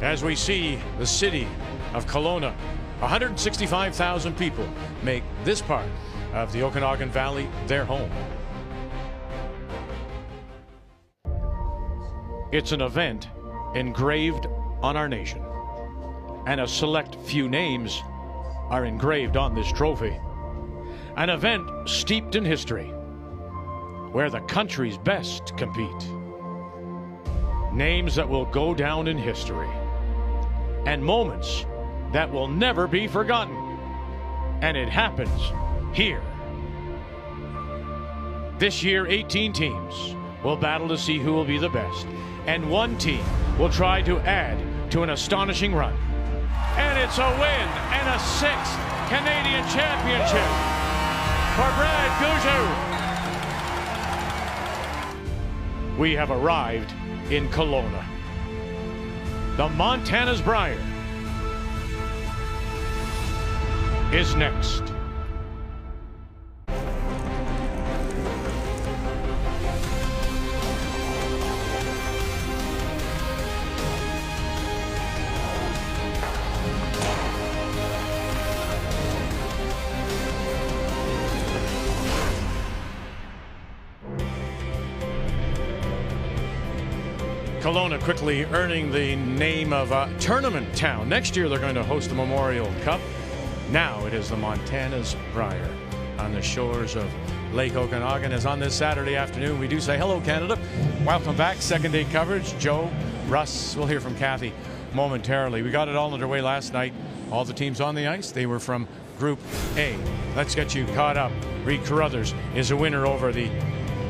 As we see the city of Kelowna, 165,000 people make this part of the Okanagan Valley their home. It's an event engraved on our nation, and a select few names are engraved on this trophy. An event steeped in history, where the country's best compete. Names that will go down in history, and moments that will never be forgotten. And it happens here. This year, 18 teams will battle to see who will be the best, and one team will try to add to an astonishing run. And it's a win and a 6th Canadian championship for Brad Gushue. We have arrived in Kelowna. The Montana's Brier is next. Kelowna quickly earning the name of Tournament Town. Next year they're going to host the Memorial Cup. Now it is the Montana's Brier on the shores of Lake Okanagan. As on this Saturday afternoon, we do say hello, Canada. Welcome back. Second day coverage. Joe, Russ, we'll hear from Kathy momentarily. We got it all underway last night. All the teams on the ice, they were from Group A. Let's get you caught up. Reed Carruthers is a winner over the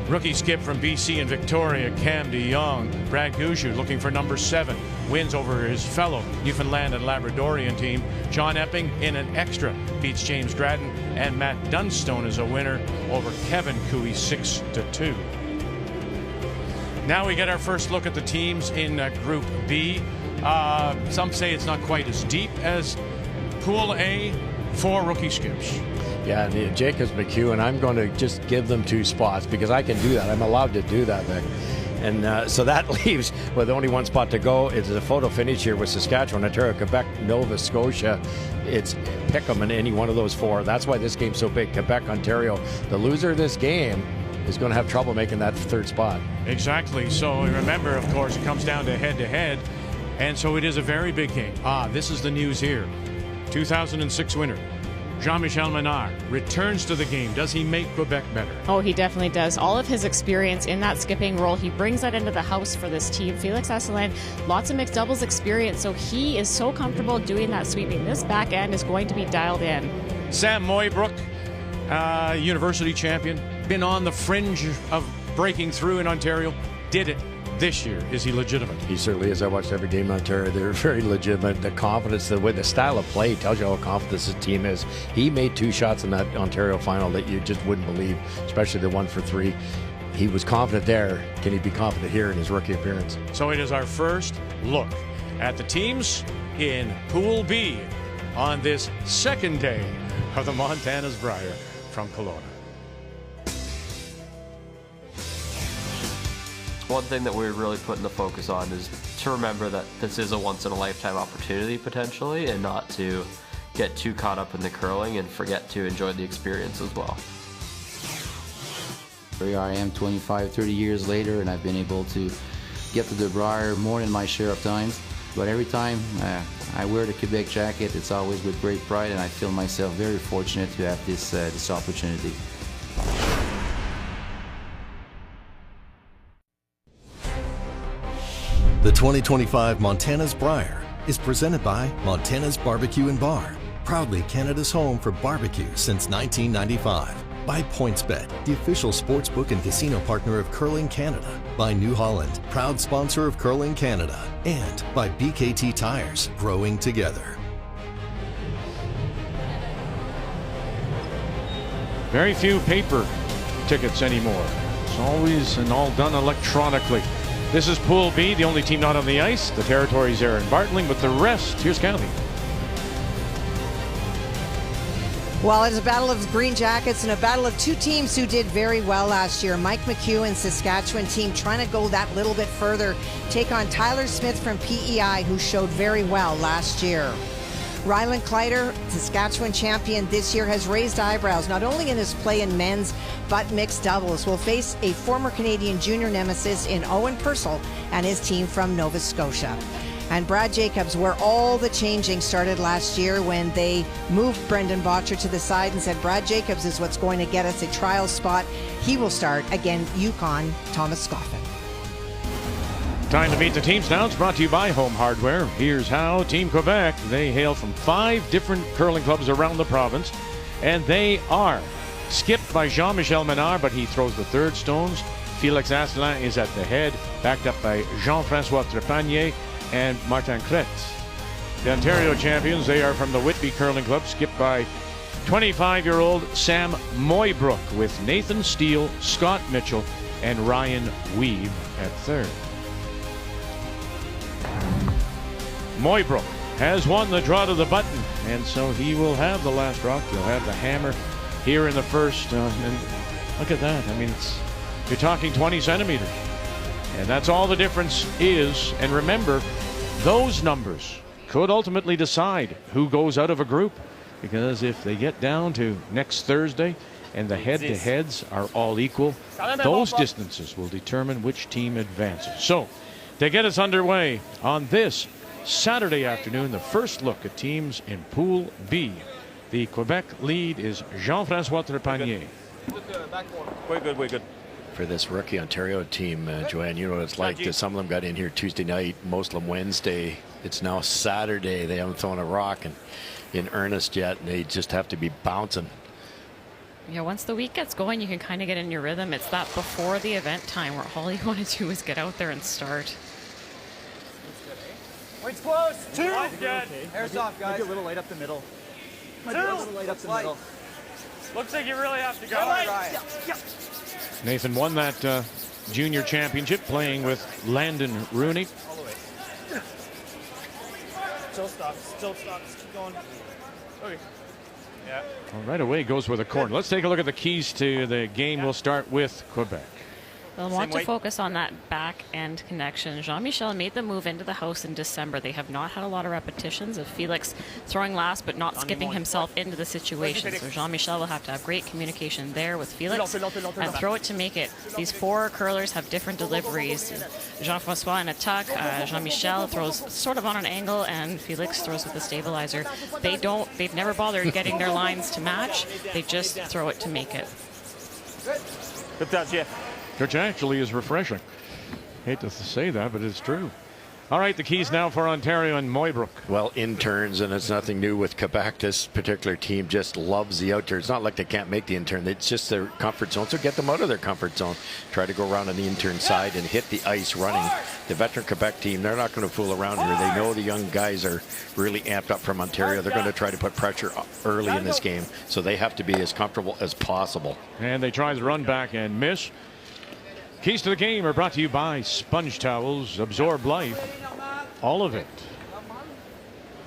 rookie skip from BC and Victoria, Cam DeYoung. Brad Gushue looking for number 7. Wins over his fellow Newfoundland and Labradorian team. John Epping in an extra beats James Grattan. And Matt Dunstone is a winner over Kevin Cooey 6-2. Now we get our first look at the teams in Group B. Some say it's not quite as deep as Pool A. 4 rookie skips. Yeah, Jacobs McHugh, and I'm going to just give them 2 spots because I can do that. I'm allowed to do that, Vic. And so that leaves with only 1 spot to go. It's a photo finish here with Saskatchewan, Ontario, Quebec, Nova Scotia. It's pick them in any one of those 4. That's why this game's so big. Quebec, Ontario. The loser of this game is going to have trouble making that 3rd spot. Exactly. So remember, of course, it comes down to head-to-head. And so it is a very big game. This is the news here. 2006 winner Jean-Michel Menard returns to the game. Does he make Quebec better? Oh, he definitely does. All of his experience in that skipping role, he brings that into the house for this team. Felix Asselin, lots of mixed doubles experience, so he is so comfortable doing that sweeping. This back end is going to be dialed in. Sam Mooibroek, university champion, been on the fringe of breaking through in Ontario, did it this year. Is he legitimate? He certainly is. I watched every game in Ontario. They're very legitimate. The confidence, the way the style of play tells you how confident this team is. He made 2 shots in that Ontario final that you just wouldn't believe, especially the 1 for 3. He was confident there. Can he be confident here in his rookie appearance? So it is our first look at the teams in Pool B on this second day of the Montana's Brier from Kelowna. One thing that we're really putting the focus on is to remember that this is a once-in-a-lifetime opportunity potentially, and not to get too caught up in the curling and forget to enjoy the experience as well. Here I am 25, 30 years later, and I've been able to get to the Brier more than my share of times. But every time I wear the Quebec jacket, it's always with great pride, and I feel myself very fortunate to have this opportunity. The 2025 Montana's Brier is presented by Montana's Barbecue and Bar, proudly Canada's home for barbecue since 1995. By PointsBet, the official sportsbook and casino partner of Curling Canada. By New Holland, proud sponsor of Curling Canada. And by BKT Tires, growing together. Very few paper tickets anymore. It's always and all done electronically. This is Pool B, the only team not on the ice. The territories there in Bartling, but the rest, here's County. Well, it's a battle of green jackets and a battle of two teams who did very well last year. Mike McHugh and Saskatchewan team trying to go that little bit further, take on Tyler Smith from PEI, who showed very well last year. Ryland Kleider, Saskatchewan champion this year, has raised eyebrows not only in his play in men's but mixed doubles. Will face a former Canadian junior nemesis in Owen Purcell and his team from Nova Scotia. And Brad Jacobs, where all the changing started last year when they moved Brendan Botcher to the side and said Brad Jacobs is what's going to get us a trial spot. He will start again, Yukon, Thomas Scoffin. Time to meet the teams now. It's brought to you by Home Hardware. Here's how. Team Quebec, they hail from 5 different curling clubs around the province, and they are skipped by Jean-Michel Menard, but he throws the third stones. Felix Asselin is at the head, backed up by Jean-François Trepanier and Martin Kretz. The Ontario champions, they are from the Whitby Curling Club, skipped by 25-year-old Sam Mooibroek, with Nathan Steele, Scott Mitchell, and Ryan Weave at third. Mooibroek has won the draw to the button, and so he will have the last rock. He'll have the hammer here in the first. And look at that. I mean, you're talking 20 centimeters. And that's all the difference is. And remember, those numbers could ultimately decide who goes out of a group. Because if they get down to next Thursday and the head-to-heads are all equal, those distances will determine which team advances. So, to get us underway on this Saturday afternoon, the first look at teams in Pool B. The Quebec lead is Jean-François Trepanier. We're good. For this rookie Ontario team, Joanne, you know what it's like. Some of them got in here Tuesday night, most of them Wednesday. It's now Saturday. They haven't thrown a rock in earnest yet, and they just have to be bouncing. Yeah, once the week gets going, you can kind of get in your rhythm. It's that before the event time where all you want to do is get out there and start. Weight's close. 2. Good. Hair's off, guys. Make it a little light up the middle. 2. A little light up the middle. Looks like you really have to go. Ryan. Nathan won that junior championship playing with Landon Rooney. All the way. Still stops. Keep going. Okay. Yeah. Well, right away goes with a corner. Let's take a look at the keys to the game. We'll start with Quebec. They'll want to focus on that back end connection. Jean-Michel made the move into the house in December. They have not had a lot of repetitions of Felix throwing last but not skipping himself into the situation. So Jean-Michel will have to have great communication there with Felix and throw it to make it. These 4 curlers have different deliveries. Jean-François in a tuck, Jean-Michel throws sort of on an angle, and Felix throws with the stabilizer. They've never bothered getting their lines to match. They just throw it to make it. Good touch, Jeff. Which actually is refreshing. Hate to say that, but it's true. All right, the keys now for Ontario and Mooibroek. Well, interns, and it's nothing new with Quebec. This particular team just loves the outturn. It's not like they can't make the intern. It's just their comfort zone, so get them out of their comfort zone. Try to go around on the intern side and hit the ice running. The veteran Quebec team, they're not going to fool around here. They know the young guys are really amped up from Ontario. They're going to try to put pressure early in this game, so they have to be as comfortable as possible. And they try the run back and miss. Keys to the game are brought to you by Sponge Towels. Absorb life. All of it.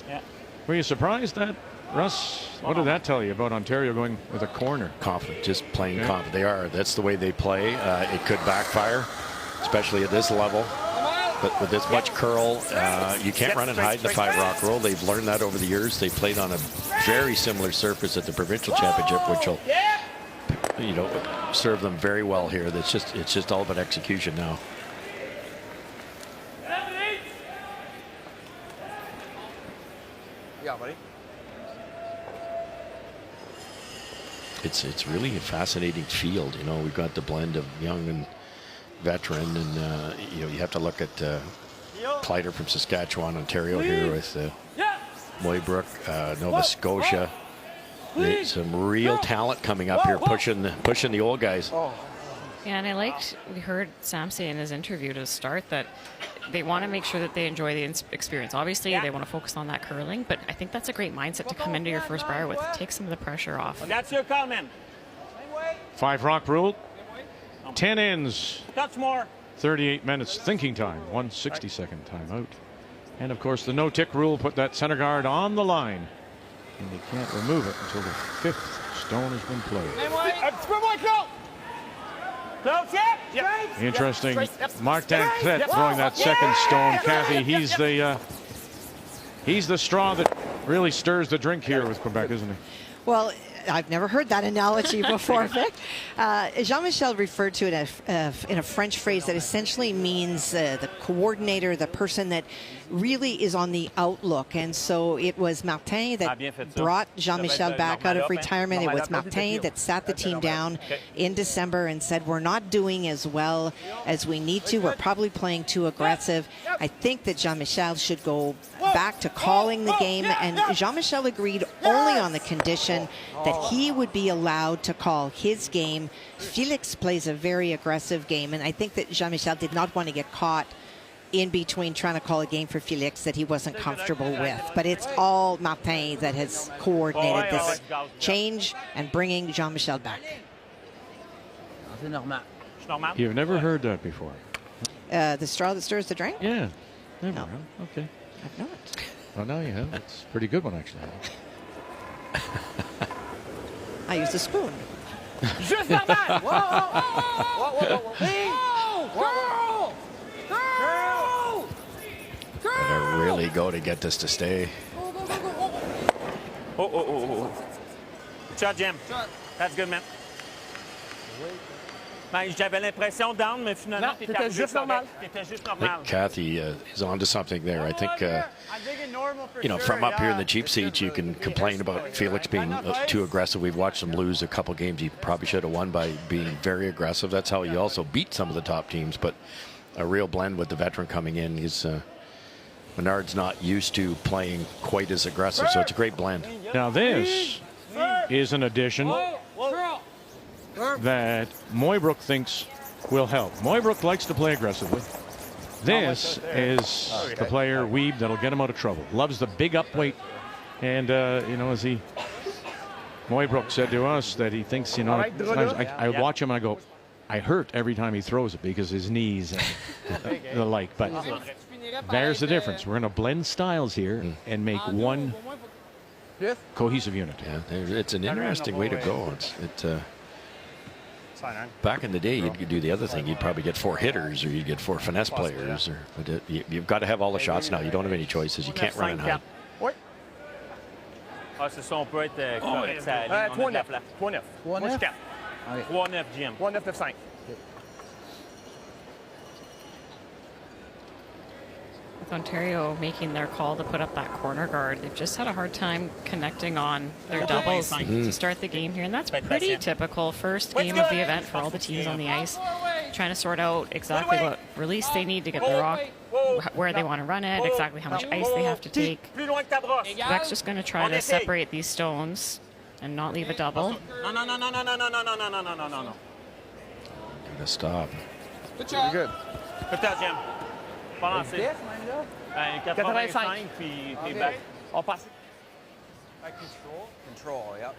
Yeah. Were you surprised that, Russ? What did that tell you about Ontario going with a corner? Confident, just plain confident. They are. That's the way they play. It could backfire, especially at this level. But with this much curl, you can't run and hide in the 5-rock roll. They've learned that over the years. They played on a very similar surface at the provincial championship, which will, serve them very well here. It's just all about execution now. Yeah, buddy. It's really a fascinating field. We've got the blend of young and veteran, and you have to look at Kleider from Saskatchewan, Ontario here with Mooibroek, Nova Scotia. Some real talent coming up here, pushing the old guys. Yeah, and we heard Sam say in his interview to start that they want to make sure that they enjoy the experience. Obviously, they want to focus on that curling, but I think that's a great mindset to come into your first Brier with. Take some of the pressure off. That's your comment. 5-rock rule. 10 ends. Touch more. 38 minutes thinking time. 1 60-second timeout. And of course, the no-tick rule put that center guard on the line. and they can't remove it until the 5th stone has been played. Interesting. Martin Kret throwing that second stone. Kathy, he's the straw that really stirs the drink here with Quebec, isn't he? Well, I've never heard that analogy before, Vic. Jean-Michel referred to it in a French phrase that essentially means the coordinator, the person that really is on the outlook. And so it was Martin that brought Jean-Michel back out of retirement. It was Martin that sat the team down in December and said, we're not doing as well as we need to. We're probably playing too aggressive. I think that Jean-Michel should go back to calling the game. And Jean-Michel agreed only on the condition that he would be allowed to call his game. Felix plays a very aggressive game, and I think that Jean-Michel did not want to get caught in between trying to call a game for Felix that he wasn't comfortable with. But it's all Martin that has coordinated this change and bringing Jean-Michel back. You've never heard that before? The straw that stirs the drink? Yeah. Never. No. Huh? Okay. I've not. Well, now you have. It's a pretty good one, actually. I use a spoon. Just not bad. Whoa, whoa, whoa, whoa, whoa. Gotta really go to get this to stay. Oh. Shot, Jim. That's good, man. J'avais l'impression down, mais finalement, t'étais juste normal. I think Kathy is onto something there. I think, you know, from up here in the cheap seats, you can complain about Felix being too aggressive. We've watched him lose a couple games he probably should have won by being very aggressive. That's how he also beat some of the top teams. But a real blend with the veteran coming in. Menard's not used to playing quite as aggressive, so it's a great blend. Now this is an addition that Mooibroek thinks will help. Mooibroek likes to play aggressively. This is the player, Weeb, that'll get him out of trouble. Loves the big up weight. And, you know, as Mooibroek said to us that he thinks, you know, I watch him and I go, I hurt every time he throws it because his knees and the like. But there's the difference. We're going to blend styles here and make one cohesive unit. Yeah, it's an interesting way to go. Back in the day, you'd do the other thing. You'd probably get 4 hitters, or you'd get 4 finesse players. But you've got to have all the shots now. You don't have any choices. You can't run and hide. C'est ça, on peut être correct. 3-9. 3-9. Moi, je 4. 3-9, Jim. 3-9-9-5. With Ontario making their call to put up that corner guard, they've just had a hard time connecting on their doubles to start the game here, and that's pretty typical. First game of the event for all the teams on the ice, trying to sort out exactly what release they need to get the rock, where they want to run it, exactly how much ice they have to take. Quebec's just going to try to separate these stones and not leave a double. No. Gonna stop. Good job. Good. Good job, Jim. Balancé. 85, puis t'es back. On passe. Control, yep.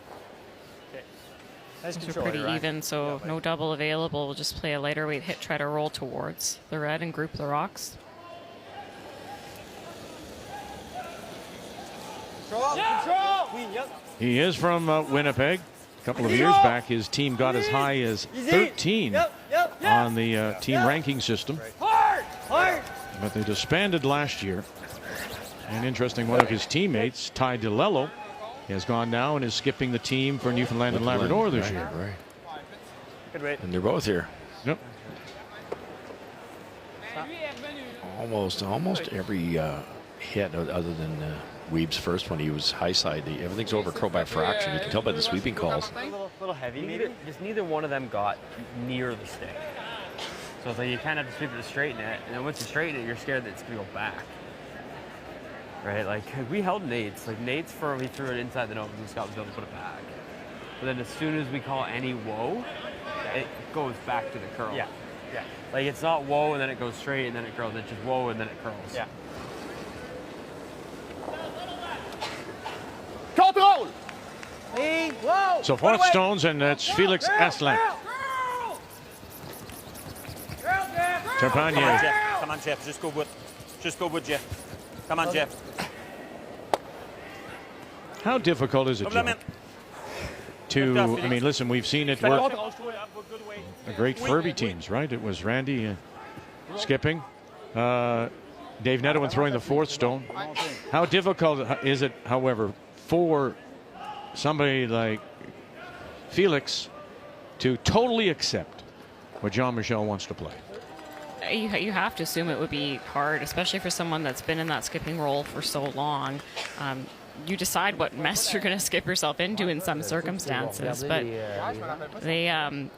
These are pretty even, so no double available. We'll just play a lighter weight hit, try to roll towards the red and group the rocks. Control! He is from Winnipeg. A couple of years back, his team got as high as 13 on the team ranking system. But they disbanded last year. And interesting, one of his teammates, Ty DeLello, has gone now and is skipping the team for Newfoundland and Labrador this year. Right. And they're both here. Yep. Almost every hit, other than Weeb's first one, he was high side. Everything's over curl by fraction. You can tell by the sweeping calls. A little heavy, maybe. Just neither one of them got near the stick. So it's like you kind of have to sweep it to straighten it, and then once you straighten it, you're scared that it's going to go back. Right? Like, we held Nate's. Like, Nate's firm, he threw it inside the nose, and Scott was able to put it back. But then as soon as we call any whoa, it goes back to the curl. Yeah. Like, it's not whoa, and then it goes straight, and then it curls. It's just whoa, and then it curls. Yeah. Control! Hey, whoa! So 4th stones, and it's Felix Asselin. Terpagnier. Come on, Jeff. Just go with Jeff. Come on, Jeff. How difficult is it, Joe, to, I mean, listen, we've seen it work. The great Furby teams, right? It was Randy skipping, Dave Nedohin throwing the fourth stone. How difficult is it, however, for somebody like Felix to totally accept what Jean-Michel wants to play? You have to assume it would be hard, especially for someone that's been in that skipping role for so long. You decide what mess you're going to skip yourself into in some circumstances, but they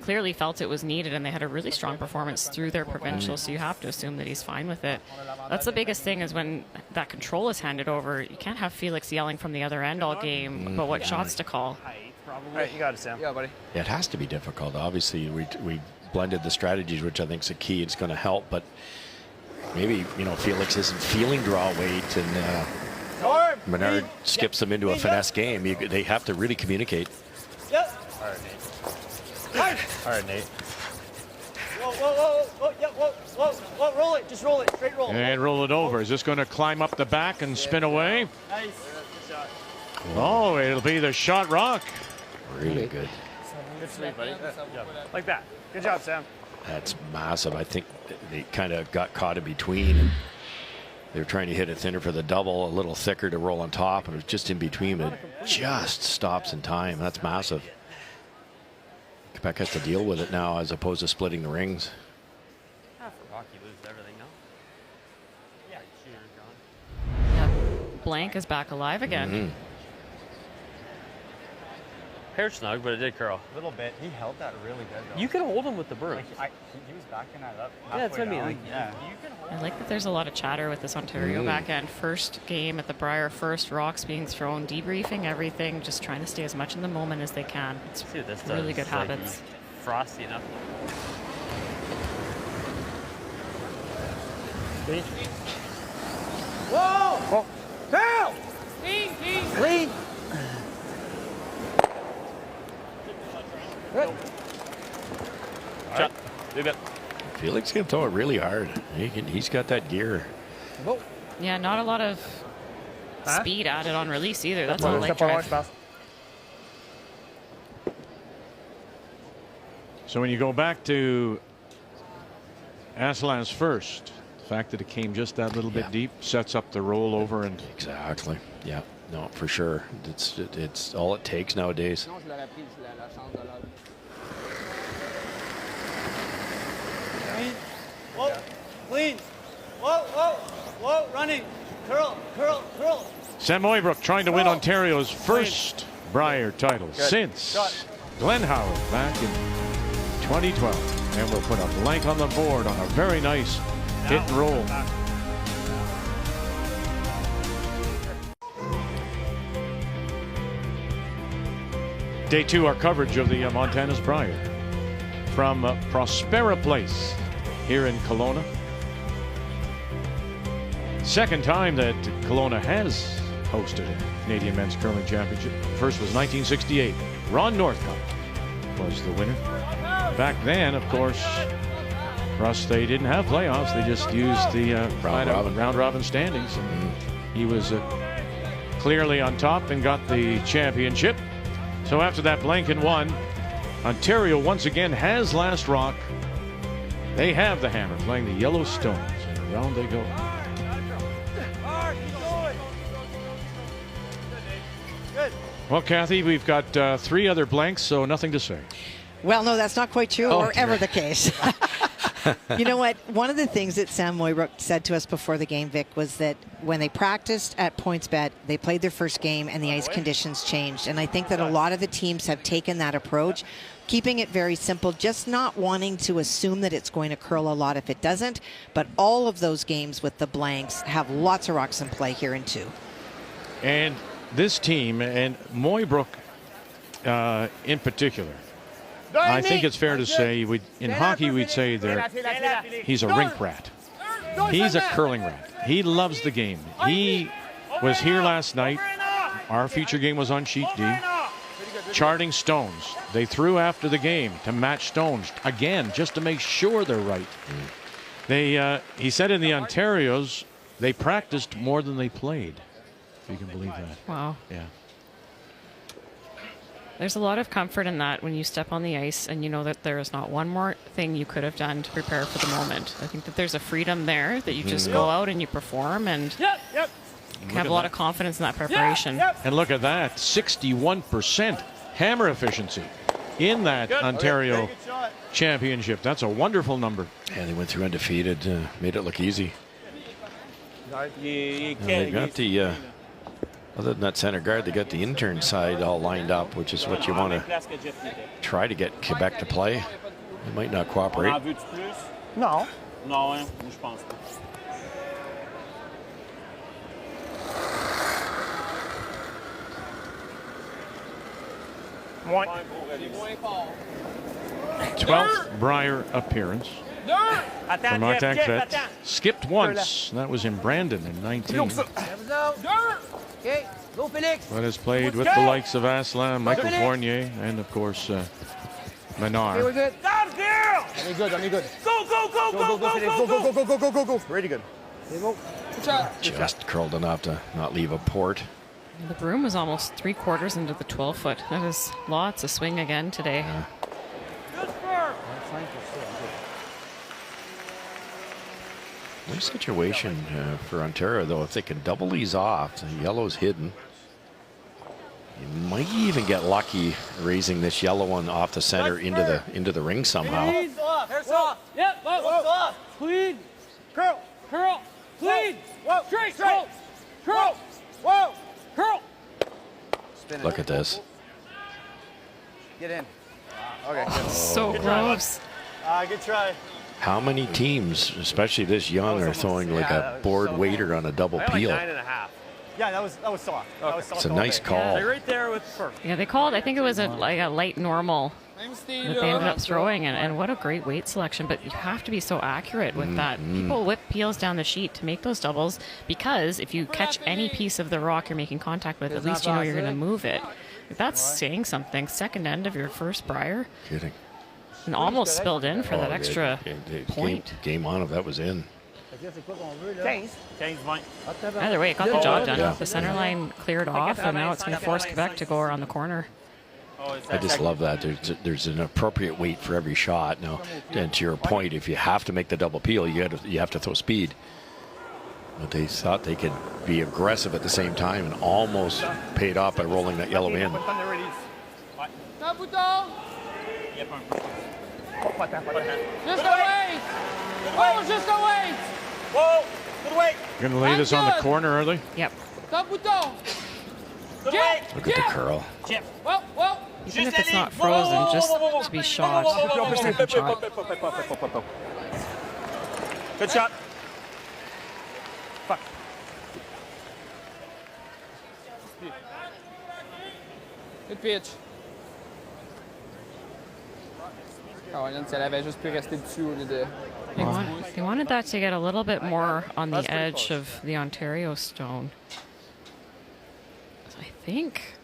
clearly felt it was needed, and they had a really strong performance through their provincial, so you have to assume that he's fine with it. That's the biggest thing, is when that control is handed over, you can't have Felix yelling from the other end all game about what shots to call. All right, you got it, Sam. Yeah, buddy. It has to be difficult. Obviously, we blended the strategies, which I think is a key. It's going to help, but maybe, you know, Felix isn't feeling draw weight, and Menard skips them into a finesse game. They have to really communicate. Yep. All right, Nate. All right, Nate. Whoa, whoa, whoa, whoa, yeah, whoa, roll it. Just roll it. Straight roll. And roll it over. Is this going to climb up the back and spin away? Nice. Good shot. Oh, it'll be the shot rock. Really good. Good sweep, buddy. Like that. Good job, Sam. That's massive. I think they kind of got caught in between. And they were trying to hit it thinner for the double, a little thicker to roll on top, and it was just in between. But it just stops in time. That's massive. Quebec has to deal with it now as opposed to splitting the rings. For Rocky, loses everything, no? Yeah, shooter's gone. Blank is back alive again. Hair snug, but it did curl. A little bit. He held that really good, though. You can hold him with the broom. Like, he was backing that up. Yeah, that's what I mean. Like, yeah. I like that there's a lot of chatter with this Ontario back end. First game at the Brier, first rocks being thrown, debriefing everything, just trying to stay as much in the moment as they can. It's see what this really does. good habits. Like frosty enough. Whoa! Oh. Down! Clean! Good. Shot. Leave it. Felix can throw it really hard. He's got that gear. Whoa. Yeah, not a lot of speed added on release either. That's all leg drive. So when you go back to Asselin's first, the fact that it came just that little bit deep sets up the rollover. And exactly. Yeah. No, for sure. It's all it takes nowadays. Whoa, clean. Whoa, whoa, whoa, running. Curl, curl, curl. Sam Mooibroek trying to win Ontario's first Brier title since Glenn Howard back in 2012. And we'll put a blank on the board on a very nice hit and roll. Day two, our coverage of the Montana's Brier from Prospera Place here in Kelowna. Second time that Kelowna has hosted a Canadian Men's Curling Championship. First was 1968. Ron Northcott was the winner. Back then, of course, Russ, they didn't have playoffs. They just used the round robin standings. And he was clearly on top and got the championship. So after that blank and one, Ontario once again has last rock. They have the hammer playing the Yellow Stones, and around they go. Well, Kathy, we've got 3 other blanks, so nothing to say. Well, no, that's not quite true or ever the case. You know what? One of the things that Sam Mooibroek said to us before the game, Vic, was that when they practiced at PointsBet, they played their first game and the ice conditions changed. And I think that a lot of the teams have taken that approach, keeping it very simple, just not wanting to assume that it's going to curl a lot if it doesn't. But all of those games with the blanks have lots of rocks in play here in 2. And this team, and Mooibroek in particular, I think it's fair to say, in hockey we'd say he's a rink rat. He's a curling rat. He loves the game. He was here last night. Our feature game was on sheet D. Charting stones. They threw after the game to match stones again, just to make sure they're right. He said in the Ontarios they practiced more than they played. if you can believe that. Wow. Yeah. There's a lot of comfort in that when you step on the ice and you know that there is not one more thing you could have done to prepare for the moment. I think that there's a freedom there that you just go out and you perform and have a lot of confidence in that preparation. And look at that, 61% hammer efficiency in that Ontario championship. That's a wonderful number. And they went through undefeated, made it look easy. They got the, other than that center guard, they got the intern side all lined up, which is what you want to try to get Quebec to play. They might not cooperate. Non. Non, hein, je pense pas. Moins. 12th Brier appearance for Martin Crête. Skipped once. That was in Brandon in 19. But has played with the likes of Asselin, Michael Fournier, and of course Menard. We're good. On est good, on est good. Go, go, go, go, go, go, go, go. Really good. Just curled enough to not leave a port. The broom was almost 3/4 into the 12-foot. That was lots of swing again today. Nice situation for Ontario, though. If they can double these off, the yellow's hidden. You might even get lucky raising this yellow one off the center into the ring somehow. Hair's off. Yep. Off. Clean. Curl. Curl. Clean. Whoa. Straight. Curl. Whoa. Curl. Look at this. Get in. Okay. So gross. Good try. How many teams, especially this young, are throwing like a board waiter on a double peel? 9.5. Yeah, that was soft. That was soft. It's a nice call. They're right there with first. Yeah, they called, I think it was like a light normal that they ended up throwing, and what a great weight selection. But you have to be so accurate with that. People whip peels down the sheet to make those doubles, because if you catch any piece of the rock you're making contact with, at least you know you're going to move it. That's saying something. Second end of your first Brier. Kidding. And almost spilled in for that extra point. Game on if that was in. Either way, it got the job done. Yeah. The center line cleared off, and now it's going to force Quebec to go around the corner. I just love that. There's an appropriate weight for every shot. Now, and to your point, if you have to make the double peel, you have to throw speed. But they thought they could be aggressive at the same time and almost paid off by rolling that yellow in. Just away! Oh, just away! Whoa! Good weight! Going to lay this on the corner, are they? Yep. Look at the curl. Well. Even if it's not frozen, just to be shot. Second shot. Good shot. Fuck. Good pitch. Caroline, si elle avait juste pu rester dessus au lieu de... They wanted that to get a little bit more on the edge of the Ontario stone. So I think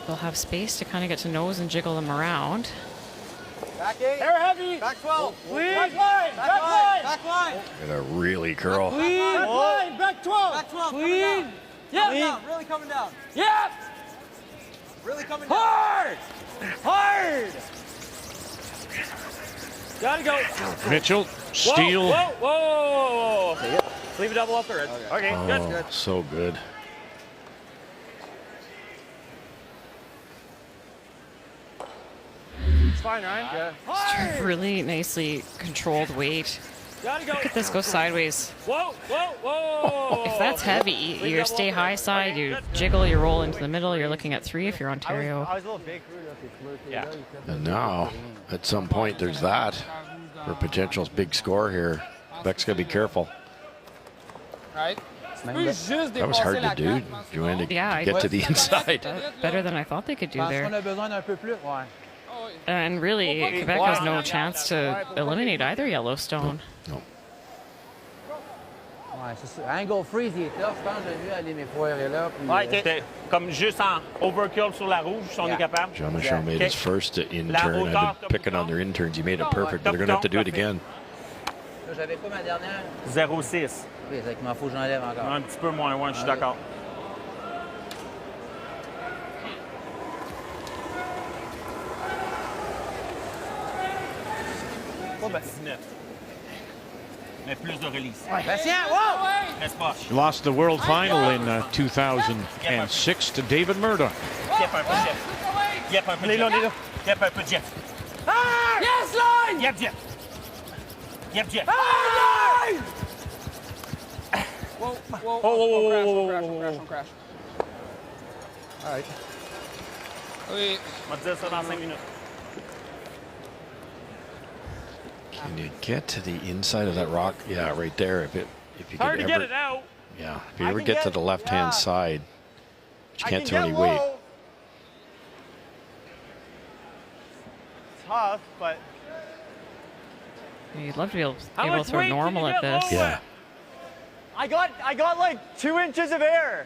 they'll have space to kind of get to nose and jiggle them around. Back 8. Hair heavy. Back 12. Clean. Back line. Back line. Look at a really curl. Clean. Back line. Back 12. Back 12. Clean. Yeah. Really coming down. Yeah. Really coming down. Hard. Gotta go. Mitchell, steal. Whoa. Leave a double up there. Okay, good. So good. It's fine, right? Yeah. Really nicely controlled weight. Look at this go sideways. Whoa. If that's heavy, you stay high side, you jiggle, you roll into the middle. You're looking at 3 if you're Ontario. I was a little big. Yeah. And now, at some point, there's that for potential big score here. Beck's got to be careful. Right? That was hard to do, Joanne, to get to the inside. Better than I thought they could do there. And really, Quebec has no chance to eliminate either Yellowstone. No. Angle freeze, il est là. Je pense que j'ai vu aller mes foirer là. Ouais, t'es comme juste en overkill sur la rouge, si on est capable. Jean-Michel made his first intern. I've been picking on their interns. He made it perfect, but they're going to have to do it again. J'avais quoi ma dernière? 0,6. Oui, c'est qu'il m'en faut que j'enlève encore. Un petit peu moins, ouais, je suis d'accord. Mais plus de release. Patient, wow! Reste proche. He lost the world final in 2006 to David Murdoch. Yep, un peu Jeff. Yep, un peu Jeff. Yep, un peu Jeff. Yes, line! Yep, Jeff. Yep, Jeff. Line! Whoa, whoa, whoa, crash. All right. Oui. On va te dire ça dans 5 minutes. Can you get to the inside of that rock? Yeah, right there. If you Hard could to ever, get it out. yeah, if you ever get to the left-hand side, but you can't throw any weight. Tough, but You'd love to be able How to much throw weight normal can you at get this. lower? Yeah. I got like 2 inches of air.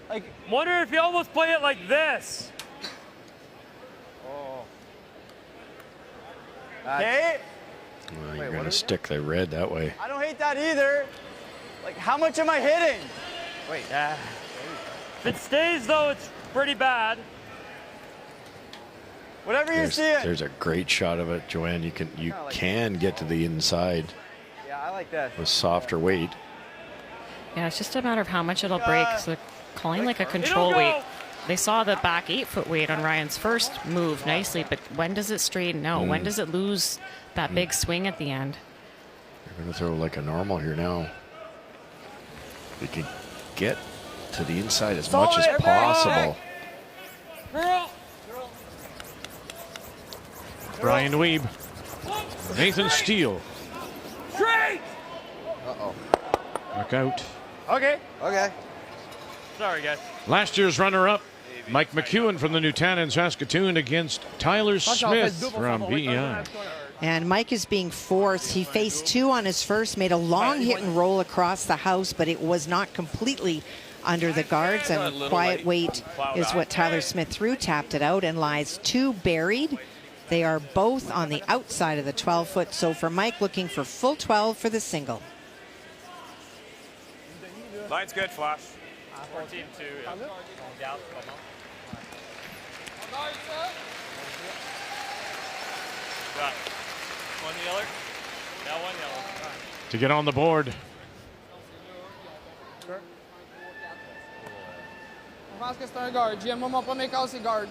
Like, Wonder if you almost play it like this. okay, Well, you're going to stick the red that way. I don't hate that either. Like, how much am I hitting? Wait. If it stays though, it's pretty bad. Whatever you see it. There's a great shot of it, Joanne. You can get to the inside Yeah, I like that. with softer weight. Yeah, it's just a matter of how much it'll break. So calling like a control It'll go. weight. They saw the back 8-foot weight on Ryan's first move nicely, but when does it straighten out? When does it lose that big swing at the end? You're going to throw like a normal here now. You can get to the inside as much as possible. Girl. Brian Dweeb. Nathan Steele. Straight. Look out. Okay. Sorry, guys. Last year's runner-up, Mike McEwen from the Newtown Saskatoon against Tyler Smith from BEI. And Mike is being forced. He faced 2 on his first, made a long hit and roll across the house, but it was not completely under the guards. And quiet weight is what Tyler Smith threw, tapped it out, and lies 2 buried. They are both on the outside of the 12-foot. So for Mike, looking for full 12 for the single. Line's good, Flash. 14-2. Got one yeller. Now one yellow. To get on the board. Je pense que c'est un guard. Jim, moi, mon premier cas, c'est guard.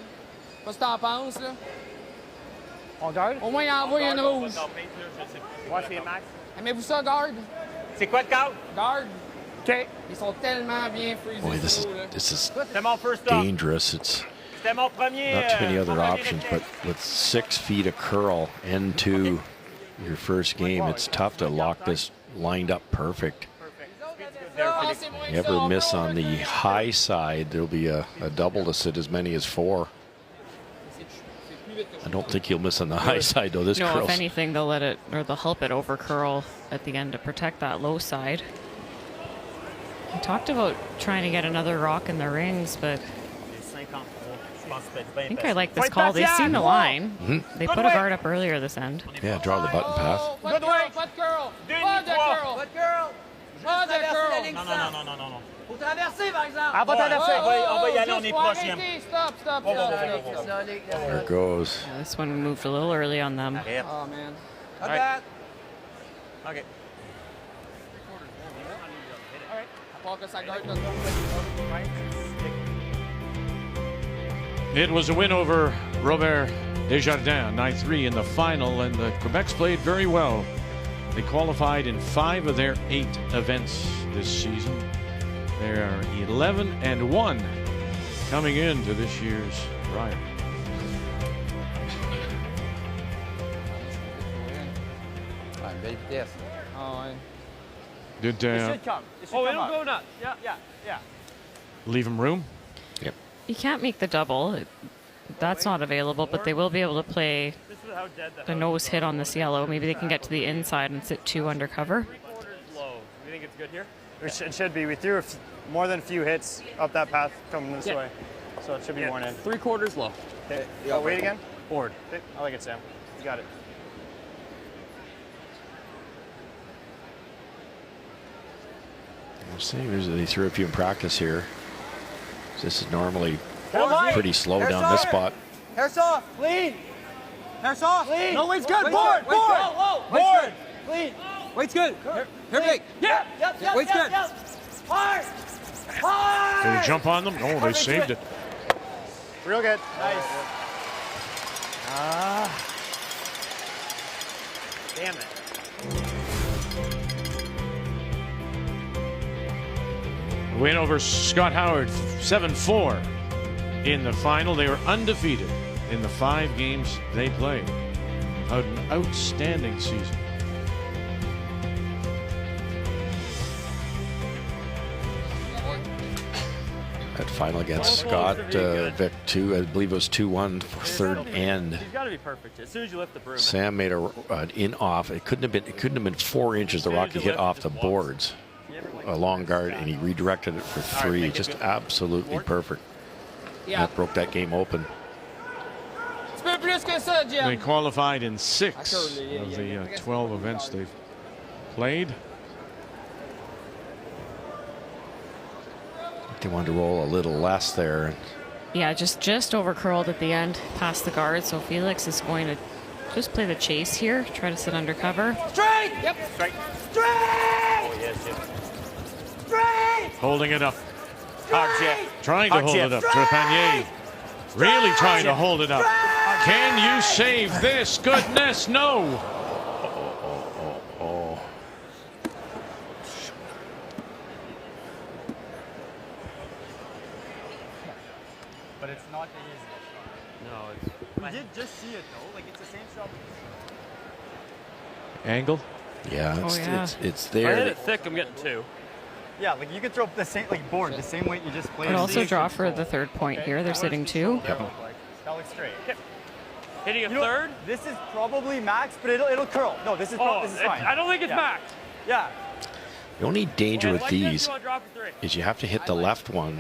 Qu'est-ce que t'en penses, là? On garde? Au moins, il envoie une rouge. Ouais, c'est max. Aimez-vous ça, guard? C'est quoi de garde? Guard. OK. Ils sont tellement bien freezés. Boy, this is C'était mon first stop. dangerous. It's C'était mon premier. not too many other options, but with 6 feet of curl into your first game, it's tough to lock this lined up perfect. You ever miss on the high side, there'll be a double to sit as many as 4. I don't think he'll miss on the high side, though. This No, curls. if anything, they'll let it, or they'll help it over curl at the end to protect that low side. We talked about trying to get another rock in the rings, but I think I like this call. They've seen the line. They put a guard up earlier this end. Yeah, draw the button path. Pas de curl, pas de curl. Pas de curl. Pas de curl. Pas de curl. Non. Faut traverser, par exemple. Ah, pas traverser. On va y aller, on est proche, Jim. Stop. There it goes. Yeah, this one moved a little early on them. Oh, man. All right. Okay. Pas que ça garde It was a win over Robert Desjardins, 9-3 in the final, and the Quebecs played very well. They qualified in 5 of their 8 events this season. They are 11-1 coming into this year's Brier. Belle vitesse. Ah, ouais. Did Should come. It should Oh, come it'll up. go nuts. Yeah. leave him room? You can't make the double. That's not available, but they will be able to play This is how dead the nose hit on this yellow. Maybe they can get to the inside and sit 2 undercover. 3/4 low. You think it's good here? It should be. We threw more than a few hits up that path coming this way. So it should be worn in. 3/4 low. Okay. Oh, wait again? Forward. Okay. I like it, Sam. You got it. I'm seeing they threw a few in practice here. This is normally Come on. pretty slow down this spot. Hair soft. Clean. Hair soft. Clean. No, weight's good. Weight's Board. good. Board. Whoa. Board. Clean. Weight's good. Hair big. Yep. Yep. Weight's good. Hard. Hard. Did he jump on them? Oh, they saved it. Real good. Nice. Damn it. Win over Scott Howard 7-4 in the final. They were undefeated in the 5 games they played. An outstanding season. That final against Scott, Vic 2, I believe it was 2-1 for third end. You've got to be perfect as soon as you lift the broom. Sam made an in off. It couldn't have been 4 inches. The rock he hit off the boards, a long guard, and he redirected it for 3. Just absolutely perfect. That broke that game open. They qualified in 6 of the 12 events they've played. They wanted to roll a little less there. Yeah, just over curled at the end, past the guard. So Felix is going to just play the chase here, try to sit under cover. Straight. Yep. Straight. Straight. Oh, yes, yes. Straight. Holding it up. Hard chip. Trying to hold it up. Trepanier really trying to hold it up. Can you save this? Goodness, no. But it's not the easiest. No, it's. We did just see it though. Like it's the same shot. Angle. Yeah, it's If I hit there. it thick, I'm getting 2. Yeah, like you could throw the same board, the same weight you just played. Could also draw for the 3rd point here. They're sitting 2. That looks straight. Hitting a third? This is probably max, but it'll curl. No, this is fine. I don't think it's max. Yeah. The only danger with Like these this, you want to drop for 3. is you have to hit the left one,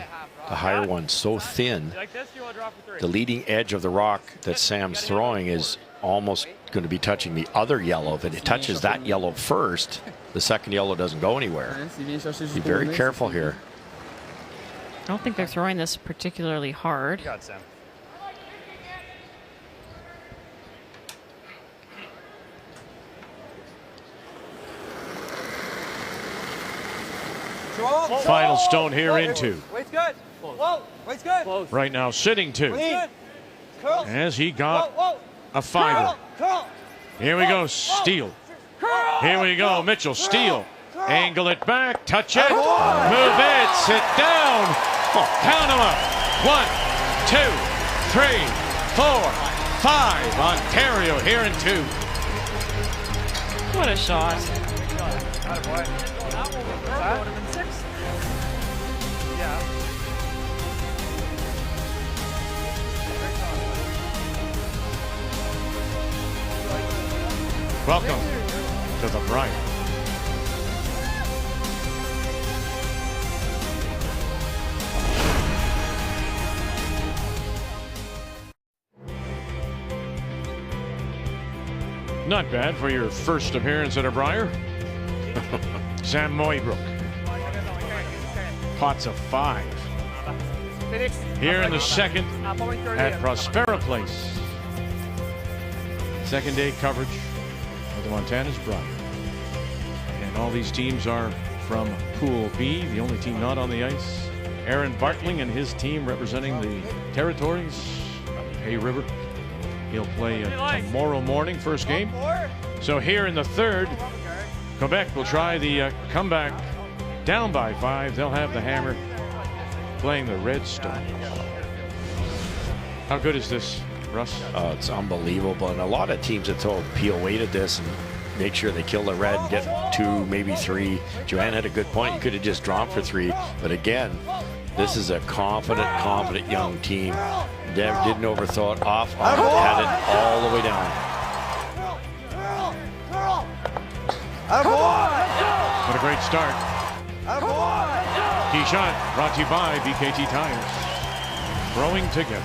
the higher one, so thin. Like this, you want to drop for 3. The leading edge of the rock that Sam's throwing is almost going to be touching the other yellow. If it touches that yellow first, the second yellow doesn't go anywhere. Be very careful here. I don't think they're throwing this particularly hard. Got Sam. Final stone here in 2. Weight's good. Whoa. Weight's good. Right now sitting 2. Clean. Curl. As he got Whoa. a 5er. Curl. Here we go, Steele. Here we go, Mitchell, Steele. Angle it back, touch it, move it, sit down. Count them up. 1, 2, 3, 4, 5. Ontario here in 2. What a shot. Welcome to the Brier. Not bad for your first appearance at a Brier. Sam Mooibroek. Pots of 5. Here in the second at Prospera Place. Second day coverage of the Montana's Brier. And all these teams are from Pool B, the only team not on the ice. Aaron Bartling and his team representing the territories of Hay River. He'll play tomorrow morning, first game. So here in the 3rd, Quebec will try the comeback. Down by 5, they'll have the hammer playing the Red Stones. How good is this, Russ? It's unbelievable. And a lot of teams that throw POA to this and make sure they kill the red and get 2, maybe 3. Joanne had a good point. You could have just drawn for 3. But again, this is a confident young team. Didn't overthrow it, off, had it all the way down. What a great start. Key shot brought to you by BKT Tires. Growing together.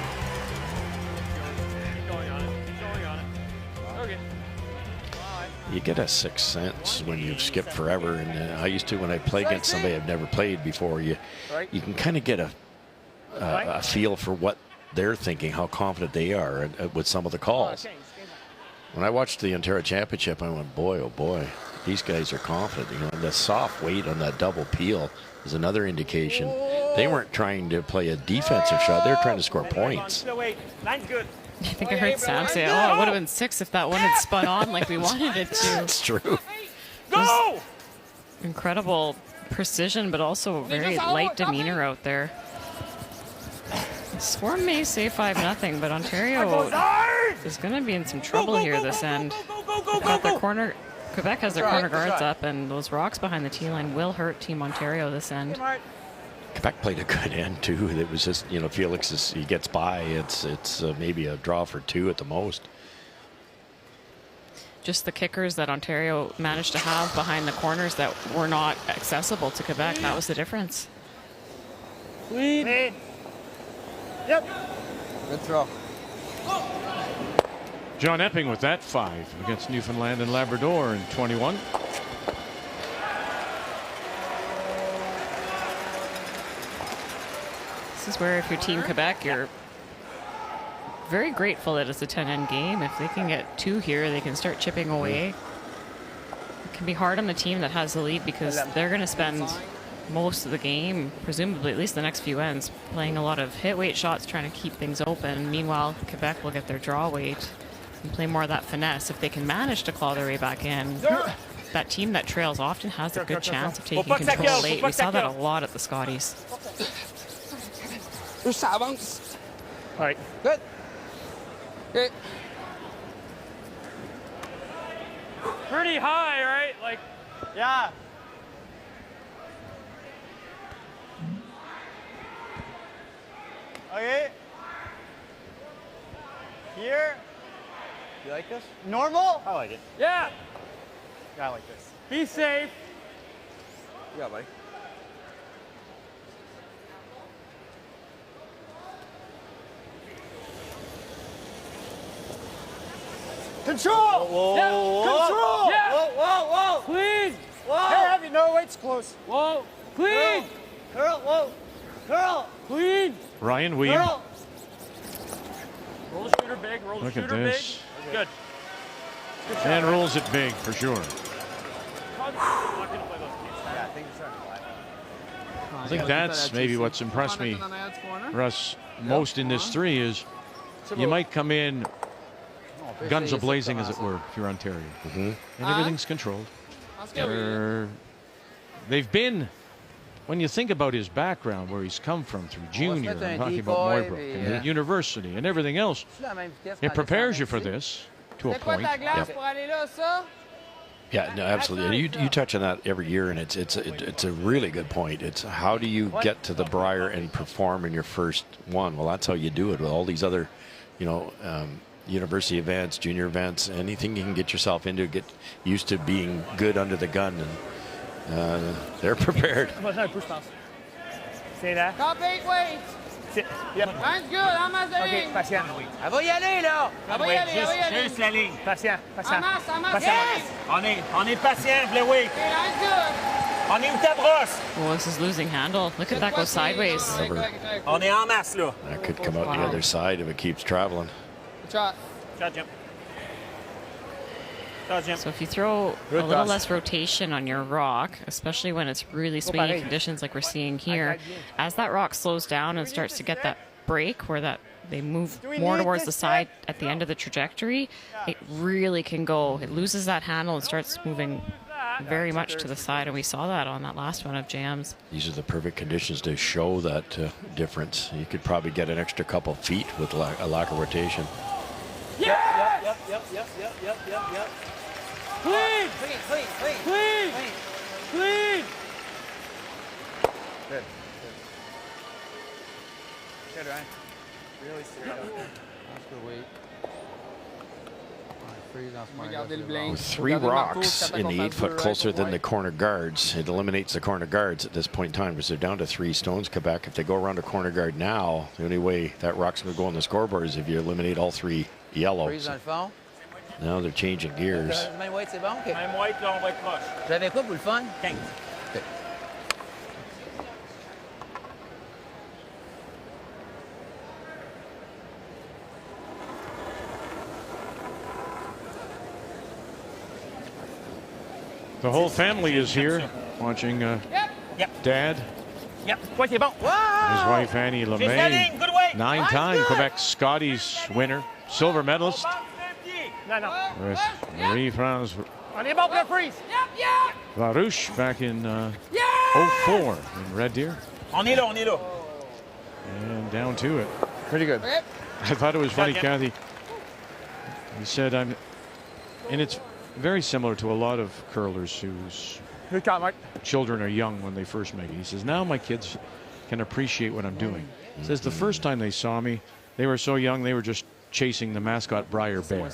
You get a sixth sense when you've skipped forever, and I used to when I play against somebody I've never played before. You can kind of get a feel for what they're thinking, how confident they are with some of the calls. When I watched the Ontario Championship, I went, boy, oh boy, these guys are confident. You know, the soft weight on that double peel is another indication. They weren't trying to play a defensive shot. They were trying to score points. Line's good. I think I heard Sam say, oh, it would have been 6 if that one had spun on like we wanted it to. It's true. Go! Incredible precision, but also very light demeanor out there. Swarm may say 5-0, but Ontario is going to be in some trouble here this end. Got their corner. Quebec has their corner guards up, and those rocks behind the T line will hurt Team Ontario this end. Quebec played a good end too. It was just, you know, Felix is, he gets by. It's maybe a draw for 2 at the most. Just the kickers that Ontario managed to have behind the corners that were not accessible to Quebec. That was the difference. Clean. Yep. Good throw. John Epping with that 5 against Newfoundland and Labrador in 21. This is where if you're Team Quebec, you're very grateful that it's a 10-end game. If they can get 2 here, they can start chipping away. It can be hard on the team that has the lead because they're going to spend most of the game, presumably at least the next few ends, playing a lot of hit weight shots, trying to keep things open. Meanwhile, Quebec will get their draw weight and play more of that finesse. If they can manage to claw their way back in, that team that trails often has a good chance of taking control late. We saw that a lot at the Scotties. All right. Good. Okay. Pretty high, right? Like, Yeah. Okay. Here. You like this? Normal? I like it. yeah. Yeah, I like this. Be safe. Yeah, buddy. Control! Whoa, Yeah. Control! Yeah. Whoa! Clean. Whoa! Hey, heavy, no, weight's close. Whoa. Clean. Curl, whoa! Curl! Clean. Ryan William. Curl! Roll the shooter big. Roll the Look at shooter this. big. Good. And rolls it big for sure. I'm not going to play those kids. Yeah, I think you're trying to fly. I think that's maybe what's impressed me, Russ, most in this 3 is you might come in guns a-blazing, as it were, if you're Ontario. And everything's controlled. They've been, when you think about his background, where he's come from through junior, I'm talking about Mooibrook and the university and everything else, it prepares you for this to a point. Yeah, no, absolutely. You touch on that every year, and it's a really good point. It's how do you get to the Brier and perform in your first one? Well, that's how you do it with all these other, you know, university events, junior events, anything you can get yourself into, get used to being good under the gun, and they're prepared. Say that. Top 8 weight. Yep. Line's good. I'm Asselin. Patient. Elle va y aller, là. Elle va y aller, elle va y aller. Juste la ligne. Patient. Amasse, amasse. Yes. On est patient, le oui. Okay, line's good. On est où ta brosse? Well, this is losing handle. Look at that go sideways. On est en masse, là. That could come out the other side if it keeps traveling. Good shot. Shot, Jim. Shot, Jim. So if you throw a little less rotation on your rock, especially when it's really swingy conditions like we're seeing here, as that rock slows down and starts to get that break where that they move more towards the side at the end of the trajectory, it really can go. It loses that handle and starts moving very much to the side, and we saw that on that last one of Jams. These are the perfect conditions to show that difference. You could probably get an extra couple feet with a lack of rotation. Yes! Yep. Clean! Clean! Clean! Good. Good, Ryan. Really straight up. That's good weight. With 3 rocks in the 8 foot closer than the corner guards, it eliminates the corner guards at this point in time because they're down to 3 stones. Quebec, if they go around a corner guard now, the only way that rock's going to go on the scoreboard is if you eliminate all 3 yellows. Now they're changing gears. Même weight, c'est bon? OK. Même weight, là, on va être proche. Vous avez quoi pour le fun? 15. The whole family is here watching Dad. Yep. Ouais, c'est bon. His wife Annie LeMay, 9-time Quebec Scotties winner, silver medalist. Non, non. With Marie-France On est bon pour le freeze. Larouche back in 04 in Red Deer. On est là, on est là. And down to it. Pretty good. I thought it was funny, Kathy. He said, and it's very similar to a lot of curlers whose children are young when they first make it. He says, now my kids can appreciate what I'm doing. He says, the first time they saw me, they were so young, they were just chasing the mascot Brier bear.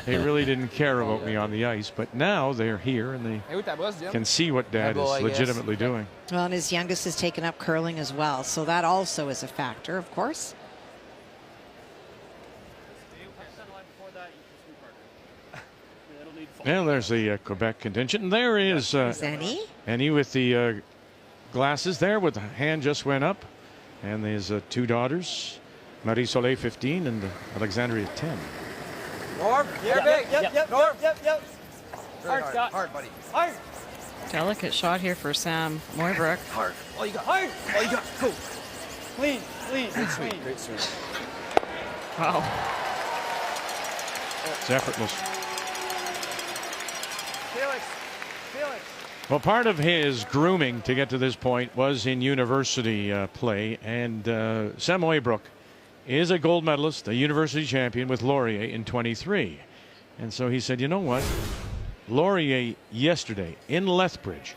They really didn't care about me on the ice, but now they're here and they can see what Dad is legitimately doing. Well, and his youngest has taken up curling as well, so that also is a factor, of course. Well, there's the Quebec contingent. And there is Annie with the glasses there with the hand just went up. And there's 2 daughters, Marie-Soleil 15 and Alexandria 10. Norm, you're big. Yep. Norm, yep. Hard, Scott. Hard, buddy. Hard. Delicate shot here for Sam Mooibroek. Hard. All you got. Hard. All you got. Cool. Clean. Great sweep. Great sweep. Wow. It's effortless. Felix. Well, part of his grooming to get to this point was in university play, and Sam Mooibroek is a gold medalist, a university champion with Laurier in 23. And so he said, you know what? Laurier yesterday in Lethbridge,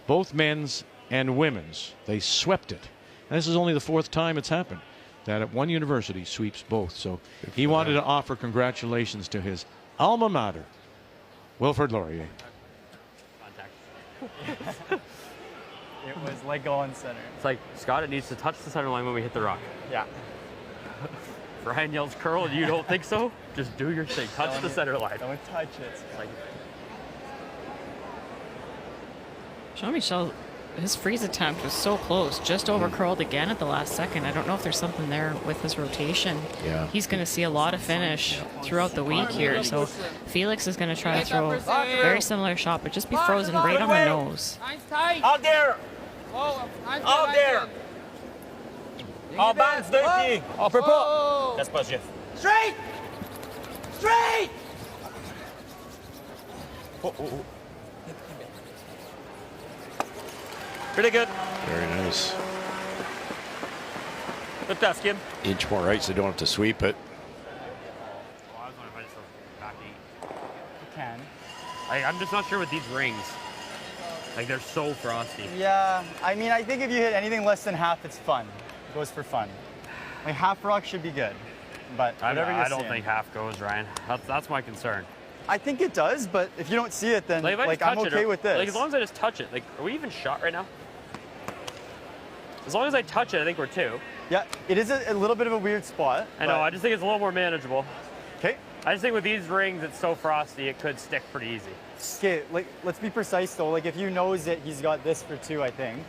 both men's and women's, they swept it. And this is only the 4th time it's happened that at one university sweeps both. So he wanted to offer congratulations to his alma mater, Wilfrid Laurier. It was like going center. It's like, Scott, it needs to touch the center line when we hit the rock. Yeah. Ryan yells curl and you don't think so? Just do your thing. Touch the center line. Don't touch it. It's like, Jean-Michel, his freeze attempt was so close, just over curled again at the last second. I don't know if there's something there with his rotation. Yeah. He's going to see a lot of finish throughout the week here. So Felix is going to try to throw a very similar shot, but just be frozen right on the nose. Out there. Out there. En bas du 2 pieds. On peut pas. Laisse pas, Jeff. Straight. Pretty good. Very nice. Good test, Kim. Inch more ice, they don't have to sweep it. well, I was wondering if I just throw back 8. You can. I'm just not sure with these rings. Like, they're so frosty. Yeah, I mean, I think if you hit anything less than half, it's fun. It goes for fun. Like, half rock should be good, but whatever you're I don't seeing. think half goes, Ryan. That's my concern. I think it does, but if you don't see it, then Like, if I just I'm touch it, okay with this. Like, as long as I just touch it. Like, are we even shot right now? As long as I touch it, I think we're 2. Yeah, it is a little bit of a weird spot. I know, I just think it's a little more manageable. Okay. I just think with these rings, it's so frosty, it could stick pretty easy. Okay, like, let's be precise though. Like, if you nose it, he's got this for 2, I think.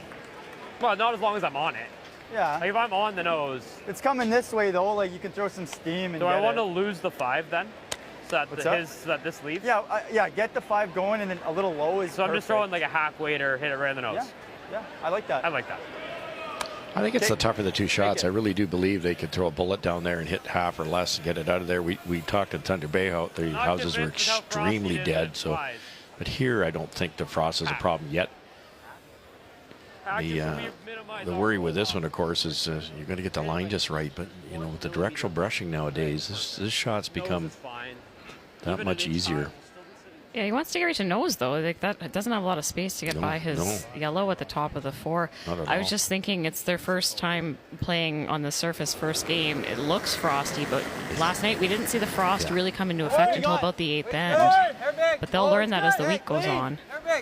Well, not as long as I'm on it. Yeah. Like, if I'm on the nose. It's coming this way though. Like, you can throw some steam and Do I get want to it. lose the 5 then? So that, so that this leaves? Yeah, yeah. Get the 5 going, and then a little low is. So I'm just perfect. throwing like a hack waiter, hit it right in the nose. Yeah, I like that. I like that. I think it's the tougher of the 2 shots. I really do believe they could throw a bullet down there and hit half or less and get it out of there. We talked at Thunder Bay how the houses were extremely dead. So, but here I don't think the frost is a problem yet. The worry with this one, of course, is you're going to get the line just right. But you know, with the directional brushing nowadays, this shot's become that much easier. Yeah, he wants to get right to nose, though. Like that, it doesn't have a lot of space to get by his yellow at the top of the 4. I was just thinking it's their first time playing on the surface, first game. It looks frosty, but last night we didn't see the frost really come into effect until about the 8th end. But they'll learn that as the week goes on.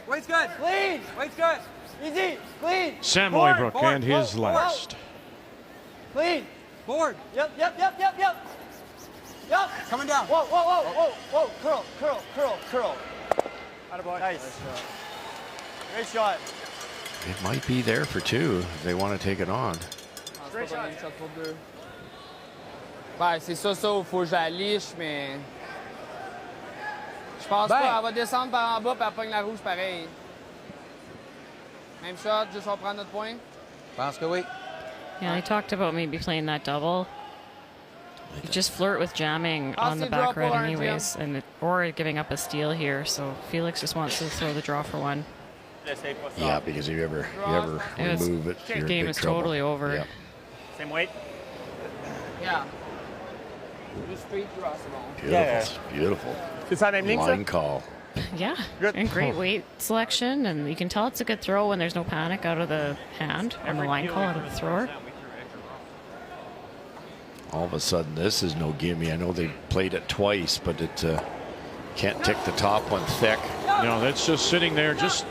Weight's good. Clean. Weight's good. Easy. Clean. Sam Mooibroek and his last. Clean. Forward. Yep. Coming down. Whoa. Curl. Nice. Great shot. It might be there for 2 if they want to take it on. Great shot. Ben, c'est ça, faut que je la liche, mais je pense pas. Elle va descendre par en bas et elle pogne la rouge pareil. Même shot, juste on prend notre point. Je pense que oui. Yeah, I talked about maybe playing that double. You just flirt with jamming on the back red anyways, or giving up a steal here. So Felix just wants to throw the draw for one. Yeah, because if you ever remove it, The you're game in big is trouble. totally over. Yeah. Same weight? Yeah. Just straight draw, Simone. Beautiful, beautiful. C'est ça la même ligne, ça? Line call. Yeah, Good. and great weight selection, and you can tell it's a good throw when there's no panic out of the hand on the line call out of the thrower. All of a sudden, this is no gimme. I know they played it twice, but it can't tick the top one thick. No, that's just sitting there, just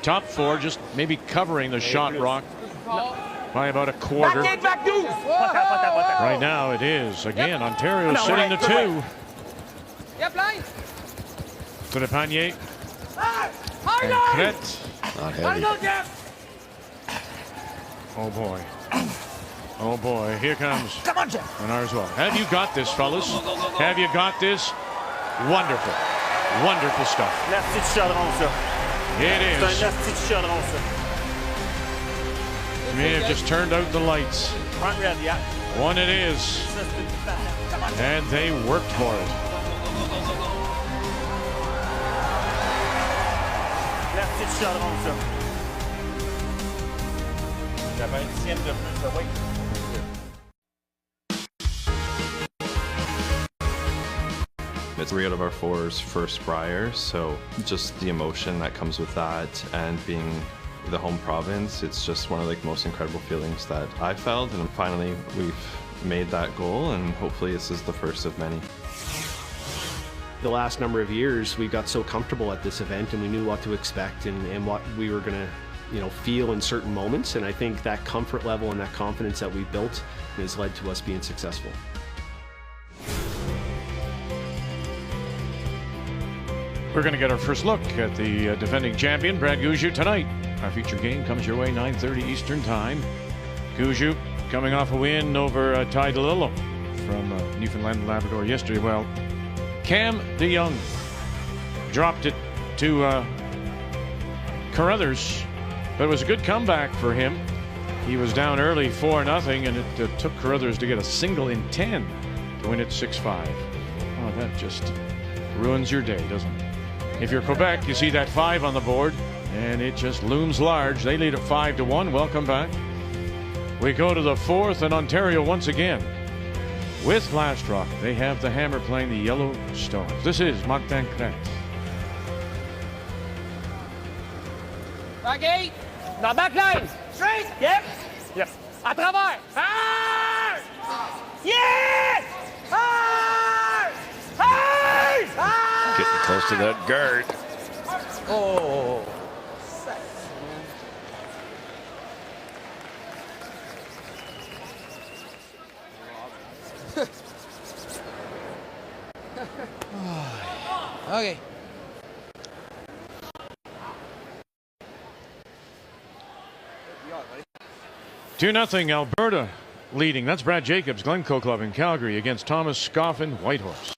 top four, just maybe covering the shot rock by about a quarter. Right now it is. Again, Ontario sitting to 2. Yep, line. To the Panier. And Kret. Not heavy. Oh boy. Oh boy, here comes Come on, Jeff. Menards well. Have you got this, fellas? Have you got this? Wonderful. Wonderful stuff. Merci de chaudron, ça. It C'est un is. merci de chaudron, ça. May have just turned out the lights. Front red, yeah. One it is. Ça, c'est une patate. And they worked for it. Merci de chaudron, ça. J'avais un dixième de plus de weight. It's 3 out of our 4's first Brier, so just the emotion that comes with that and being the home province, it's just one of the most incredible feelings that I felt, and finally we've made that goal, and hopefully this is the first of many. The last number of years, we got so comfortable at this event and we knew what to expect and what we were going to feel in certain moments, and I think that comfort level and that confidence that we built has led to us being successful. We're going to get our first look at the defending champion, Brad Gushue, tonight. Our feature game comes your way 9:30 Eastern Time. Gushue coming off a win over Ty DeLillo from Newfoundland and Labrador yesterday. Well, Cam DeYoung dropped it to Carruthers, but it was a good comeback for him. He was down early 4-0, and it took Carruthers to get a single in 10 to win it 6-5. Oh, that just ruins your day, doesn't it? If you're Quebec, you see that 5 on the board, and it just looms large. They lead at 5-1. Welcome back. We go to the 4th, and Ontario once again with Last Rock. They have the Hammer playing the Yellow Stones. This is Martin Kret. Back 8. Dans backline. Straight. Yep. Yes. À travers. Hard. Yes. Hard. Hard. Hard. Getting close to that guard. Oh. Okay. 2-0 Alberta leading. That's Brad Jacobs, Glencoe Club in Calgary against Thomas Scoffin, Whitehorse.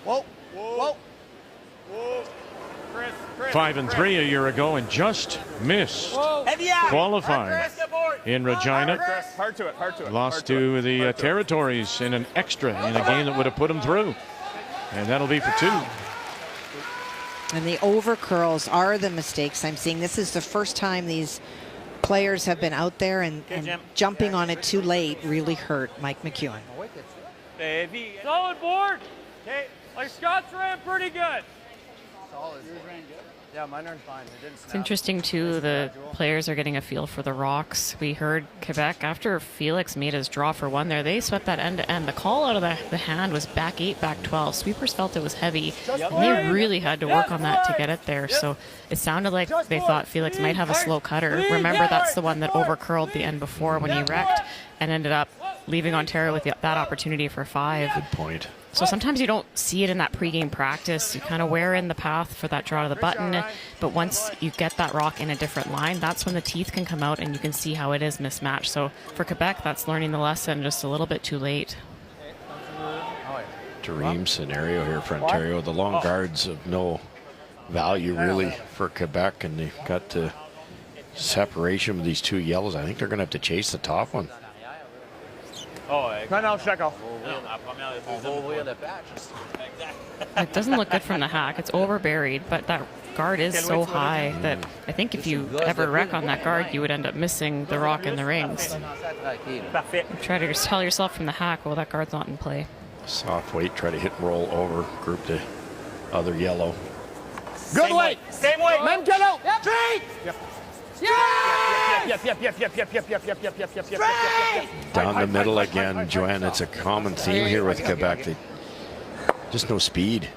Whoa. Whoa. Whoa. Chris. 5-3 a year ago and just missed qualifying in Regina. Hard to it. Lost to the Territories in an extra in a game that would have put them through. And that'll be for 2. And the over curls are the mistakes I'm seeing. This is the first time these players have been out there, and jumping on it too late really hurt Mike McEwen. Solid board. Okay. Like Scott's ran pretty good. Solid. Yeah, mine are fine. It's interesting, too, the players are getting a feel for the rocks. We heard Quebec, after Felix made his draw for 1 there, they swept that end-to-end. The call out of the hand was back 8, back 12. Sweepers felt it was heavy, and they really had to work on that to get it there. So it sounded like they thought Felix might have a slow cutter. Remember, that's the one that over-curled the end before when he wrecked and ended up leaving Ontario with that opportunity for 5. Good point. So sometimes you don't see it in that pregame practice. You kind of wear in the path for that draw to the button, but once you get that rock in a different line, that's when the teeth can come out and you can see how it is mismatched. So for Quebec, that's learning the lesson just a little bit too late. Dream scenario here for Ontario. The long guards of no value really for Quebec, and they've got the separation with these 2 yellows. I think they're going to have to chase the top one. It doesn't look good from the hack. It's over-buried, but that guard is so high that I think if you ever wreck on that guard, you would end up missing the rock in the rings. Try to just tell yourself from the hack, well, that guard's not in play. Soft weight, try to hit and roll over, group the other yellow. Good weight. Same weight. Men get out. Straight. Down the middle again, Joanne. It's a common theme here with Quebec. Just no speed.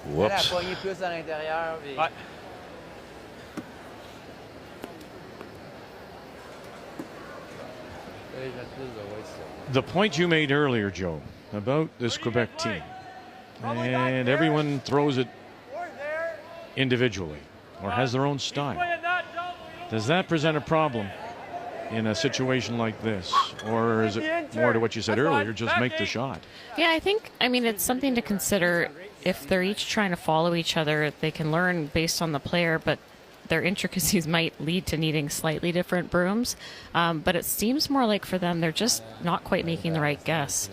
Whoops. The point you made earlier, Joe, about this Quebec team, and everyone throws it individually or has their own style. Does that present a problem in a situation like this? Or is it more to what you said earlier, just make the shot? Yeah, I mean, it's something to consider. If they're each trying to follow each other, they can learn based on the player, but their intricacies might lead to needing slightly different brooms. But it seems more like for them, they're just not quite making the right guess.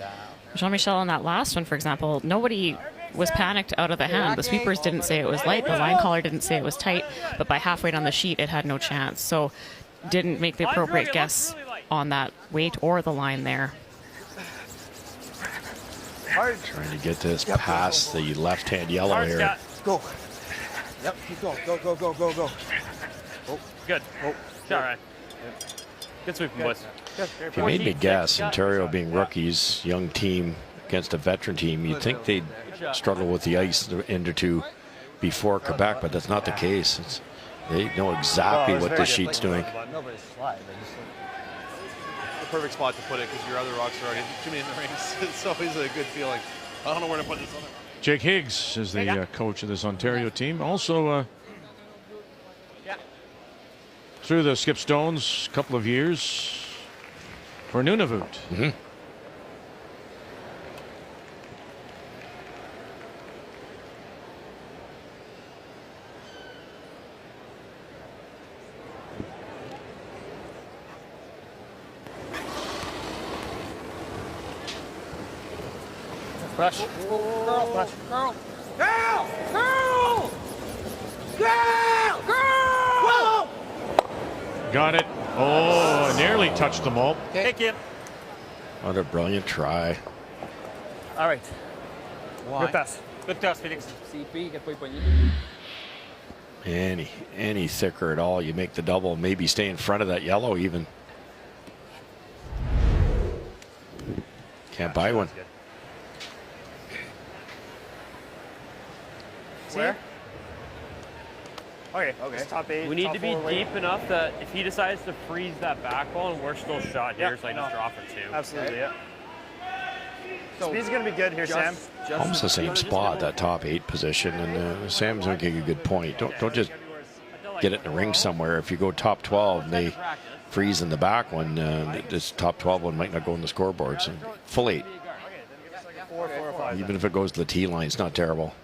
Jean-Michel on that last one, for example, nobody was panicked out of the hand. The sweepers didn't say it was light. The line caller didn't say it was tight. But by halfway down the sheet, it had no chance. So didn't make the appropriate guess on that weight or the line there. Trying to get this past the left-hand yellow here. Go. Yep, keep going. Go. Oh. Good. Oh, all right. Good sweeping, boys. If you made me guess, Ontario being rookies, young team against a veteran team, you'd think they'd struggle with the ice into 2 before Quebec, but that's not the case. They know exactly what the sheet's doing. The perfect spot to put it because your other rocks are already too many in the rings. It's always a good feeling. I don't know where to put this on. Jake Higgs is the coach of this Ontario team. Also through the Skip Stones a couple of years for Nunavut. Mm-hmm. Push. Girl. Push. Girl. Girl. Girl. Girl. Girl. Got it. Oh, nearly touched them all. Hey, Kim. What a brilliant try. All right. Good pass. Good toss, Felix. Any thicker at all, you make the double, maybe stay in front of that yellow even. Can't buy one. Where? Okay. Top 8. We need to be deep enough that if he decides to freeze that back ball and we're still shot here, so I just draw for 2. Absolutely, yeah. Speed's going to be good here, Sam. Almost the same spot, that top 8 position, and Sam's making a good point. Don't just get it in the ring somewhere. If you go top 12 and they freeze in the back one, this top 12 one might not go in the scoreboard. So full 8. Even if it goes to the tee line, it's not terrible.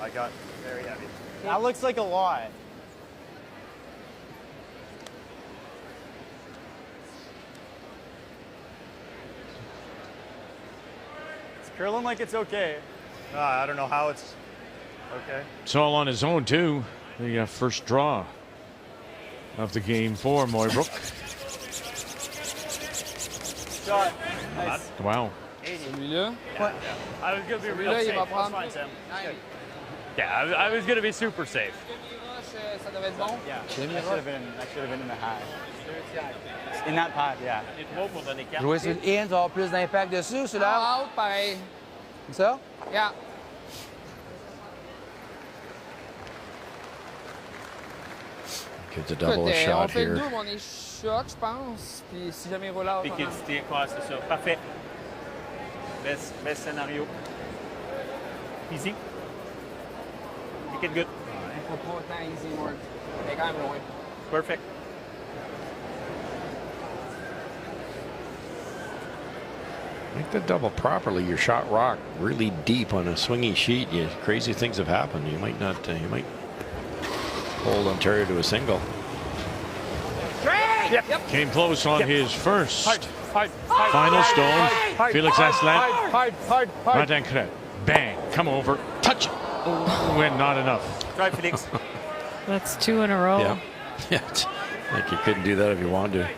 I got very heavy. That looks like a lot. It's curling like it's okay. I don't know how it's okay. It's all on his own, too. The first draw of the game for Mooibroek. Shot. Nice. Wow. Celui-là? Ouais. I was going to be real safe. That's fine, Sam. Yeah, I was going to be super safe. Ça devait être bon? Yeah. That should have been in the hat. In that pot, yeah. Jouer sur le in, tu vas avoir plus d'impact dessus, sur là. Out, pareil. Comme ça? Yeah. Gets a double shot on fait here. le double, on est shot, je pense. Puis si jamais il roule out. Liquidité, quoi, c'est ça. Parfait. Best scénario. Easy. Make it good. Faut pas autant easy work. Mais quand même loin. Perfect. Make the double properly. Your shot rock really deep on a swinging sheet. Crazy things have happened. You might not. You might hold Ontario to a single. Yep. Came close on his first final stone. Felix Asselin. Martin Kret. Bang. Come over. Touch it. Oh, and not enough. Try Felix. That's 2 in a row. Yeah. Yeah. Like you couldn't do that if you wanted to.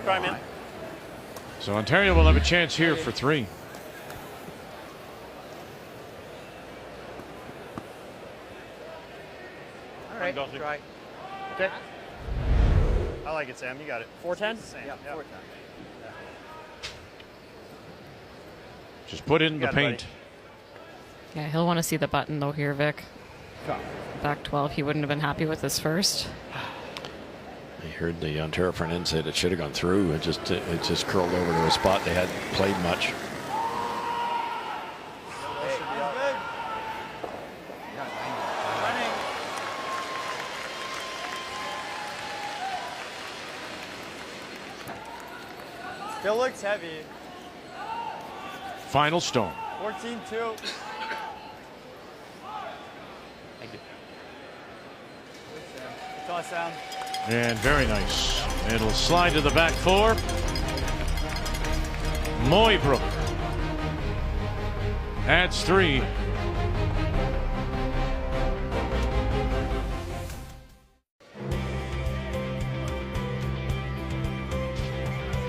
Try, man. So Ontario will have a chance here for 3. All right, try. Okay. I like it, Sam. You got it. 410? Yeah, 410. Yeah. Just put it in the paint. Yeah, he'll want to see the button though here, Vic. Back 12, he wouldn't have been happy with his first. I heard the Ontario front end said it should have gone through. It just curled over to a spot they hadn't played much. Still looks heavy. Final stone. 14-2. Thank you. Good toss, Sam. And very nice. It'll slide to the back 4. Mooibroek adds 3.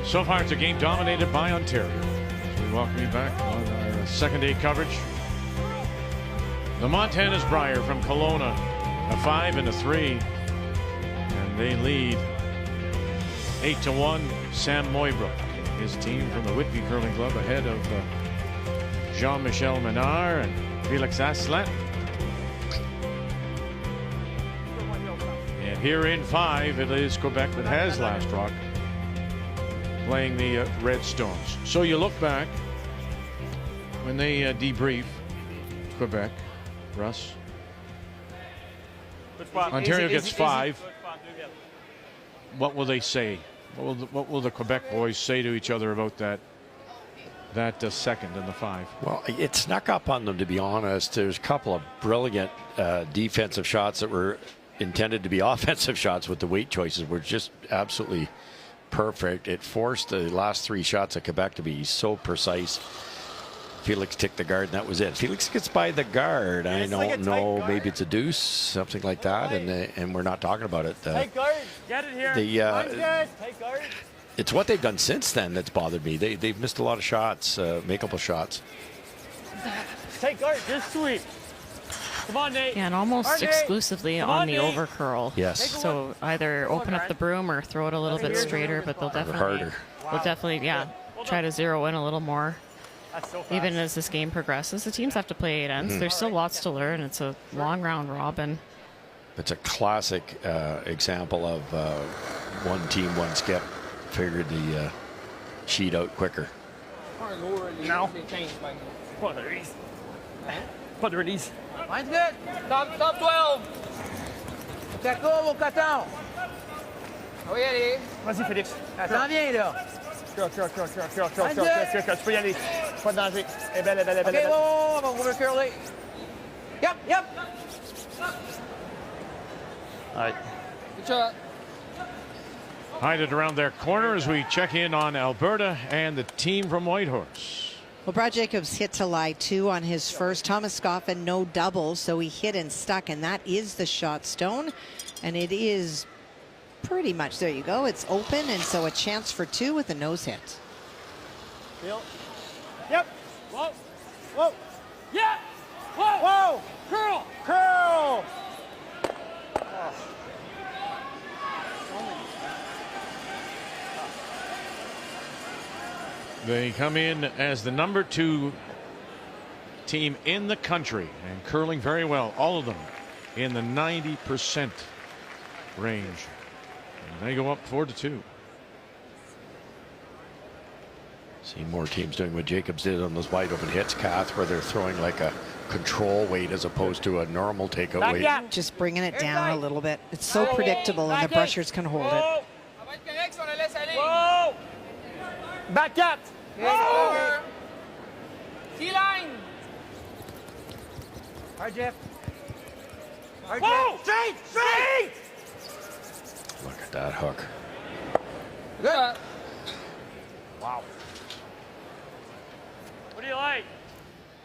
So far, it's a game dominated by Ontario. As we welcome you back on our second day coverage. The Montana's Brier from Kelowna, a 5 and a 3. And they lead 8-1. Sam Mooibroek, his team from the Whitby Curling Club, ahead of Jean-Michel Menard and Felix Asselin. And here in 5, it is Quebec that has last rock, playing the Red Stones. So you look back when they debrief Quebec, Russ. Ontario gets 5. What will they say? What will the Quebec boys say to each other about that second and the 5? Well, it snuck up on them, to be honest. There's a couple of brilliant defensive shots that were intended to be offensive shots with the weight choices were just absolutely perfect. It forced the last 3 shots of Quebec to be so precise. Felix ticked the guard, and that was it. Felix gets by the guard. I don't know. Maybe it's a deuce, something like that, and we're not talking about it. Take guard. Get it here. Take guard. It's what they've done since then that's bothered me. They've missed a lot of shots, makeable shots. Take guard. Just sweep. Come on, Nate. Yeah, and almost exclusively on the overcurl. Yes. So either open up the broom or throw it a little bit straighter, but they'll definitely, try to zero in a little more. So even as this game progresses, the teams have to play 8 ends. There's still lots to learn. It's a long round robin. It's a classic example of one team, one skip figured the sheet out quicker. No. Pas de release. Mine's good. Top 12. Check over, cartão. Oui, allez. Vas-y, Félix. Attends, viens, là. Curl. Tu peux y aller. Pas de danger. Elle est belle, elle est belle. OK, on va curler. Yep. All right. Good shot. Hided around their corner as we check in on Alberta and the team from Whitehorse. Well, Brad Jacobs hit to lie 2 on his first. Thomas Scoffin, no double, so he hit and stuck, and that is the shot stone. And it is pretty much, there you go, it's open, and so a chance for 2 with a nose hit. Feel. Yep. Whoa. Yeah. Whoa. Curl. Curl. They come in as the number 2 team in the country and curling very well, all of them in the 90% range. And they go up 4-2. See more teams doing what Jacobs did on those wide open hits, Kath, where they're throwing like a control weight as opposed to a normal takeout weight. Just bringing it down a little bit. It's so predictable, and the brushers can hold it. Whoa. Back cat. Whoa. T-line. Hard, Jeff. Whoa. Straight. Look at that hook. Good. Wow. What do you like?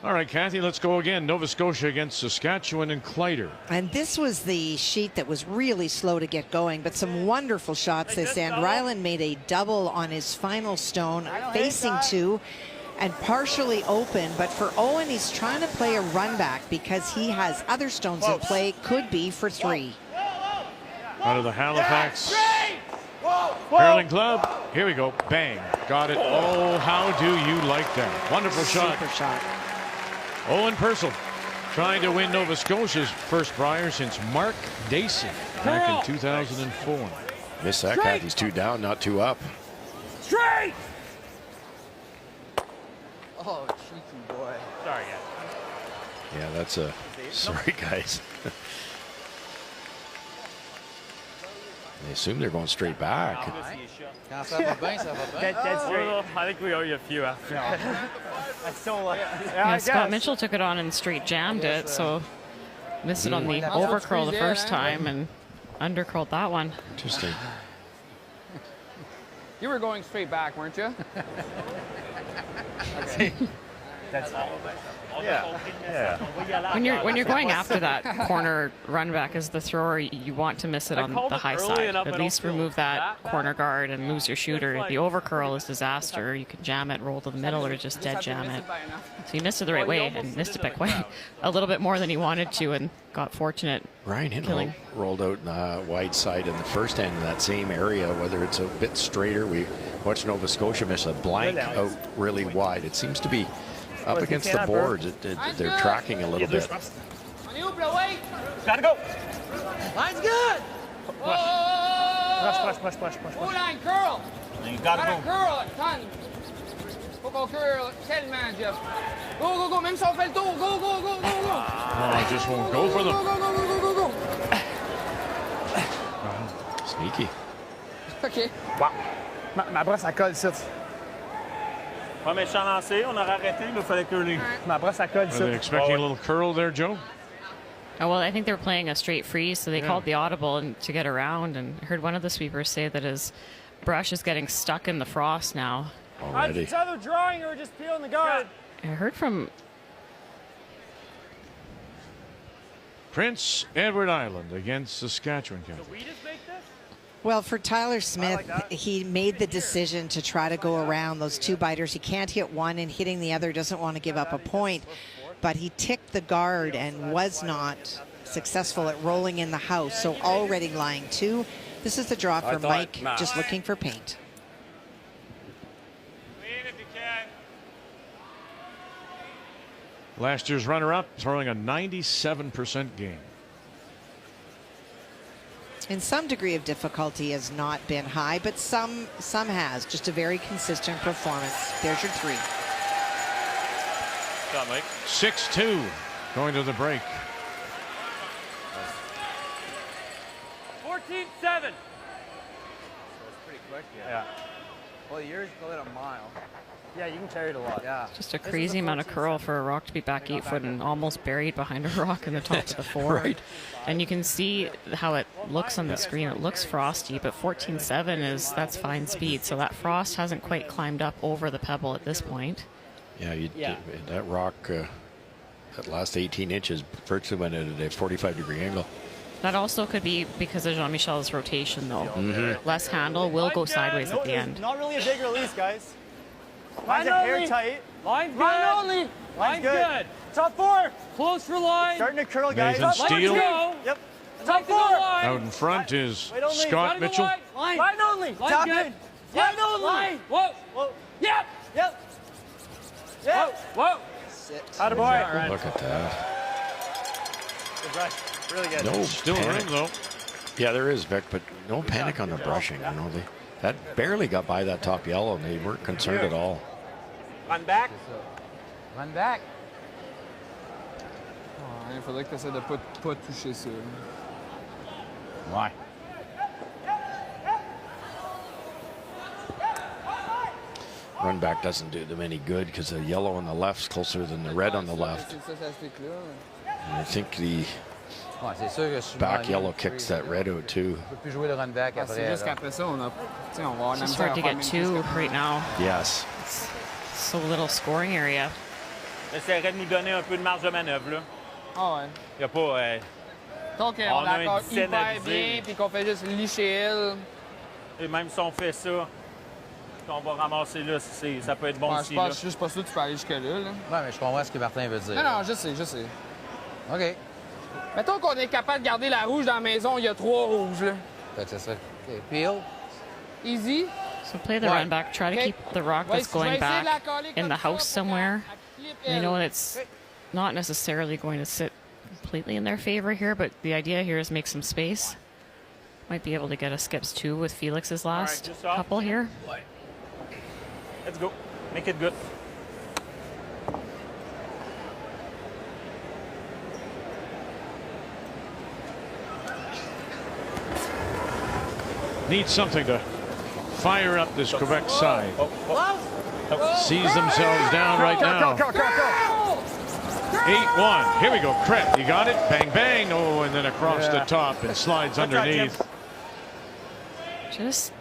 All right, Kathy, let's go again. Nova Scotia against Saskatchewan and Clyder. And this was the sheet that was really slow to get going, but some wonderful shots this end. Ryland made a double on his final stone, facing 2 and partially open. But for Owen, he's trying to play a run back because he has other stones in play, could be for 3. Out of the Halifax Curling Club. Here we go. Bang. Got it. Oh, how do you like that? Wonderful shot. Super shot. Owen Purcell trying to win Nova Scotia's first Brier since Mark Dacey back in 2004. Miss that, Kathy's 2 down, not 2 up. Straight. Oh, cheeky boy. Sorry, guys. Yeah, that's a... Sorry, guys. They assume they're going straight back. That's straight. I think we owe you a few after. That's so yeah, Scott Mitchell took it on and straight jammed it, so missed it on the overcurl the first time and undercurled that one. Interesting. You were going straight back, weren't you? That's When you're going after that corner run back as the thrower, you want to miss it on the high side. At least remove that corner guard and lose your shooter. The overcurl is disaster. You can jam it, roll to the middle, or just dead jam it. So he missed it the right way and missed it by quite a little bit more than he wanted to, and got fortunate. Ryan Hinton rolled out in the wide side in the first end in that same area, whether it's a bit straighter. We watched Nova Scotia miss a blank out really wide. It seems to be up against the boards. They're tracking a little bit. Gotta go. Line's good. Push. Line, curl. You gotta go. Curl, ton. Go, curl. Tellement, Jeff. Go. Même si on fait le tour. Go. Oh, just won't go for them. Go. Sneaky. OK. Wow. Ma brosse, elle colle, ça. Ouais, mais champ lancé, on aurait arrêté, il fallait curler. Ma brosse, elle colle, ça. Are they expecting a little curl there, Joe? Oh, well, I think they were playing a straight freeze, so they called the audible and to get around. And I heard one of the sweepers say that his brush is getting stuck in the frost now. Already. It's either drawing or just peeling the guard. I heard from Prince Edward Island against Saskatchewan. Did we just make this? Well, for Tyler Smith, he made the decision to try to go around those 2 biters. He can't hit one, and hitting the other doesn't want to give up a point. But he ticked the guard and was not successful at rolling in the house, so already lying 2. This is the draw for Mike, just looking for paint. Last year's runner-up throwing a 97% game. In some degree of difficulty has not been high, but some has. Just a very consistent performance. There's your 3. Shot, Mike. 6-2 going to the break. 14-7. quick. Yeah. Well, yours go at a mile. Yeah, you can carry it a lot. Yeah. Just a crazy amount of curl for a rock to be back 8 foot and almost buried behind a rock in the top of the 4. Right. And you can see how it looks on the screen. It looks frosty, but 14.7 that's fine speed. So that frost hasn't quite climbed up over the pebble at this point. Yeah, that rock, that last 18 inches virtually went at a 45-degree angle. That also could be because of Jean-Michel's rotation, though. Less handle will go sideways at the end. Not really a big release, guys. Line Mine's a hair only. tight. Line's Line good. only. Line's good. Top 4. Close for line. Starting to curl, guys. Nathan Steele. Yep. Top 4. Out in front is Wait only. Scott Mitchell. Line. Line only. Tap good. in. Line only. Line. Whoa. Whoa. Yep. Yep. Yep. Whoa. Out of boy. Look at that. Good brush. Really good. No Still panic. room, though. Yeah, there is, Vic, but no panic on the brushing. You know, that barely got by that top yellow, and they weren't concerned at all. Run back. Run back. Il faudrait que tu essaies de pas toucher ça. Why? Run back doesn't do them any good because the yellow on the left's closer than the red on the left. And I think the back yellow kicks that red out too. C'est juste qu'après ça, on va avoir It's hard to get 2 right now. Yes. So little scoring area. J'essaierais de nous donner un peu de marge de manœuvre, là. Ah ouais. Il n'y a pas... Donc, On on a une accorde dizaine à hyper viser. bien, puis qu'on fait juste licher elle. Et même si on fait ça, qu'on va ramasser là, ça peut être bon Ouais, aussi, je là. pense juste pas sûr que tu peux aller jusque-là. Là. Ouais, mais je comprends ce que Martin veut dire. Non, je sais. OK. Mettons qu'on est capable de garder la rouge dans la maison, il y a 3 rouges. Là. Fait que c'est ça. OK. Peel. Easy. So play the run back. Try to keep the rock that's going back in the house somewhere. I know it's not necessarily going to sit completely in their favor here, but the idea here is make some space. Might be able to get a skips 2 with Felix's last couple here. Let's go. Make it good. Needs something to fire up this Quebec side. Sees themselves down right now. 8-1. Here we go. Kret, you got it. Bang, bang. Oh, and then across the top and slides underneath. Just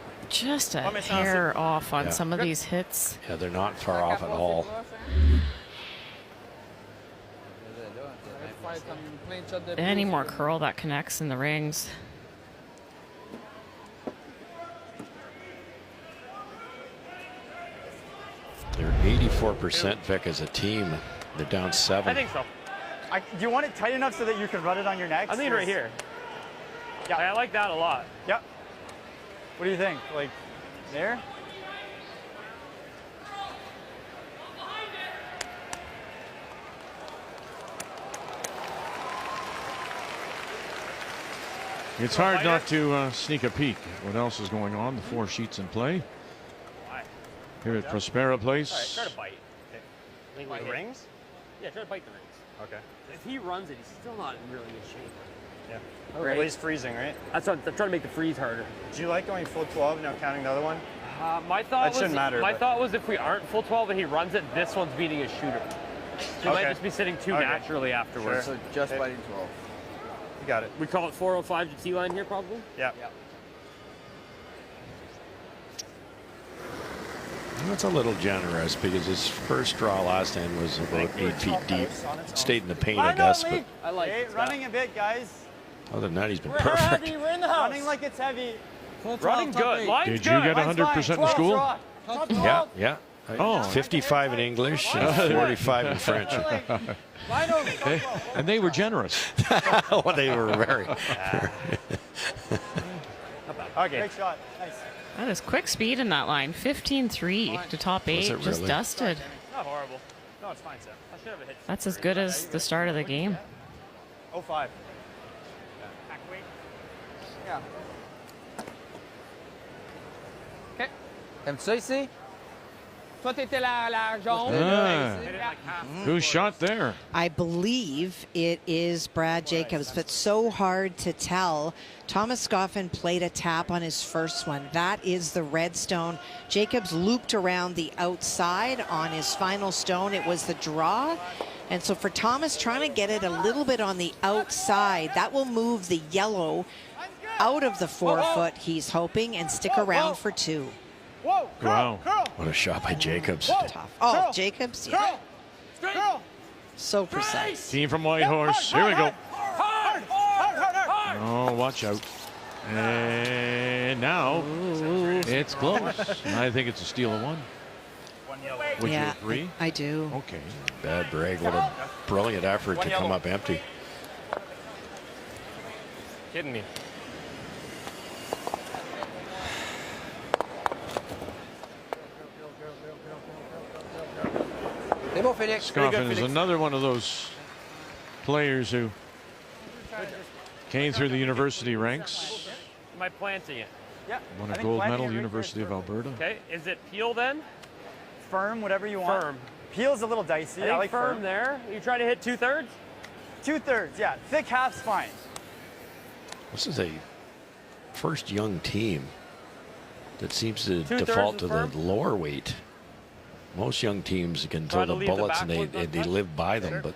a hair off on some of these hits. Yeah, they're not far off at all. Any more curl that connects in the rings. They're 84% Vic as a team. They're down 7. I think so. Do you want it tight enough so that you can run it on your neck? I think right here. Yeah, I like that a lot. Yep. What do you think? Like, there? It's hard not to sneak a peek at what else is going on. The 4 sheets in play here at Prospera Place. All right, try to bite. Okay. Like the rings? Yeah, try to bite the rings. Okay. If he runs it, he's still not in really good shape. Yeah. Right. Well, he's freezing, right? That's what I'm trying to make the freeze harder. Do you like going full 12 now counting the other one? My thought That shouldn't matter, My but- thought was if we aren't full 12 and he runs it, this one's beating his shooter. So he might just be sitting too naturally afterwards. So just biting 12. You got it. We call it 405 to T-line here, probably? Yeah. That's a little generous because his first draw last end was about 8 feet deep. It stayed in the paint, I guess, but I like it. Running a bit, guys. other than that, he's been We're perfect. heavy. We're in the house. Running like it's heavy. Running good. Line's Did good. you get 100% in school? Yeah, yeah. Oh. 55 in English and 45 in French. And they were generous. Oh, they were very. Okay. Great shot. Nice. That is quick speed in that line. 15-3 to top 8. it Just really? dusted. Not horrible. No, it's fine, Seth. I should have a hit. That's as good as the start of the game. 05. Yeah. T'aimes ça ici? Toi, t'étais la jaune. Who's shot there? I believe it is Brad Jacobs, but so hard to tell. Thomas Scoffin played a tap on his first one. That is the red stone. Jacobs looped around the outside on his final stone. It was the draw. And so for Thomas, trying to get it a little bit on the outside, that will move the yellow out of the 4 foot, he's hoping, and stick around for 2. Wow. What a shot by Jacobs. Tough. Oh, Jacobs, yeah. So precise. Team from Whitehorse. Here we go. Oh, watch out. And now it's close. I think it's a steal of 1. Would you agree? I do. Okay. Bad break. What a brilliant effort to come up empty. Kidding me. Scoffin is another one of those players who came through the university ranks. Am I planting it? Yeah. Won a gold medal, University of Alberta. Okay, is it peel then? Firm, whatever you want. Firm. Peel's a little dicey. I think like firm there. You trying to hit 2/3? 2/3, yeah. Thick half's fine. This is a first young team that seems to 2/3 default to the firm? lower weight. Most young teams can Try throw to the leave the bullets and back foot they live by them, but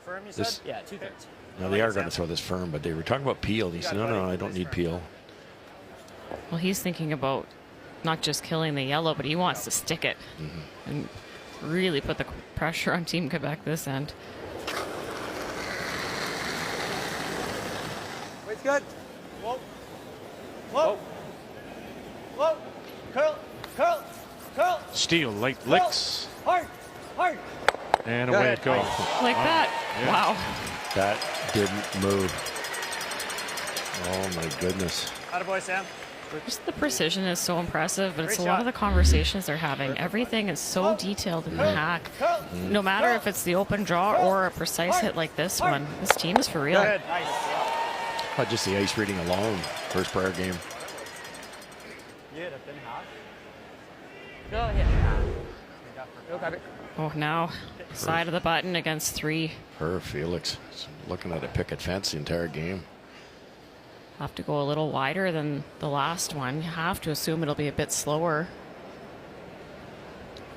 Firm, you this, said? Yeah, 2/3. no, they are going to throw this firm, but they were talking about peel. And he said, no, I don't need peel. Well, he's thinking about not just killing the yellow, but he wants to stick it and really put the pressure on Team Quebec this end. Wait's good. Whoa. Whoa. Whoa. Curl. Curl. Curl. Steal, late licks. Hard. Hard. And away it goes. Like that. Yeah. Wow. That didn't move. Oh, my goodness. Attaboy, Sam. Just the precision is so impressive, but it's a lot of the conversations they're having. Everything is so detailed in the hack. No matter if it's the open draw or a precise hit like this one, this team is for real. Not just the ice reading alone. First Brier game. Oh, now side of the button against 3. Felix looking at a picket fence the entire game. Have to go a little wider than the last one. You have to assume it'll be a bit slower.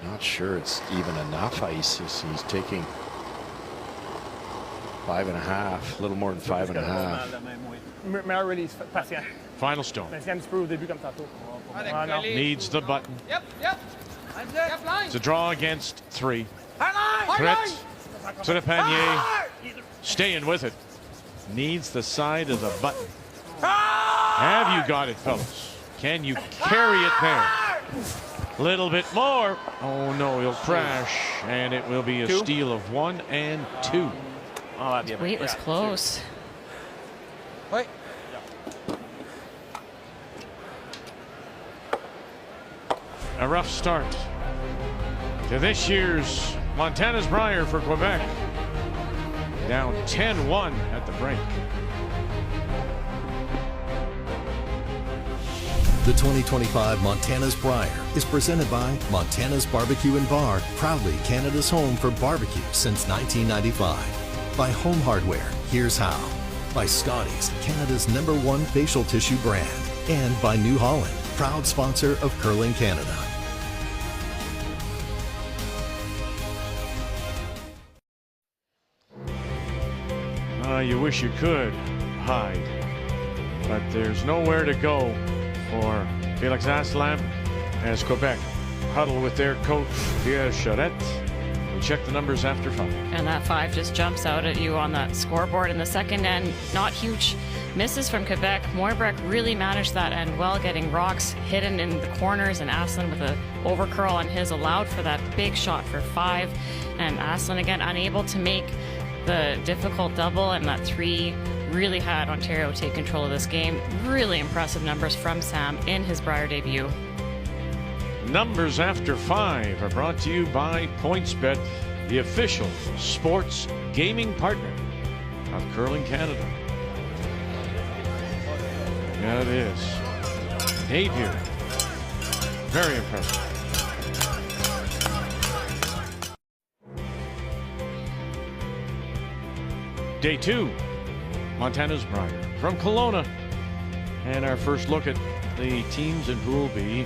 Not sure it's even enough ice. He's taking 5.5, a little more than 5.5. Meilleur release, patient. Final stone. C'est un petit peu au début comme tantôt. Needs the button. Yep, yep. Yep, line. It's a draw against 3. Hard Threat to the panier. Staying with it. Needs the side of the button. Have you got it, fellas? Can you carry it there? A little bit more. Oh, no, he'll crash, and it will be a steal of 1 and 2. Oh, Weight was close. Wait. A rough start to this year's Montana's Brier for Quebec. Down 10-1 at the break. The 2025 Montana's Brier is presented by Montana's Barbecue and Bar, proudly Canada's home for barbecue since 1995. By Home Hardware, here's how. By Scotties, Canada's #1 facial tissue brand. And by New Holland, proud sponsor of Curling Canada. You wish you could hide, but there's nowhere to go for Felix Asselin as Quebec huddle with their coach Brier Charette. We'll check the numbers after 5. And that 5 just jumps out at you on that scoreboard in the second end. Not huge misses from Quebec. Mooibroek really managed that end well, getting rocks hidden in the corners, and Asselin with a overcurl on his allowed for that big shot for 5. And Asselin again unable to make the difficult double, and that 3 really had Ontario take control of this game. Really impressive numbers from Sam in his Brier debut. Numbers after 5 are brought to you by PointsBet, the official sports gaming partner of Curling Canada. Yeah, it is. Napier. Very impressive. Day 2, Montana's Brier from Kelowna. And our first look at the teams in Pool B.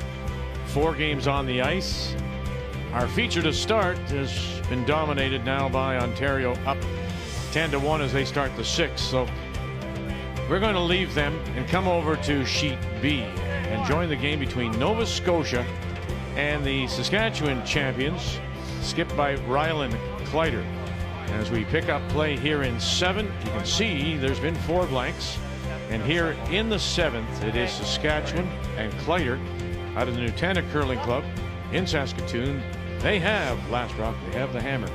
4 games on the ice. Our feature to start has been dominated now by Ontario, up 10-1 as they start the 6th. So we're going to leave them and come over to Sheet B and join the game between Nova Scotia and the Saskatchewan champions, skipped by Ryland Kleider. As we pick up play here in 7, you can see there's been 4 blanks. And here in the 7th, it is Saskatchewan and Kleider out of the Nutana Curling Club in Saskatoon. They have Last Rock, they have the Hammer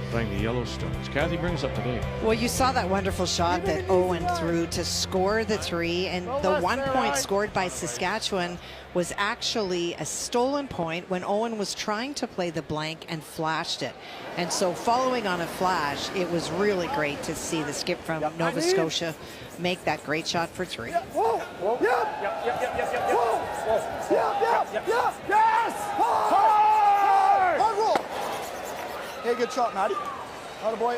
playing the Yellowstones. Kathy brings up today. Well, you saw that wonderful shot that Owen threw to score the 3, and the 1 point scored by Saskatchewan was actually a stolen point when Owen was trying to play the blank and flashed it. And so following on a flash, it was really great to see the skip from Nova Scotia make that great shot for 3. Whoa! Whoa! Yes! Hard roll! Hey, good shot, Matty. Attaboy.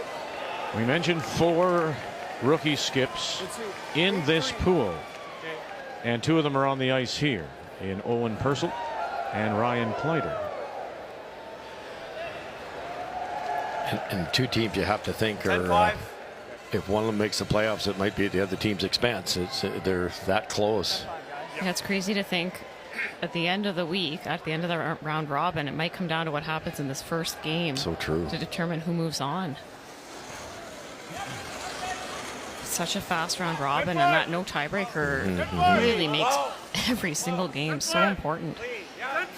We mentioned 4 rookie skips in this pool, and 2 of them are on the ice here in Owen Purcell and Ryan Kleider. And 2 teams you have to think are, if one of them makes the playoffs, it might be at the other team's expense. They're that close. Yeah, it's crazy to think at the end of the week, at the end of the round robin, it might come down to what happens in this first game. So true. To determine who moves on. Such a fast round robin, and that no tiebreaker really makes every single game so important.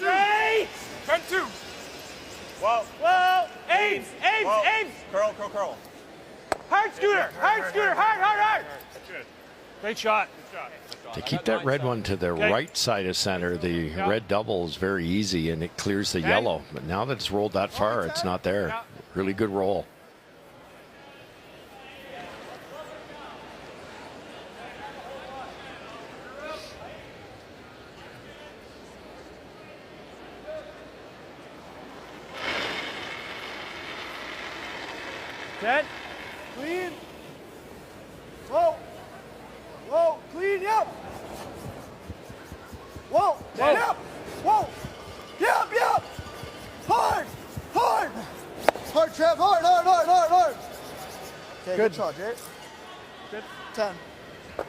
10-2! Whoa! Aims! Curl. Hard scooter! Hard! Good. Great shot. To keep that red one to the right side of center, the red double is very easy and it clears the yellow. But now that it's rolled that far, it's not there. Really good roll. Dead. Clean. Whoa. Clean. Yep. Whoa. Yep. Whoa. Yep. Hard. Hard, Trev. Hard. Okay, good shot, Jay. Good. 10. Hit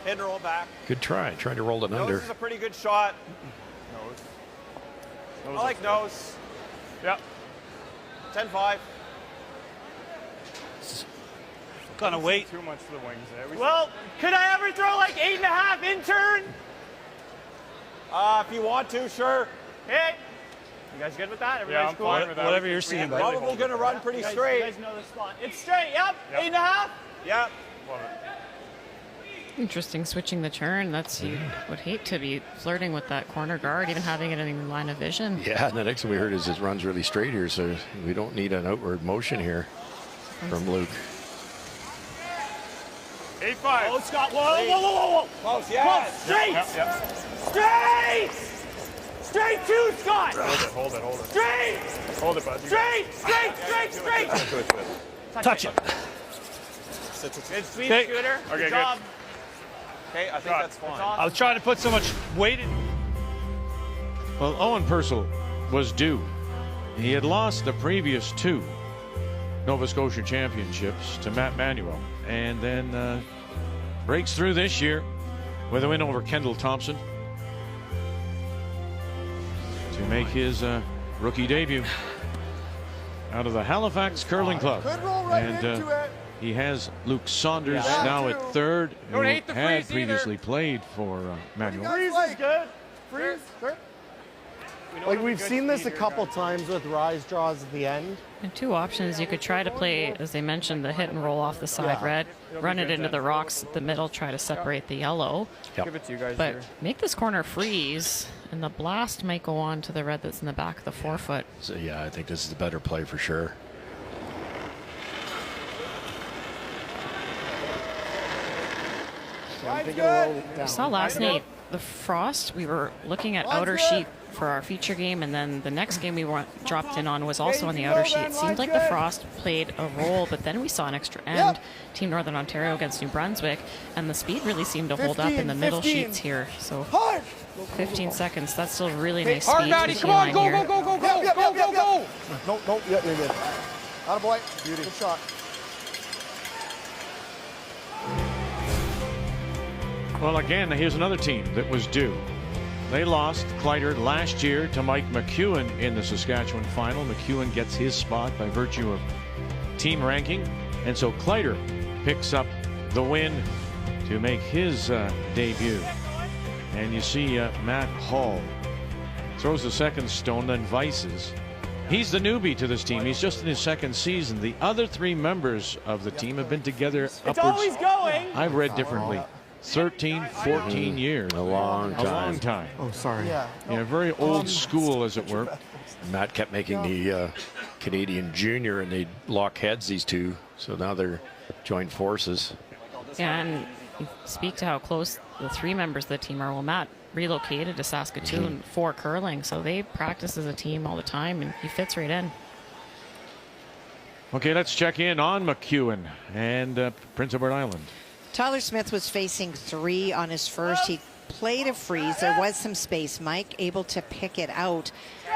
and roll back. Good try. Trying to roll it under. Nose is a pretty good shot. Nose. I like nose. Yep. 10-5. Gonna wait. Too much for the wings there. Well, could I ever throw like 8.5 in turn? If you want to, sure. Hey. You guys good with that? Everybody's cool? Fine with that. Whatever you're seeing. Probably gonna run pretty straight. You guys know the spot. It's straight. Yep. 8.5. Yep. Interesting switching the turn. You would hate to be flirting with that corner guard, even having it in line of vision. Yeah, and the next thing we heard is it runs really straight here, so we don't need an outward motion here from Luke. 8-5. Oh, Scott. Whoa. Close, yeah. Straight. Straight 2, Scott. Hold it. Straight. Hold it, bud. Straight. Touch it. It's sweet, Scooter. Okay, good job. Okay, I think that's fine. I was trying to put so much weight in. Well, Owen Purcell was due. He had lost the previous 2 Nova Scotia championships to Matt Manuel, and then breaks through this year with a win over Kendall Thompson to make his rookie debut out of the Halifax Curling Club. And he has Luke Saunders now at 3rd, who had previously played for Manuel. Freeze is good. Freeze. Like, we've seen this a couple times with rise draws at the end. And 2 options. You could try to play, as they mentioned, the hit and roll off the side red, run it into the rocks at the middle, try to separate the yellow. Give it to you guys But here. make this corner freeze, and the blast might go on to the red that's in the back of the forefoot. So, yeah, I think this is a better play for sure. We saw last night the frost, we were looking at outer sheet for our feature game, and then the next game we dropped in on was also on the outer sheet. It seemed like the frost played a role, but then we saw an extra end, Team Northern Ontario against New Brunswick, and the speed really seemed to hold up in the middle sheets here. So 15 seconds, that's still really nice speed. Hard, Daddy, come on, go, go, go, go, go, go, go, go. No, yeah, you're good. Attaboy. Beauty. Good shot. Well, again, here's another team that was due. They lost Kleider last year to Mike McEwen in the Saskatchewan final. McEwen gets his spot by virtue of team ranking. And so Kleider picks up the win to make his debut. And you see Matt Hall throws the second stone, then vices. He's the newbie to this team. He's just in his second season. The other three members of the team have been together upwards. Always going. I've read differently. 13, 14 years. A long time. A long time. Oh, sorry. Yeah, very old school, as it were. Matt kept making the Canadian junior, and they'd lock heads, these two. So now they're joined forces. Yeah, and speak to how close the three members of the team are. Well, Matt relocated to Saskatoon for curling, so they practice as a team all the time, and he fits right in. Okay, let's check in on McEwen and Prince Edward Island. Tyler Smith was facing 3 on his first. He played a freeze. There was some space. Mike able to pick it out.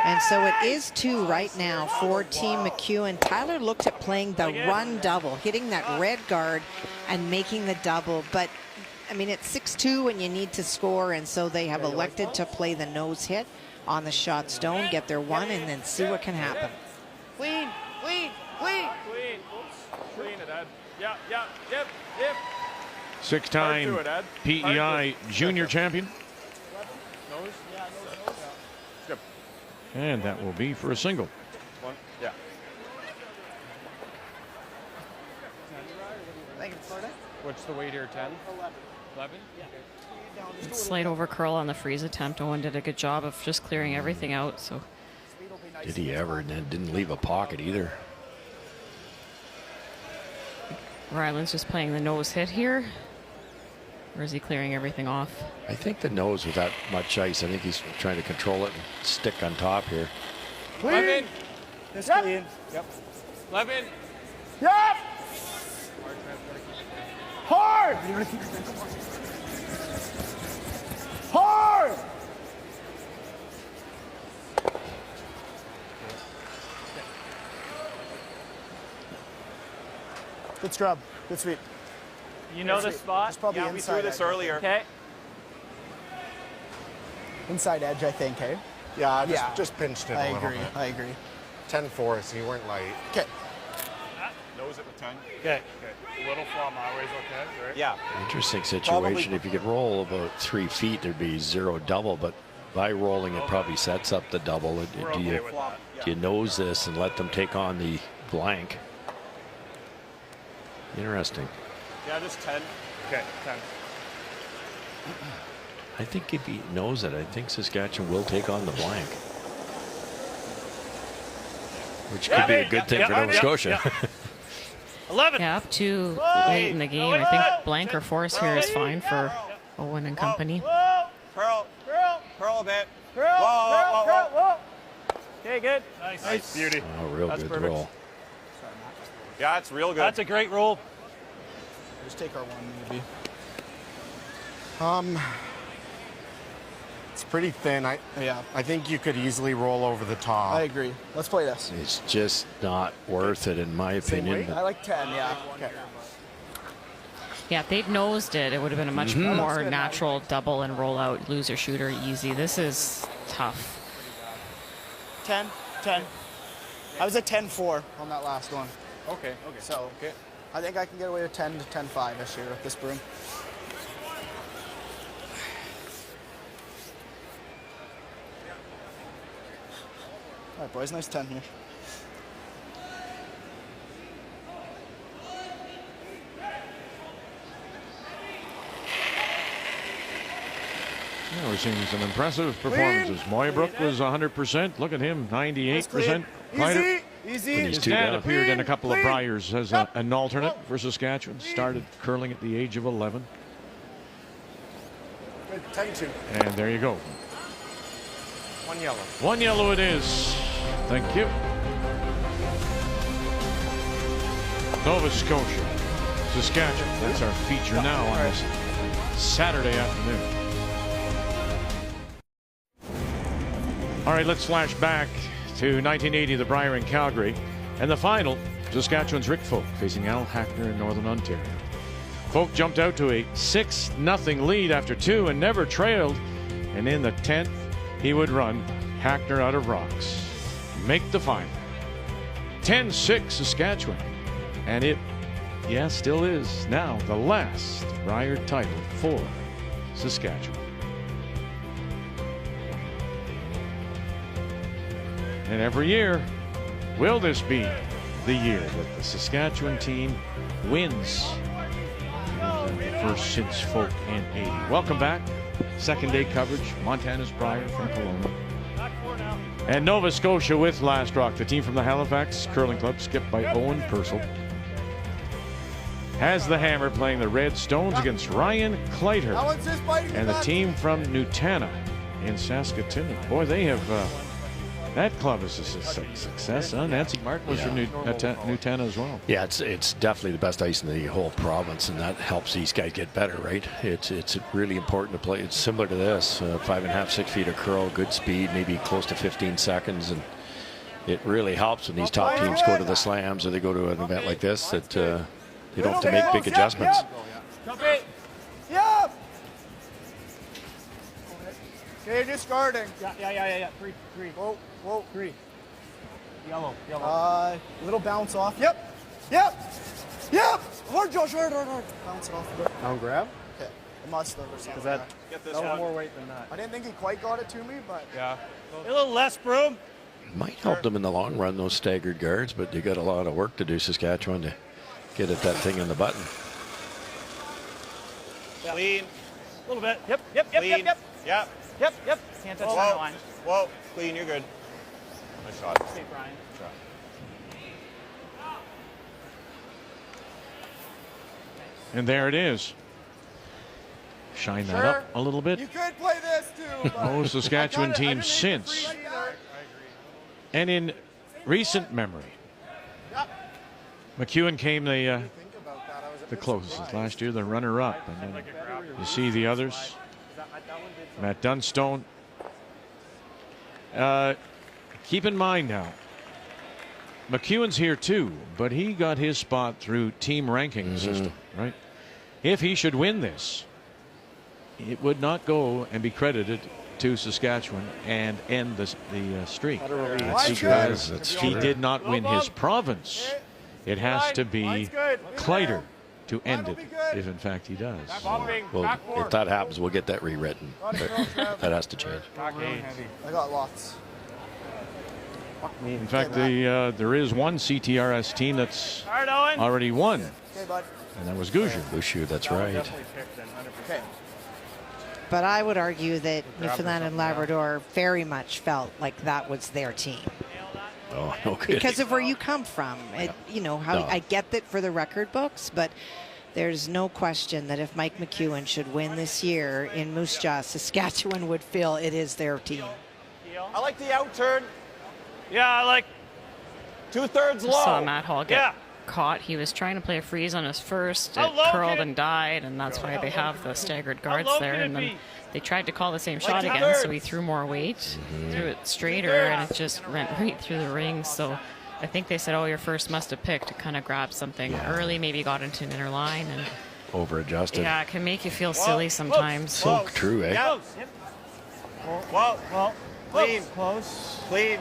And so it is 2 right now for Team McEwen. Tyler looked at playing the run double, hitting that red guard and making the double. But, I mean, it's 6-2 when you need to score. And so they have elected to play the nose hit on the shot stone, get their 1, and then see what can happen. Clean, clean, clean. Clean. Clean it, Ed. Yeah, yep. 6-time PEI junior champion. And that will be for a single. What's the weight here, 10? 11? Slight over curl on the freeze attempt. Owen did a good job of just clearing everything out. So Did he ever? And then didn't leave a pocket either. Ryland's just playing the nose hit here. Or is he clearing everything off? I think the nose with that much ice, I think he's trying to control it and stick on top here. Clean. This clean. Yep. 11. Yep. Hard. Hard. Good scrub. Good sweep. You know the spot? It's probably we threw this earlier. Okay. Inside edge, I think, hey? Yeah, just pinched it a little bit. I agree. 10-4, so you weren't light. Okay. Nose at the 10. Okay. A little flaw my way's okay, right? Yeah. Interesting situation. If you could roll about 3 feet, there'd be 0 double, but by rolling it probably sets up the double. Do you nose this and let them take on the blank? Interesting. Yeah, just 10. Okay, 10. I think if he knows it, I think Saskatchewan will take on the blank. Which could be a good thing for Nova Scotia. 11. Yeah, up too late in the game. I think blank or force here is fine for Owen and company. Curl a bit. Whoa. Okay, good. Nice. Beauty. Oh, real good perfect. roll. Yeah, it's real good. That's a great roll. Just take our 1, maybe. It's pretty thin. I think you could easily roll over the top. I agree. Let's play this. It's just not worth it, in my opinion. I like 10, yeah. Okay. Yeah, if they'd nosed it, it would have been a much more natural double and roll out, loser shooter, easy. This is tough. 10. I was at 10-4 on that last one. Okay. So, I think I can get away with 10 to 10-5 this year with this broom. All right, boys, nice 10 here. Yeah, we're seeing some impressive performances. Mooibroek was 100%. Look at him, 98%. Easy. His dad appeared in a couple of Briers as an alternate for Saskatchewan. Started curling at the age of 11. 10-2. And there you go. 1 yellow. 1 yellow it is. Thank you. Nova Scotia, Saskatchewan. That's our feature now on this Saturday afternoon. All right, let's flash back to 1980, the Brier in Calgary. And the final, Saskatchewan's Rick Folk facing Al Hackner in Northern Ontario. Folk jumped out to a 6-0 lead after 2 and never trailed. And in the 10th, he would run Hackner out of rocks. Make the final. 10-6 Saskatchewan. And it, still is now the last Brier title for Saskatchewan. And every year, will this be the year that the Saskatchewan team wins? First since Folk in 80. Welcome back. Second day coverage. Montana's Brier from Kelowna. And Nova Scotia with Last Rock. The team from the Halifax Curling Club, skipped by Owen Purcell, has the hammer playing the Red Stones against Ryan Kleiter. And the team from Nutana in Saskatoon. Boy, they have... that club is a success, huh? Nancy Martin was from Nutana as well. Yeah, it's definitely the best ice in the whole province, and that helps these guys get better, right? It's really important to play. It's similar to this, 5.5, 6 feet of curl, good speed, maybe close to 15 seconds, and it really helps when these top teams go to the slams or they go to an event like this that you don't have to make big adjustments. Yep. Okay, discarding. Yeah. Three. Whoa. 3. Yellow. Little bounce off. Yep. Hard, Josh, hard. Bounce it off a bit. Down grab? Okay. I must have or something. Is that get this one more weight than that? I didn't think he quite got it to me, but... Yeah. A little less, Broom. Might help them in the long run, those staggered guards, but you got a lot of work to do, Saskatchewan, to get at that thing in the button. Clean. A little bit. Yep. Clean. Yep. Can't touch the line. Whoa. Clean. You're good. Nice shot. Stay, Brian. And there it is. Shine that up a little bit. You could play this too. Oh, Saskatchewan team since. And in recent memory, McEwen came the closest. Last year, the runner-up. And then you see the others. Matt Dunstone. Keep in mind now, McEwen's here too, but he got his spot through team ranking system, right? If he should win this, it would not go and be credited to Saskatchewan and end the streak. That's because he did not win his province. It has to be Kleiter to end it, if in fact he does. Well, if that happens, we'll get that rewritten. But that has to change. I got lots. In fact, there is one CTRS team that's already won. Okay, bud. And that was Goucher. Goucher, that's right. Okay. But I would argue that Newfoundland and Labrador very much felt like that was their team. Oh, no kidding. Because of where you come from. I get that for the record books, but there's no question that if Mike McEwen should win this year in Moose Jaw, Saskatchewan would feel it is their team. I like the out turn. Yeah, I like 2/3 low. Saw Matt Hall get caught. He was trying to play a freeze on his first. It curled and died, and that's why they have the staggered guards there. And then they tried to call the same shot again, so he threw more weight, threw it straighter, and it just went right through the ring. So I think they said, your first must have picked to kind of grab something early, maybe got into an inner line. And over-adjusted. Yeah, it can make you feel silly sometimes. So true, eh? Whoa. Clean. Close. Clean.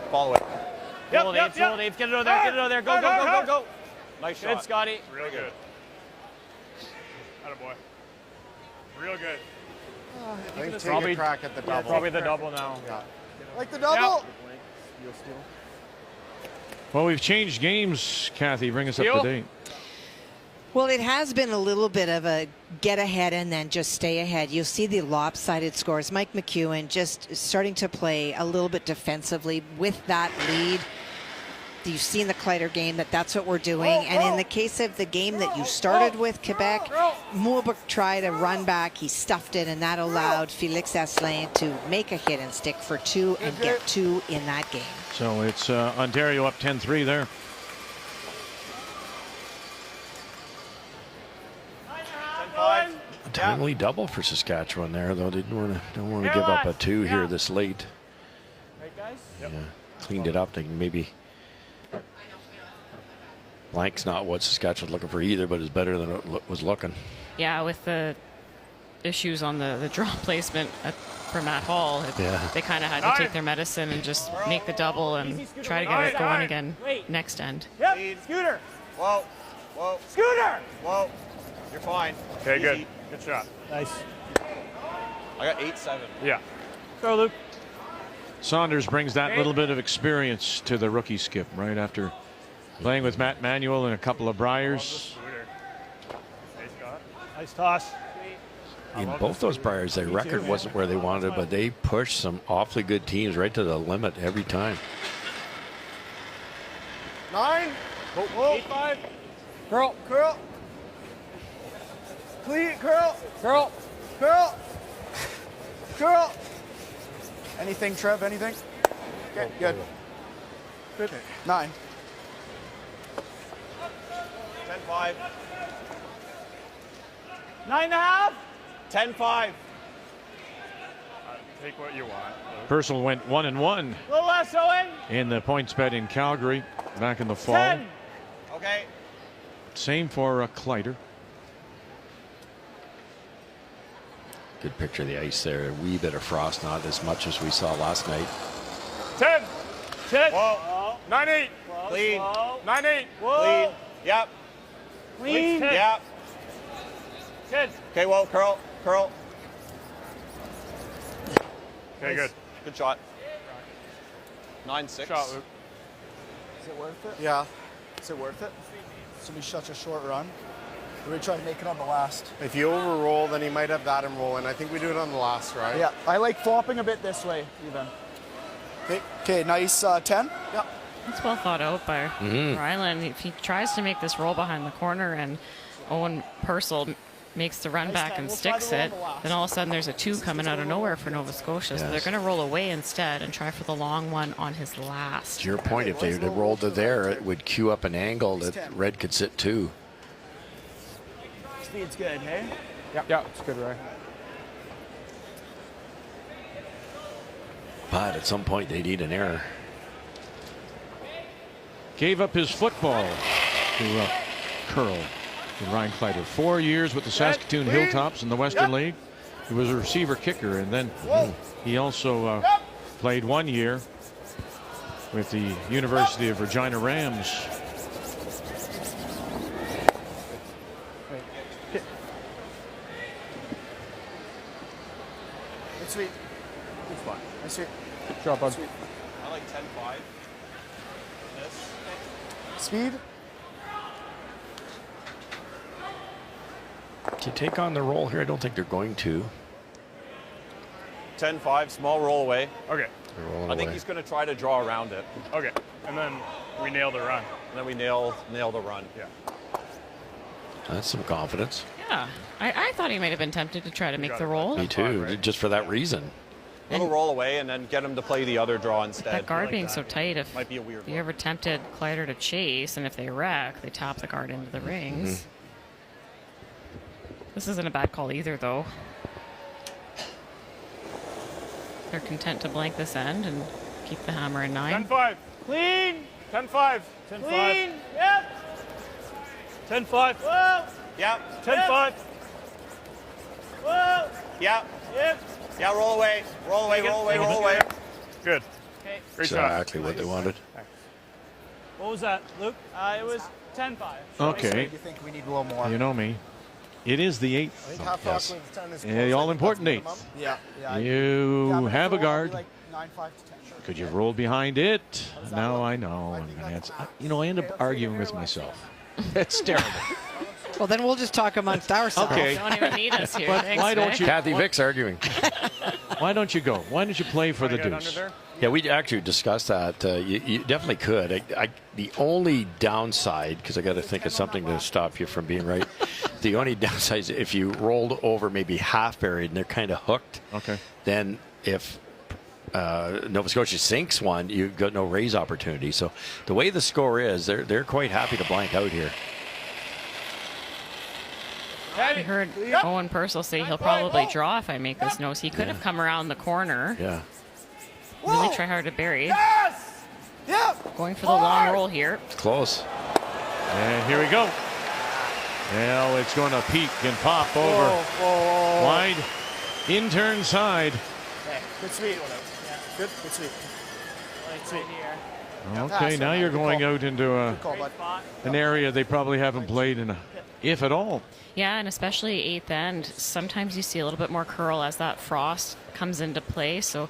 Follow it. Dave. Get it over there. Go. Nice shot. Good, Scotty. Real good. Attaboy. Real good. I think take a crack at the double. Probably the double now. Yeah. Like the double. Well, we've changed games, Kathy. Bring us up to date. Well, it has been a little bit of a get ahead and then just stay ahead. You'll see the lopsided scores. Mike McEwen just starting to play a little bit defensively with that lead. you've seen the Kleider game, that's what we're doing. And in the case of the game that you started with, Quebec, Mooibroek tried a run back. He stuffed it, and that allowed Felix Asselin to make a hit and stick for 2 and get 2 in that game. So it's Ontario up 10-3 there. A timely double for Saskatchewan there, though. Don't want to give up a 2 here this late. Right, guys? Yeah, cleaned it up. They maybe blank's not what Saskatchewan's looking for either, but it's better than it was looking. Yeah, with the issues on the draw placement for Matt Hall, they kind of had to take their medicine and just make the double and try to get it going again next end. Yep. Scooter. Whoa. Whoa. Scooter. Whoa. You're fine. Okay, Easy. good. Good shot. Nice. I got 8-7. Yeah. Go, Luke. Saunders brings that little bit of experience to the rookie skip right after playing with Matt Manuel and a couple of Briers. Nice toss. In both those Briers, their record wasn't where they wanted, but they pushed some awfully good teams right to the limit every time. 9. Whoa. 8-5. Curl. Curl. Clean. Curl. Curl. Curl. Curl. Anything, Trev? Anything? Okay, good. Good. 9. 10-5. 9.5. 10-5. Take what you want. Purcell went 1-1 A little less, Owen. in the points bet in Calgary back in the fall. 10. Okay. Same for Kleider. Good picture of the ice there. A wee bit of frost, not as much as we saw last night. 10. 10. Whoa. 9-8. Clean. 9-8. Clean. Yep. Clean. Yep. 10. Okay, well, curl. Curl. Okay, good. Good shot. 9-6. Shot, Luke. Is it worth it? Yeah. Is it worth it? It's going to be such a short run. We're going to try to make it on the last. If you overroll, then you might have that and roll in. I think we do it on the last, right? Yeah, I like flopping a bit this way, even. Okay, nice 10. Yeah. It's well thought out by Ryland. If he tries to make this roll behind the corner and Owen Purcell makes the run back and sticks it, then all of a sudden there's a 2 coming out of nowhere for Nova Scotia. So they're going to roll away instead and try for the long one on his last. To your point, if they had rolled it there, it would cue up an angle that Red could sit 2. Speed's good, hey? Yeah, it's good, Ray. But at some point, they need an error. Gave up his football to curl to Ryan Kleider. 4 years with the Saskatoon Hilltops in the Western League. He was a receiver kicker, and then he also played 1 year with the University of Regina Rams. Good sweet. Good spot. Nice sweet. Drop on. I like 10-5. This. Speed. To take on the roll here, I don't think they're going to. 10-5, small roll away. Okay. I think he's going to try to draw around it. Okay. And then we nail the run. And then we nail the run. Yeah. That's some confidence. Yeah. I thought he might have been tempted to try to make the roll. Me too, just for that reason. Little roll away and then get him to play the other draw instead. That guard being so tight, if might be a weird you ever tempted Kleider to chase, and if they wreck, they tap the guard into the rings. This isn't a bad call either, though. They're content to blank this end and keep the hammer in 9. 10-5. Clean. 10-5. 10-5. Clean. Yep. 10-5. Whoa. Yep. 10-5. Whoa. Yep. Yep. Yeah, roll away. Roll away, roll away, roll away. Good. Okay. Great shot. Exactly what they wanted. What was that, Luke? It was 10-5. Okay. You think we need a little more? You know me. It is the 8th. I think half Rockland's 10 is The all-important 8th. Yeah. You have a guard. Like 9-5 to 10. Could you roll behind it? Now I know. I end up arguing with myself. It's terrible. Well, then we'll just talk amongst ourselves. Okay. Don't even need us here. But Thanks, why don't Vic. you? Kathy Vick's arguing. Why don't you go? Why don't you play for the deuce? Yeah, we actually discussed that. You definitely could. The only downside, because I got to think of something to stop you from being right. The only downside is if you rolled over maybe half buried and they're kind of hooked. Okay. Then if Nova Scotia sinks one, you've got no raise opportunity. So the way the score is, they're quite happy to blank out here. I heard Owen Purcell say he'll probably draw if I make this nose. He could have come around the corner. Yeah. Really try hard to bury. Yes! Yep! Going for the long roll here. It's close. And here we go. Well, it's going to peak and pop over. Wide. In turn side. Okay, good sweep. Good sweep. Okay, now you're going out into an area they probably haven't played in, if at all. Yeah, and especially eighth end, sometimes you see a little bit more curl as that frost comes into play. So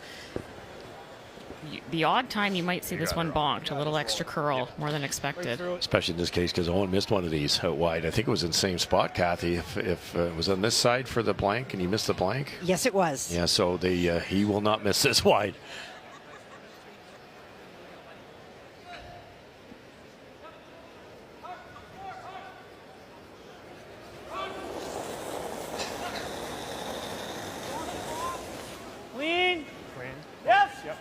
the odd time you might see this one bonked, a little extra curl more than expected. Especially in this case because Owen missed one of these out wide. I think it was in the same spot, Kathy. If it was on this side for the blank and he missed the blank. Yes, it was. Yeah, so he will not miss this wide. Clean. Yes. Yep.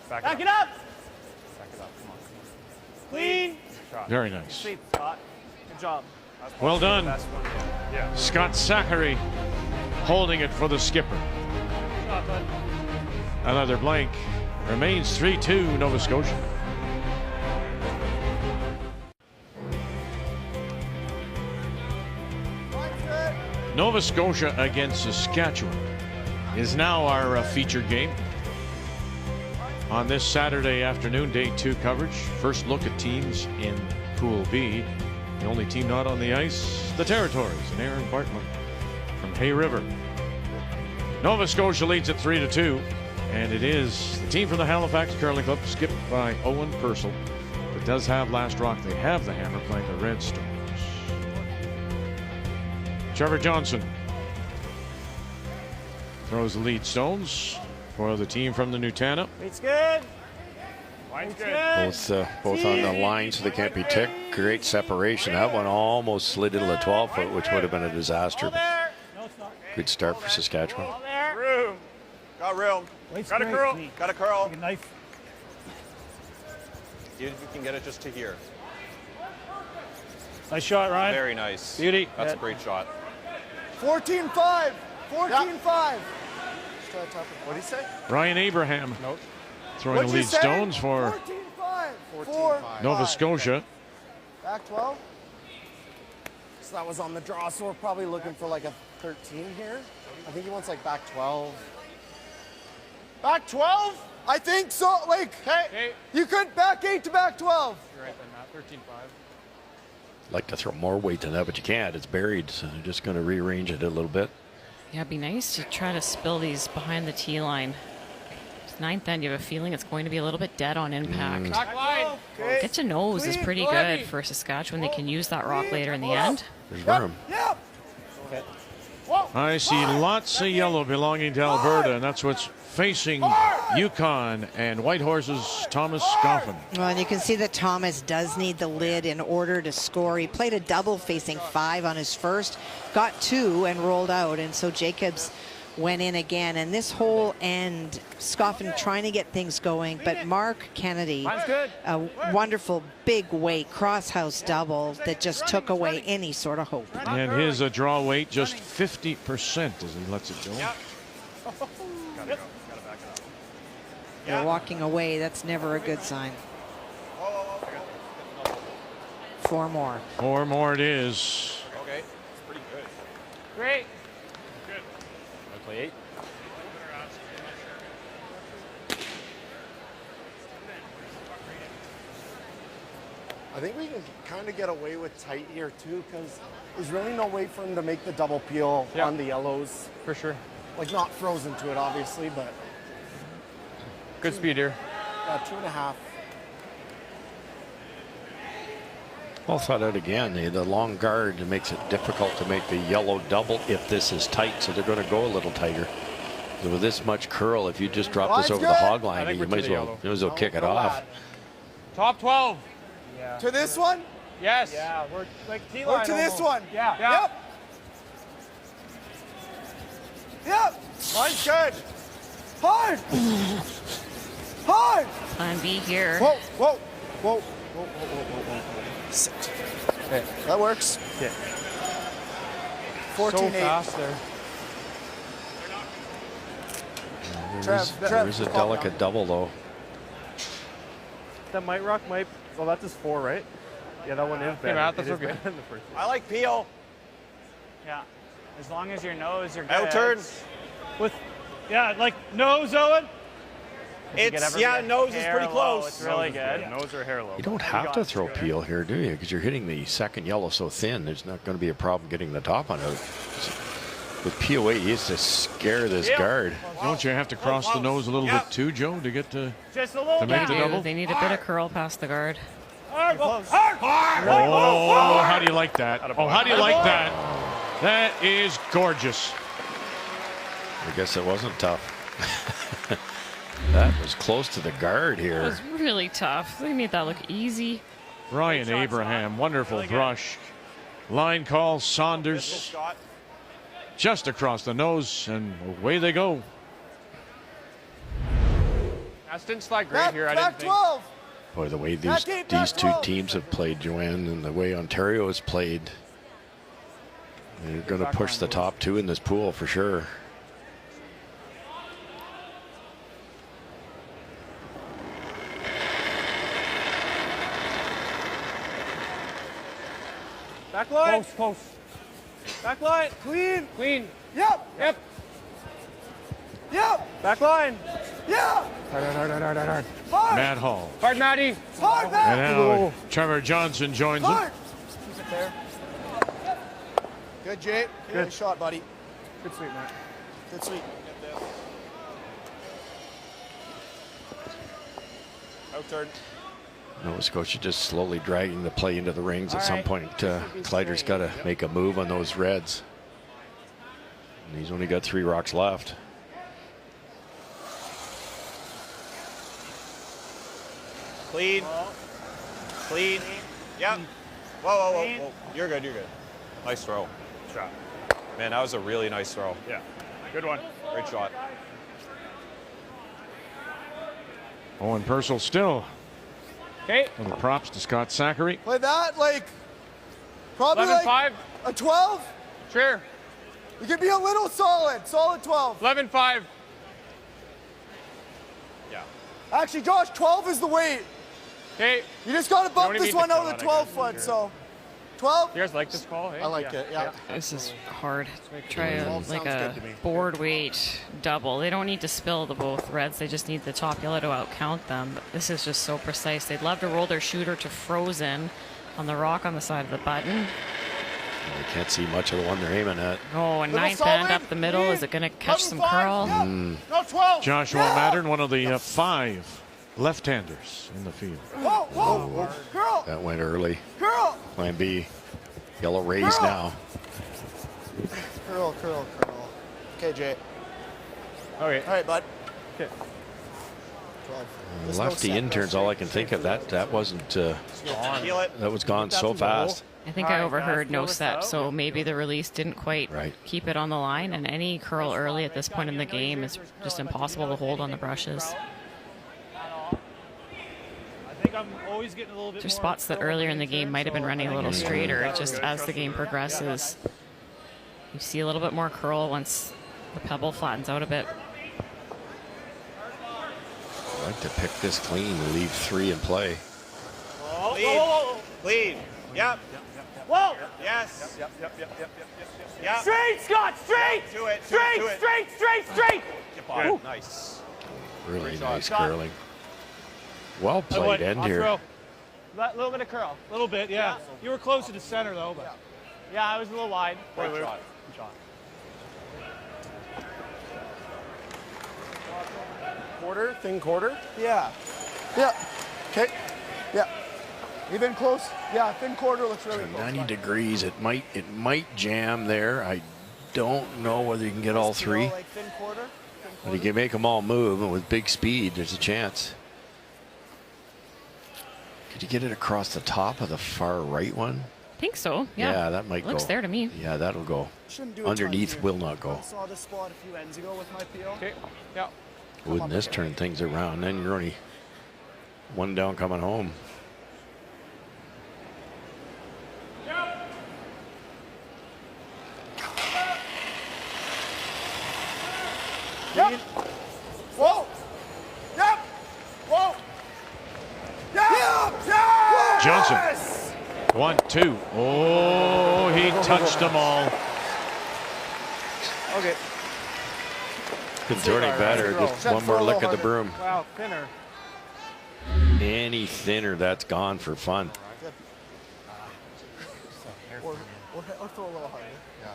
Back it up. Come on. Clean. Very nice. Sweet, Scott. Good job. Well done. Yeah. Scott Zachary holding it for the skipper. Good job, bud. Another blank. Remains 3-2 Nova Scotia. Nova Scotia against Saskatchewan is now our featured game. On this Saturday afternoon, day 2 coverage. First look at teams in Pool B. The only team not on the ice, the Territories, and Aaron Bartman from Hay River. Nova Scotia leads at 3-2, and it is the team from the Halifax Curling Club, skipped by Owen Purcell, that does have last rock. They have the hammer playing the Red Storms. Trevor Johnson throws the lead stones for the team from the Nutana. It's good. Wine's good. Both on the line, so they can't be ticked. Great separation. That one almost slid into the 12-foot, which would have been a disaster. Good start for Saskatchewan. Room. Got room. Got a curl. Got a curl. Take a knife. See if you can get it just to here. Nice shot, Ryan. Very nice. Beauty. That's a great shot. 14-5. 14-5. What did he say? Ryan Abraham throwing What'd the you lead say? stones for 14-5. Nova Scotia. Back 12. So that was on the draw, so we're probably looking for like a 13 here. I think he wants like back 12. Back 12? I think so. Like, hey, you could back 8 to back 12. You're right then, Matt. 13-5. Like to throw more weight than that, but you can't. It's buried, so they're just going to rearrange it a little bit. Yeah, it'd be nice to try to spill these behind the tee line. Ninth end, you have a feeling it's going to be a little bit dead on impact. Back line. Get to nose is pretty good for Saskatchewan. They can use that rock later in the end. There's room. Yep. Okay. I see lots of yellow belonging to Alberta, and that's what's facing Yukon and Whitehorse's Thomas Scoffin. Well, and you can see that Thomas does need the lid in order to score. He played a double facing 5 on his first, got 2 and rolled out, and so Jacobs went in again. And this whole end, Scoffin trying to get things going, but Mark Kennedy, a wonderful big weight cross-house double that just took away any sort of hope. And his draw weight just 50% as he lets it go. They're walking away. That's never a good sign. 4 more. 4 more it is. Okay, it's pretty good. Great. Good. I play 8. I think we can kind of get away with tight here too, because there's really no way for him to make the double peel on the yellows. For sure. Like not frozen to it, obviously, but Good speed here. 2.5. Well thought out again. The long guard makes it difficult to make the yellow double if this is tight, so they're going to go a little tighter. With this much curl, if you just drop this Line's over the good. hog line, you might as well kick it off. Top 12. Yeah. To this one? Yes. Yeah, we're like T-line. Or to this one? Yeah. Yep. Yep. Line's good. Hard. Hard. Plan B here. Whoa, whoa, whoa, whoa, whoa, whoa, whoa, whoa. Sit. Okay, that works. Okay. 14-8. So fast there. There is a delicate double, though. That might rock might. Well, that's his 4, right? Yeah, that one is better. Matt, that's It is okay. better than the first one. I like Peel. Yeah. As long as your nose, you're good. Out turn. With, yeah, like nose, Owen. It's, yeah, nose is pretty close. It's really good. Nose or hair low. You don't have to throw Peel here, do you? Because you're hitting the second yellow so thin, there's not going to be a problem getting the top on it. With POA, he has to scare this guard. Don't you have to cross the nose a little bit too, Joe, to get to, Just a little to make the double? They need a bit of curl past the guard. Hard, hard, hard. Oh, how do you like that? Oh, how do you like that? That is gorgeous. I guess it wasn't tough. That was close to the guard It here. was really tough. They made that look easy. Ryan Abraham, wonderful brush. Line call, Saunders. Just across the nose, and away they go. That didn't slide great here. I Back didn't think. 12. Boy, the way these two teams have played, Joanne, and the way Ontario has played, they're going to push the top two in this pool for sure. Back line. Close. Back line. Clean. Clean. Yep. Yep. Yep. Back line. Yeah. Hard. Hard. Matt Hall. Hard, Matty. Hard, And Matt. now Trevor Johnson joins Hard. him. Keep it there. Good, Jay. Good shot, buddy. Good sweep, Matt. Good sweep. Out turn. Nova Scotia just slowly dragging the play into the rings. At some point, Kleider's got to make a move on those Reds. And he's only got 3 rocks left. Clean. Clean. Yep. Whoa. You're good. Nice throw. Shot. Man, that was a really nice throw. Yeah. Good one. Great shot. Owen Purcell still. Okay. Little props to Scott Zachary. Play that like probably 11-5. like a 12. Sure. You can be a little solid 12. 11-5. Yeah. Actually, Josh, 12 is the weight. Okay. You just got to bump only this need one to out call of the it, I 12 guess, foot. sure. So 12. You guys like this call? Hey? I like it. Yeah. This is hard. Try 12 like sounds a good to me. board weight double. They don't need to spill the both Reds. They just need the top yellow to outcount them. But this is just so precise. They'd love to roll their shooter to frozen on the rock on the side of the button. They can't see much of the one they're aiming at. Oh, and Little ninth band solid. up the middle. Is it going to catch some 11-5. curl? Yep. No 12. Joshua Mattern, one of the 5 left-handers in the field. Whoa. Girl. That went early. Girl. Plan B. Yellow rays now. Curl. Okay, Jay. Okay. All right, bud. Okay. 12. Lefty interns, all I can think of. That wasn't. Feel it. That was gone so fast. I think I overheard no step, so maybe the release didn't quite keep it on the line, and any curl early at this point in the game is just impossible to hold on the brushes. I think I'm always getting a little bit There's more spots that curl earlier in the than game might have been running a little straighter. Just as the game progresses, you see a little bit more curl once the pebble flattens out a bit. I'd like to pick this clean and leave 3 in play. Clean. Yep. Whoa! Yes. Yep. Yep. Straight, Scott! Straight! Do it. Straight! Woo. Nice. Really nice curling. Well played end here. A little bit of curl. A little bit, yeah. You were closer to center, though. But yeah, I was a little wide. Great shot. Good shot. Quarter, thin quarter. Yeah. Okay. Yeah. Even close. Yeah, thin quarter looks really close. 90 degrees. It might jam there. I don't know whether you can get all 3. Like thin quarter. But he can make them all move, and with big speed, there's a chance. Could you get it across the top of the far right one? I think so. Yeah, that might go. Looks there to me. Yeah, that'll go. Shouldn't do a Underneath ton will not go. I saw this spot a few ends ago with my PO. Okay. Yeah. Wouldn't this turn things around? Then you're only one down coming home. Yep. Whoa. Yep. Whoa. Yep. Yes. Johnson. 1, 2. Oh, he touched them all. Okay. Couldn't throw any better. Just one more lick at the broom. Wow, thinner. Any thinner, that's gone for fun. Or throw a little harder. Yeah. A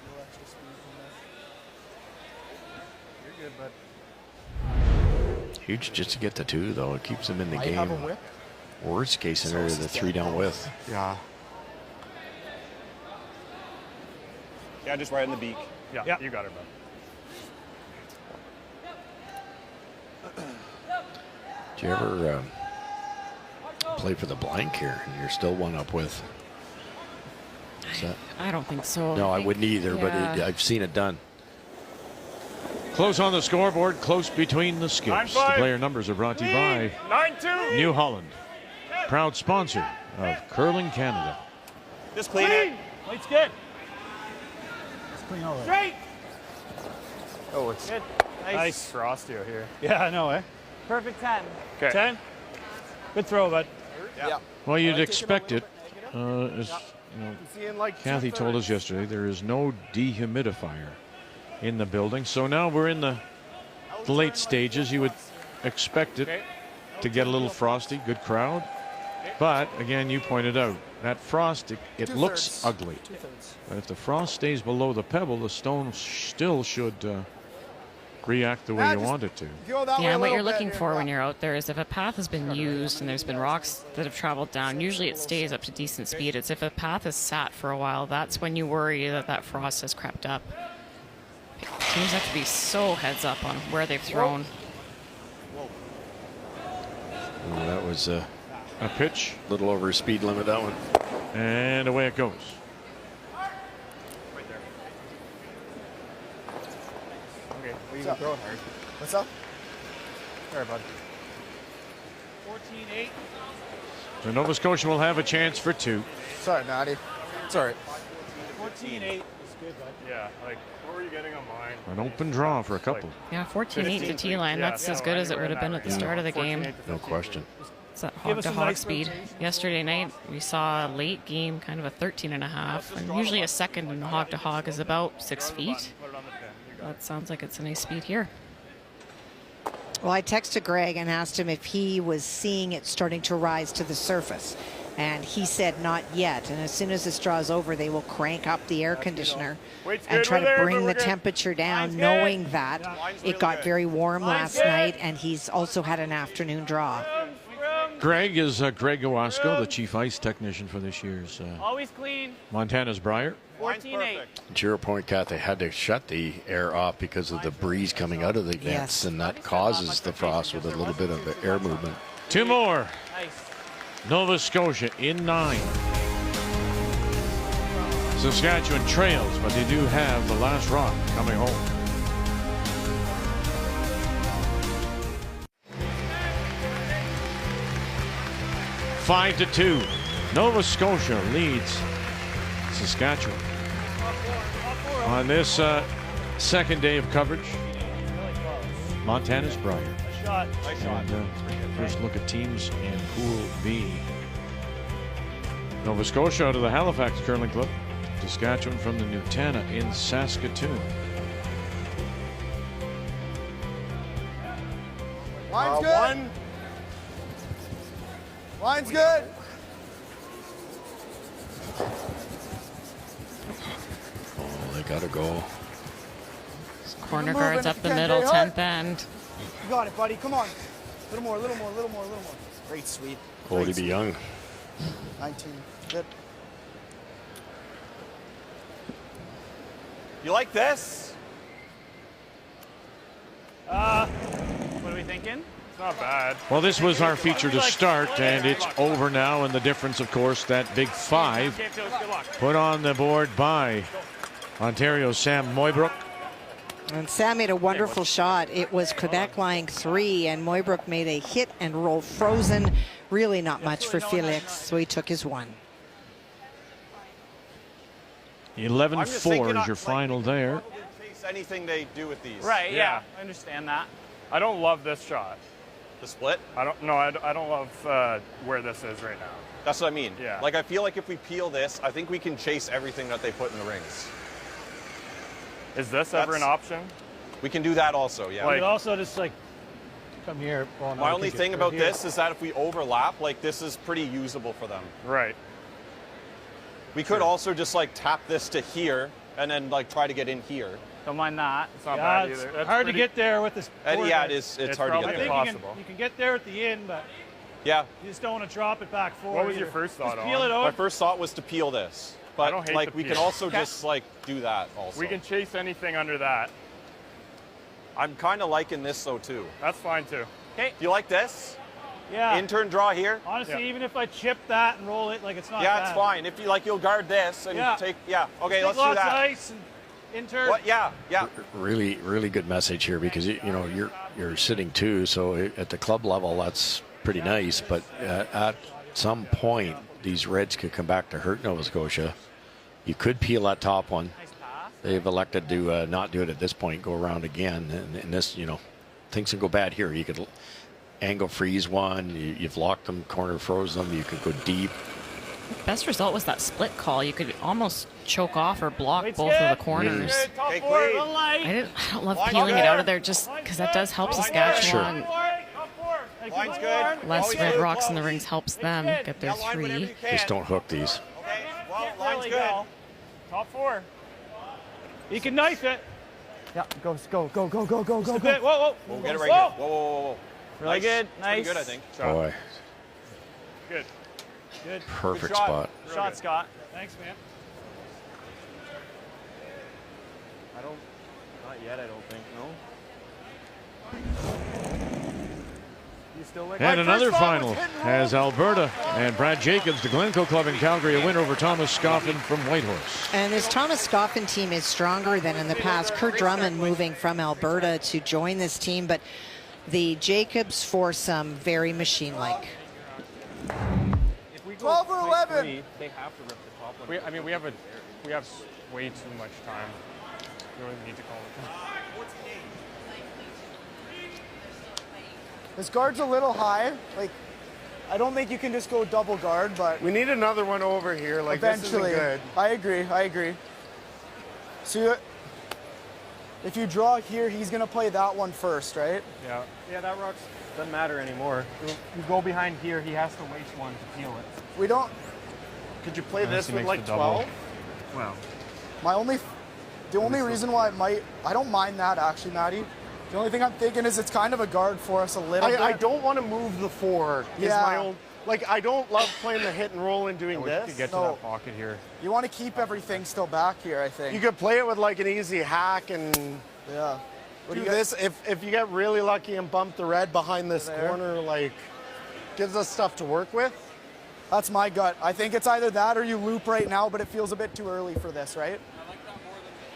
little extra speed from there. You're good, bud. Huge just to get the 2, though. It keeps them in the Might game. have a whip. Worst case scenario, the 3 down with. Yeah. Yeah, just right in the beak. Yeah, you got it, bud. Do you ever play for the blank here and you're still one up with? I don't think so. No, I wouldn't either, but Yeah. I've seen it done. Close on the scoreboard, close between the skips. The 9-5. player numbers are brought to you by 9-2. New Holland, proud sponsor of Curling Canada. Just clean it. Light's good. Clean all right. Straight. Oh, it's Good. nice frostio here. Yeah, I know, eh? Perfect 10. Okay. 10. Good throw, bud. Yeah. Well, you'd expect it. As Seeing like Kathy told us yesterday, there is no dehumidifier in the building. So now we're in the late stages. You would expect it to get a little frosty. Good crowd. But again, you pointed out that frost, it looks ugly. But if the frost stays below the pebble, the stone still should react the way you want it to. Yeah, and what you're looking for when you're out there is if a path has been used and there's been rocks that have traveled down, usually it stays up to decent speed. It's if a path has sat for a while, that's when you worry that that frost has crept up. Teams have to be so heads up on where they've thrown. Oh, that was a pitch. A little over speed limit, that one. And away it goes. Okay, well, you can throw it hard. What's up? Sorry, bud. 14-8. So Nova Scotia will have a chance for 2. Sorry, Maddie. It's all right. 14-8 is good, bud. Yeah, like, what were you getting on mine? An open draw for a couple. Yeah, 14-8 to T-line. That's as good as it would have been at the start of the game. No question. It's that hog-to-hog speed. Yesterday night, we saw a late game, kind of a 13.5. And usually a second in the hog-to-hog is about 6 feet. That sounds like it's a nice speed here. Well, I texted Greg and asked him if he was seeing it starting to rise to the surface. And he said not yet. And as soon as this draw is over, they will crank up the air conditioner and try to bring the temperature down, knowing that it got very warm last night. And he's also had an afternoon draw. Greg is Greg Owasco, the chief ice technician for this year's Always clean. Montana's Brier. 14-8. To your point, Kath, they had to shut the air off because of the breeze coming out of the vents, and that causes the frost with a little bit of the air movement. 2 more. Nice. Nova Scotia in 9. Saskatchewan trails, but they do have the last rock coming home. Five to 2. Nova Scotia leads Saskatchewan. On this second day of coverage, Montana's Brier. Nice shot. And, first look at teams in Pool B. Nova Scotia out of the Halifax Curling Club. Saskatchewan from the Nutana in Saskatoon. Line's good. Line's good. Oh, they got to go. Corner guards up the middle, 10th end. You got it, buddy. Come on. Little more, little more, little more, little more. Great sweep. Cody be young. 19. Good. You like this? What are we thinking? It's not bad. Well, this was our feature to start, and it's over now. And the difference, of course, that big 5 put on the board by Ontario's Sam Mooibroek. And Sam made a wonderful shot. It was Quebec line 3, and Mooibroek made a hit and roll frozen. Really not much for Felix, so he took his 1. 11-4 is your final there. Chase anything they do with these. Right, yeah. I understand that. I don't love this shot. The split? I don't love where this is right now. That's what I mean. Yeah. Like, I feel like if we peel this, I think we can chase everything that they put in the rings. Is this ever an option? We can do that also, yeah. You could also just like come here. Well, no, My only thing about here. this is that if we overlap, like, this is pretty usable for them. Right. We could also just like tap this to here and then like try to get in here. Don't mind that. It's not bad It's either. hard to get there with this. Yeah, it is. It's hard to get there. I think you can get there at the end, but yeah, you just don't want to drop it back forward. What was your first thought just on? peel it out. My first thought was to peel this, but I don't hate like the we peel. can also just like do that also. We can chase anything under that. I'm kind of liking this though too. That's fine too. Okay. Do you like this? Yeah. In-turn draw here? Honestly, even if I chip that and roll it, like it's not Yeah, bad. it's fine. If you like, you'll guard this and take. Yeah. Okay, let's do lots that. of ice and in-turn. What? Yeah. Yeah. Really, really good message here because you're sitting 2, so at the club level that's pretty nice. But at some point, these Reds could come back to hurt Nova Scotia. You could peel that top one. They've elected to not do it at this point. Go around again, and this, things can go bad here. You could angle freeze one. You've locked them, corner froze them. You could go deep. Best result was that split call. You could almost choke off or block both of the corners. I don't love peeling it out of there just because that does help Saskatchewan. Line's good. Less red rocks in the rings helps them get their 3. Just don't hook these. Okay. Well, line's good. Top 4. You can knife it. Yeah, go. Whoa, whoa. We'll get it right here. Whoa. Really good. It's Nice. pretty good, I think. Boy. Good. Perfect Good shot. spot. Good shot, Scott. Thanks, man. Not yet, I don't think. No. You still like And another final as Alberta and Brad Jacobs, the Glencoe Club in Calgary, a win over Thomas Scoffin from Whitehorse. And this Thomas Scoffin team is stronger than in the past. Kurt Drummond moving from Alberta to join this team, but the Jacobs foursome very machine-like. If we go 12 or 11. they have to rip the top one. We have way too much time. We don't even need to call it. This guard's a little high. Like, I don't think you can just go double guard, but We need another one over here. Like, eventually. this isn't good. I agree. So if you draw here, he's gonna play that one first, right? Yeah. Yeah, that rock doesn't matter anymore. You go behind here, he has to waste one to peel it. We don't. Could you play Unless this he with makes like the double. 12? Well, The only reason why I don't mind that actually, Maddie. The only thing I'm thinking is it's kind of a guard for us a little bit. I don't want to move the 4. Is Yeah. my own. Like, I don't love playing the hit and roll and doing we this. could get to that pocket here. You want to keep everything still back here, I think. You could play it with like an easy hack and Yeah. do this. If you get really lucky and bump the red behind this corner, like, gives us stuff to work with. That's my gut. I think it's either that or you loop right now, but it feels a bit too early for this, right?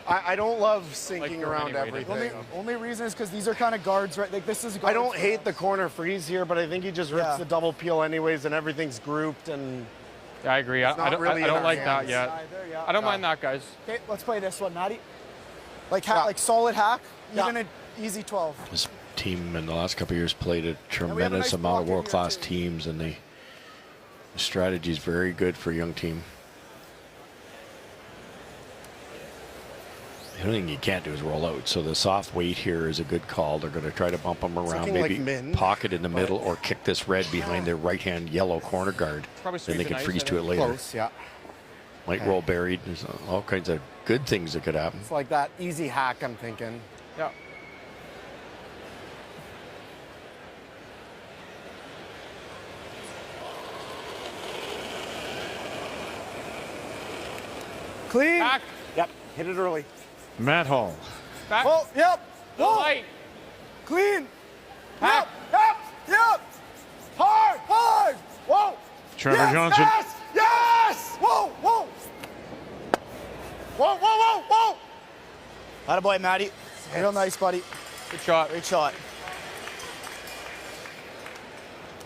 I don't love sinking Like around anyway, everything. Only reason is because these are kind of guards, right? Like this is. I don't guards. hate the corner freeze here, but I think he just rips Yeah. the double peel anyways, and everything's grouped. And Yeah, I agree. I not don't, really I in don't our like that hands. yet. Either, yeah. I don't mind that, guys. Okay, let's play this one, Maddie. Like like solid hack, Yeah. even an easy 12. This team in the last couple of years played a we have a tremendous nice amount of pocket here, world-class too. teams, and the strategy is very good for a young team. The only thing you can't do is roll out. So the soft weight here is a good call. They're going to try to bump them around, looking maybe like min, pocket in the middle, or kick this red behind their right-hand yellow corner guard. Probably Then they sweep can the freeze ice, to it later. close, yeah. Might roll buried. There's all kinds of good things that could happen. It's like that easy hack, I'm thinking. Yeah. Clean. Back. Yep, hit it early. Matt Hall. Back. Oh, yep. The light. Clean. Yep. Yep. Yep. Hard. Hard. Whoa. Trevor Johnson. Yes. Yes. Whoa. Whoa. Whoa. Whoa. Whoa. Whoa. Attaboy, Matty. Real nice, buddy. Good shot. Great shot.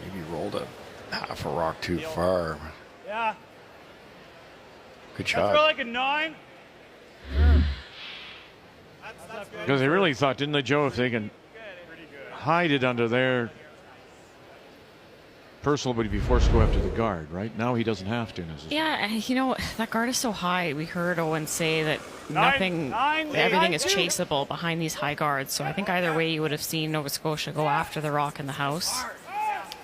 Maybe rolled a half a rock too far. Yeah. Good That's shot. for like a 9. Because they really thought, didn't they, Joe, if they can hide it under there, Purcell would be forced to go after the guard, right? Now he doesn't have to necessarily. Yeah, you know, that guard is so high. We heard Owen say that everything is chaseable behind these high guards. So I think either way you would have seen Nova Scotia go after the rock in the house.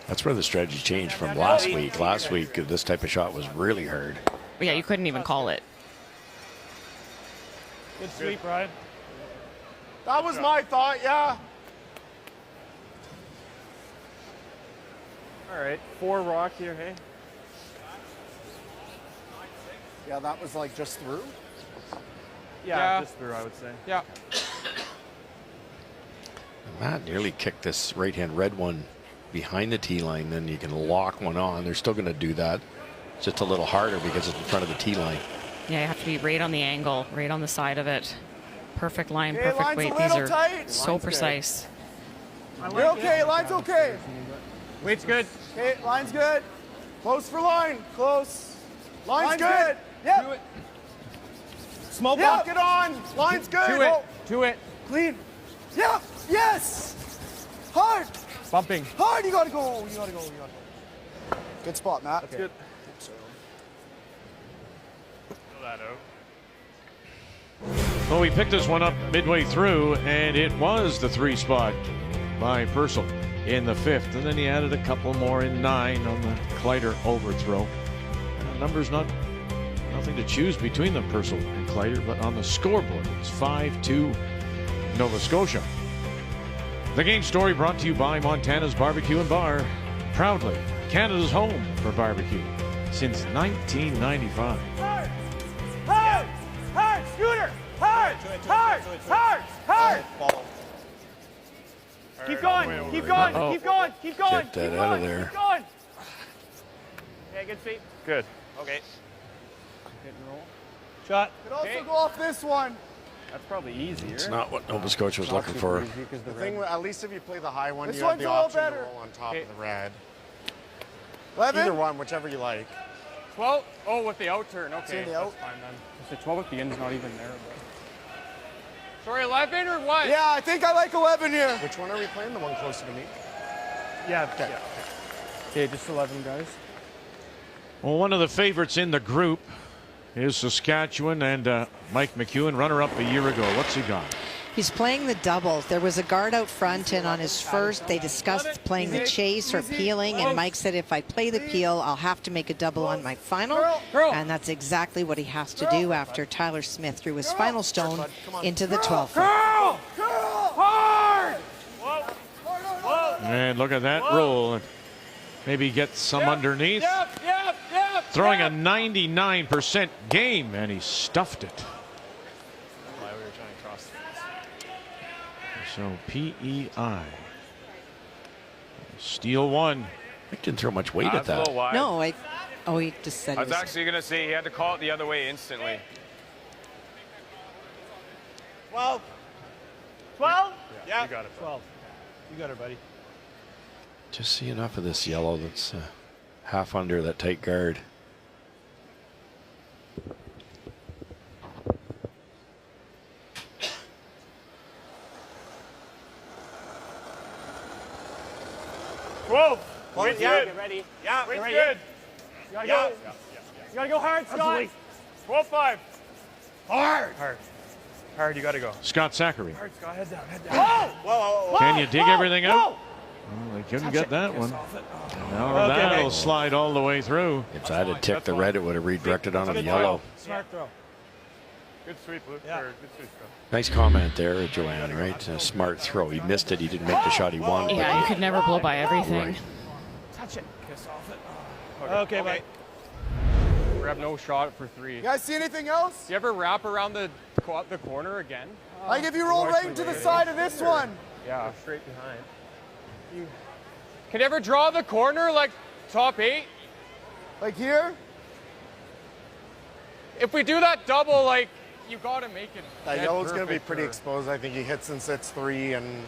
That's where the strategy changed from last week. Last week, this type of shot was really hard. But yeah, you couldn't even call it. Good sweep, Ryan. That was my thought, yeah. All right, 4 rock here, hey? Yeah, that was like just through. Yeah, just through, I would say. Yeah. Matt nearly kicked this right-hand red one behind the tee line, then you can lock one on. They're still going to do that. It's just a little harder because it's in front of the tee line. Yeah, you have to be right on the angle, right on the side of it. Perfect line, Okay, perfect weight. These are so precise. You're okay, line's okay. Weight's good. Okay, line's good. Close for line, close. Line's good. Yep. Smoke block it on. Line's good. To it. To it. Clean. Yep. Yes. Hard. Bumping. Hard. You gotta go. You gotta go. You gotta go. Good spot, Matt. That's good. Fill that out. Well, we picked this one up midway through, and it was the 3 spot by Purcell in the 5th. And then he added a couple more in 9 on the Kleider overthrow. Numbers nothing to choose between them, Purcell and Kleider, but on the scoreboard, it's 5-2 Nova Scotia. The game story brought to you by Montana's Barbecue and Bar. Proudly Canada's home for barbecue since 1995. Hard. Hard. Hard. Scooter. Hard. Hard. Hard. Hard. Keep going. Keep going. Keep going. Keep going. Get that out of there. Keep going. Yeah, good sweep. Good. Okay. Hit and roll. Shot. Could also go off this one. That's probably easier. It's not what Nova Scotia was looking for. The thing, at least if you play the high one, This you have one's the a little option to better. roll on top of the red. 11. Either one, whichever you like. 12? Oh, with the out turn. Okay, in the that's out. fine then. The 12 at the end's not even there. But... Sorry, 11 or what? Yeah, I think I like 11 here. Which one are we playing? The one closer to me? Yeah. Okay. Okay, just 11 guys. Well, one of the favorites in the group is Saskatchewan, and Mike McEwen, runner-up a year ago. What's he got? He's playing the doubles. There was a guard out front, and on his first, they discussed playing the chase or peeling, and Mike said, if I play the peel, I'll have to make a double on my final, and that's exactly what he has to do after Tyler Smith threw his final stone into the 12th. Hard! And look at that roll. Maybe get some underneath. Throwing a 99% game, and he stuffed it. So PEI. Steal 1. I didn't throw much weight at that. No, he just said I it was actually going to say he had to call it the other way instantly. 12. 12? Yeah, you got it. 12. You got it, buddy. Just see enough of this yellow that's half under that tight guard. Wind's good. Get ready. Yeah, Wind's ready. good. You gotta go. You gotta go hard, Scott. 12-5. Hard. Hard, you gotta go. Scott Zachary. Hard, Scott, head down, head down. Whoa! Can you dig everything out? Well, they couldn't get that one. Now that'll slide all the way through. If I had ticked the red, it would have redirected onto the yellow. Smart throw. Good sweep, Luke. Good sweep, Scott. Nice comment there, Joanne, right? A smart throw. He missed it. He didn't make the shot he wanted. Yeah, you could never blow by everything. Right. Touch it. Kiss off it. Okay, bye. We have no shot for 3. You guys see anything else? You ever wrap around the corner again? Like if you roll right into the side of this one. Yeah. Go straight behind. Can you ever draw the corner like top 8? Like here? If we do that double, like, you gotta make it. That dead yellow's going to be perfect pretty or- exposed. I think he hits and sits 3 and...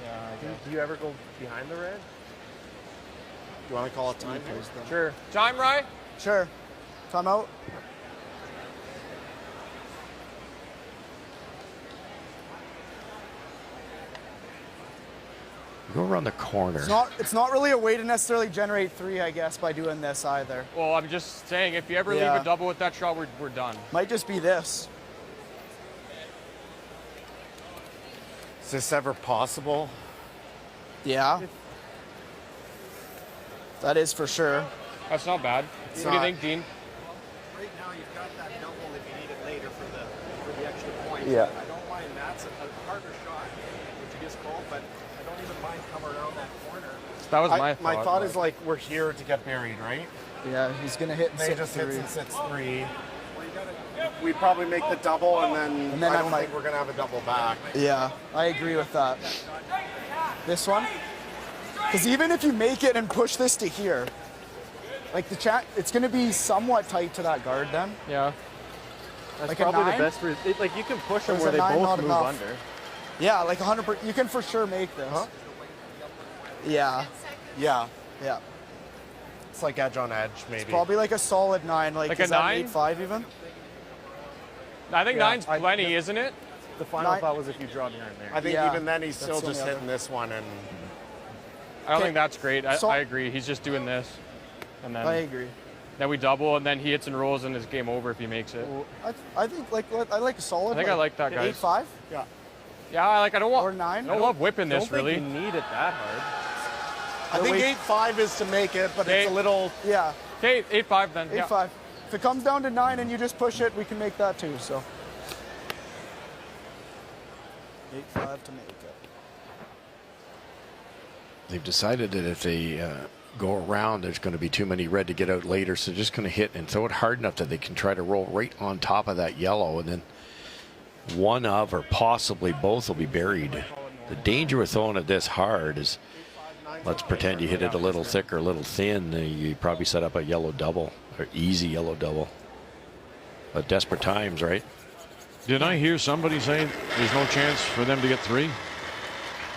Do you ever go behind the red? Do you want to call it time? Sure. Time, Rye? Sure. Time out. Go around the corner. It's not really a way to necessarily generate 3, I guess, by doing this either. Well, I'm just saying, if you ever leave Yeah. a double with that shot, we're done. Might just be this. Is this ever possible? Yeah. That is for sure. That's not bad. It's what do you not. think, Dean? Right now, you've got that double if you need it later for the extra point. Yeah. I don't mind. That's a harder shot, which you just called, but I don't even mind coming around that corner. That was my thought. My thought is like we're here to get buried, right? Yeah, he's gonna hit and They sit just 3. hits and sits 3. We probably make the double, and then I don't think we're gonna have a double back. Yeah, I agree with that. This one? Because even if you make it and push this to here, like it's going to be somewhat tight to that guard then. Yeah. That's like probably a 9? the best. Like you can push them Or is where a they 9 both not move enough? under. Yeah, like 100%. You can for sure make this. Huh? Yeah. Yeah. Yeah. It's like edge on edge, maybe. Probably like a solid 9. Like a is that 9? 8-5 even? I think 9's plenty, isn't it? The final 9 thought was if you draw behind there. I think Yeah, even then he's that's still the just only hitting this one, and I don't think that's great. So- I agree. He's just doing this. And I then, agree. then we double, and then he hits and rolls, and it's game over if he makes it. I think I like a solid. I think I like that, guys. 8-5? yeah. Yeah, I don't want. Or 9? I don't love whipping Don't this, think really. you need it that hard. I think 8-5 is to make it, but it's a little. Yeah. Okay, 8-5 then. 8-5. If it comes down to 9 and you just push it, we can make that too, so. 8-5 to make it. They've decided that if they go around, there's going to be too many red to get out later, so they're just going to hit and throw it hard enough that they can try to roll right on top of that yellow, and then one of or possibly both will be buried. The danger with throwing it this hard is, let's pretend you hit it a little thick or a little thin, you probably set up a yellow double, or easy yellow double. But desperate times, right? Did I hear somebody say there's no chance for them to get 3?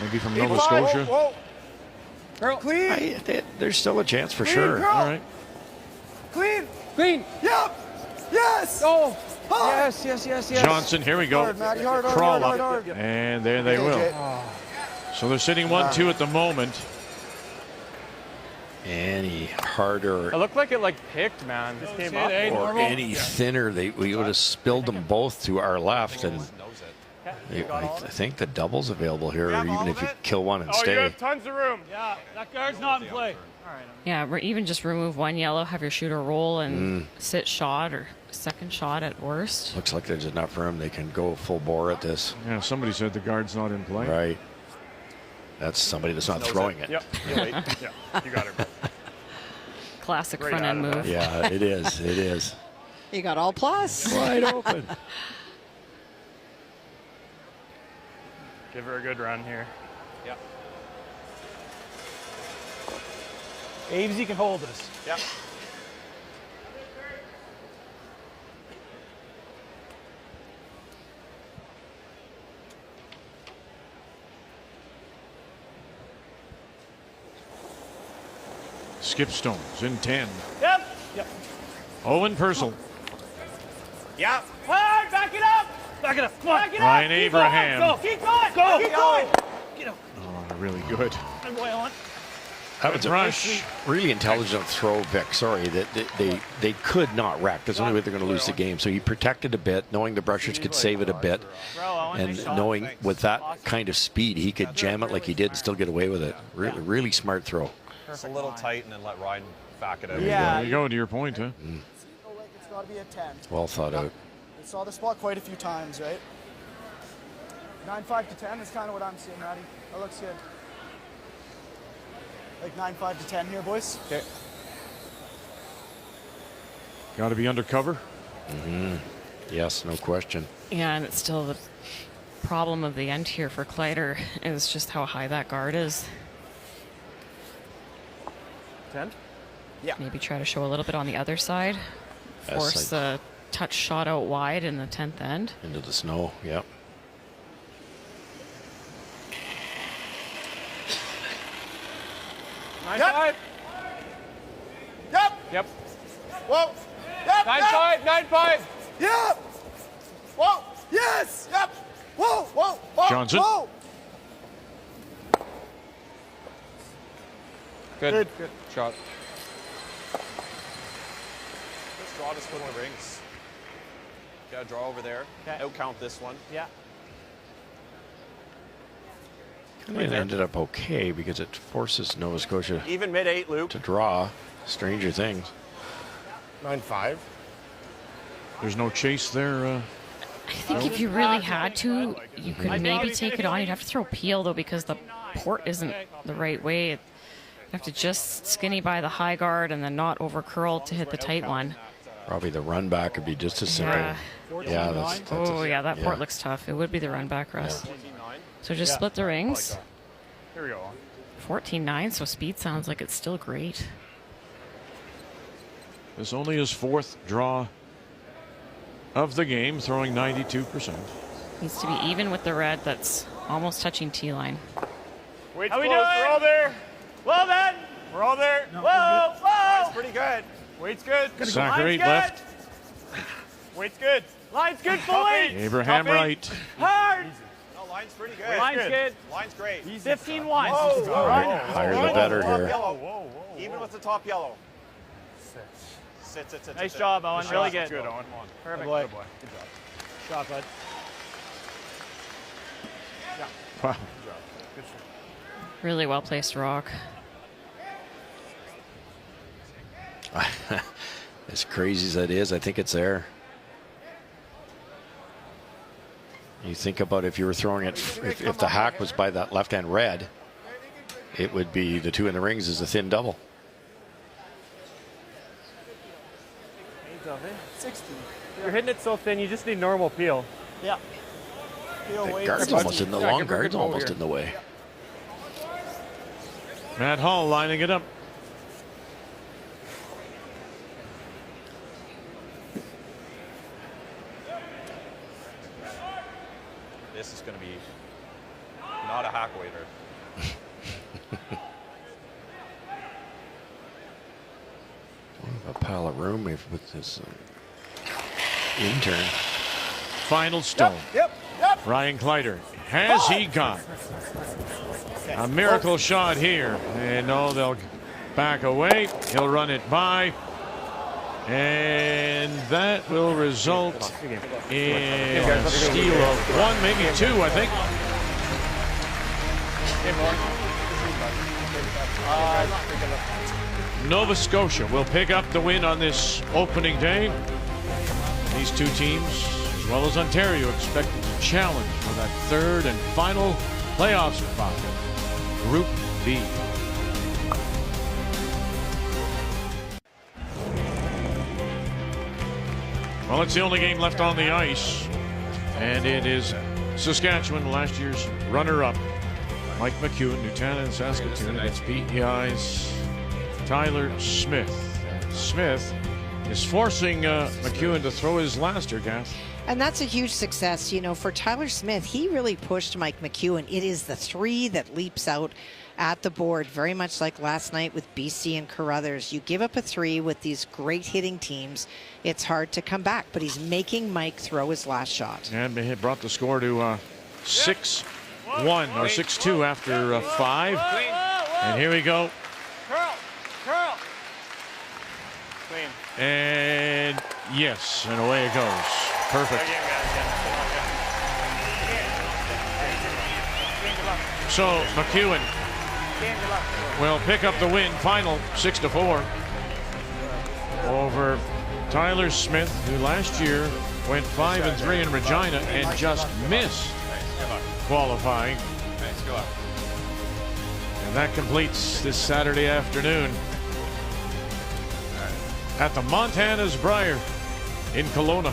Maybe from Nova 8-5. Scotia? Whoa. Girl, clean. There's still a chance for Clean, sure. girl. All right. Clean. Clean. Yep. Yes. Oh. Hard. Yes. Johnson, here we go. Hard, Matty, hard, Crawl hard, up. hard. And there they will. Jay. So they're sitting 1-2 at the moment. Any harder It looked like it picked, man. This came up. or any thinner, we would have spilled them both to our left, and I think the double's available here, or even if you kill one and Oh, you stay. have tons of room. Yeah, that guard's not in play. Yeah, even just remove one yellow, have your shooter roll and sit shot or second shot at worst. Looks like there's enough room. They can go full bore at this. Yeah, somebody said the guard's not in play. Right. That's somebody that's not throwing it. Yep. Yeah, you got it, bro. Classic Right front end out of move. Yeah, it is. It is. You got all plus. Wide open. Give her a good run here. Yep. Avesy can hold us. Yep. Skip Stones in 10. Yep. Owen Purcell. Yep. Hard, back it up. Back it up. Come on. Back it Ryan up. Abraham. Go. Keep going. Go. Keep going. Get up. Oh, really good. Good boy, Owen. That was a rush. really intelligent throw, Vic. Sorry, that they could not wreck. That's the only way they're going to lose the game. So he protected a bit, knowing the Brushers could save it a bit, and knowing with that kind of speed, he could jam it like he did and still get away with it. Really smart throw. It's a little tight, and then let Ryan back it out. Yeah. There you go, to your point, huh? It's got to be a 10. Well thought out. We saw the spot quite a few times, right? 9-5 to 10 is kind of what I'm seeing, Matty. That looks good. Like 9-5 to 10 here, boys. Okay. Got to be undercover. Yes, no question. Yeah, and it's still the problem of the end here for Kleider is just how high that guard is. 10? Yeah. Maybe try to show a little bit on the other side. Force the touch shot out wide in the 10th end. Into the snow, yep. Yep. Yep. Yep. Whoa. Yep. 9-5. 9-5. Yep. Whoa. Yes. Yep. Whoa. Whoa. Whoa. Johnson. Whoa. Good shot. Let's draw this one the rings. Got to draw over there. Out count this one. Yeah. It ended up okay because it forces Nova Scotia Even mid-8, Luke. to draw. Stranger things. 9-5. There's no chase there. I think if you really had to, you could maybe take it on. You'd have to throw peel, though, because the port isn't the right way. You have to just skinny by the high guard and then not over curl to hit the tight one. Probably the run back would be just as simple. Yeah. That's That port looks tough. It would be the run back, Russ. So just split the rings. Here we go. 14-9, so speed sounds like it's still great. This only his 4th draw of the game, throwing 92%. Needs to be even with the red that's almost touching T-line. Weight's How we close. doing? We're all there. Well then. We're all there. Whoa, whoa. That's pretty good. Weight's good. Sacker 8 good. left. Weight's good. Line's good, fully. Abraham Copy. right. Hard. No, line's pretty good. Line's good. Line's great. 15-1. Whoa. Higher the better here. Yellow. Even with the top yellow. Sit. Nice job, Owen. Really good. Good, Owen. Perfect. Good boy. Good job. Shot, bud. Wow. Really well placed rock. As crazy as that is, I think it's there. You think about if you were throwing it, if the hack was by that left-hand red, it would be the 2 in the rings is a thin double. 60. You're hitting it so thin, you just need normal peel. Yeah. The guard's almost in the long guard's almost in the way. Matt Hall lining it up. This is going to be not a hack waiter. A pile of room with this intern. Final stone. Yep. Ryan Kleider. Has he got a miracle shot here? And no, they'll back away. He'll run it by. And that will result in a steal of 1, maybe 2, I think. Nova Scotia will pick up the win on this opening day. These two teams, as well as Ontario, expected to challenge for that 3rd and final playoff spot. Group B. Well, it's the only game left on the ice, and it is Saskatchewan, last year's runner-up. Mike McEwen, Newtown and Saskatoon against PEI's Tyler Smith. And Smith is forcing McEwen to throw his laster, Gaff. And that's a huge success, you know, for Tyler Smith. He really pushed Mike McEwen. It is the 3 that leaps out at the board, very much like last night with BC and Carruthers. You give up a 3 with these great hitting teams, it's hard to come back, but he's making Mike throw his last shot. And he brought the score to 6-1 or 6-2 after 5. And here we go. Curl. Clean. And yes, and away it goes. Perfect. So McEwen will pick up the win, final 6-4 over Tyler Smith, who last year went 5-3 in Regina and just missed qualifying. And that completes this Saturday afternoon at the Montana's Brier in Kelowna.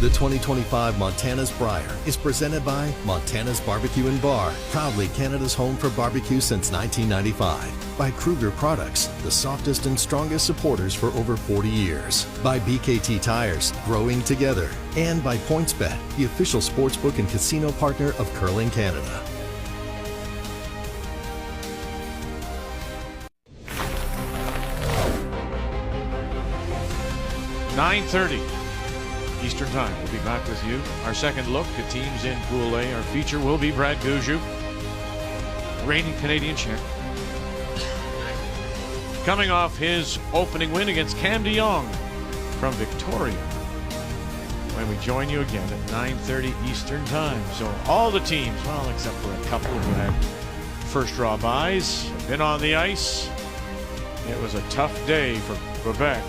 The 2025 Montana's Brier is presented by Montana's Barbecue and Bar, proudly Canada's home for barbecue since 1995. By Kruger Products, the softest and strongest supporters for over 40 years. By BKT Tires, growing together. And by PointsBet, the official sportsbook and casino partner of Curling Canada. .30 Eastern Time. We'll be back with you. Our second look at teams in Pool A. Our feature will be Brad Gouju, reigning Canadian champ, coming off his opening win against Cam de Jong from Victoria. When we join you again at 9:30 Eastern Time. So all the teams, well, except for a couple who had first draw buys, have been on the ice. It was a tough day for Quebec.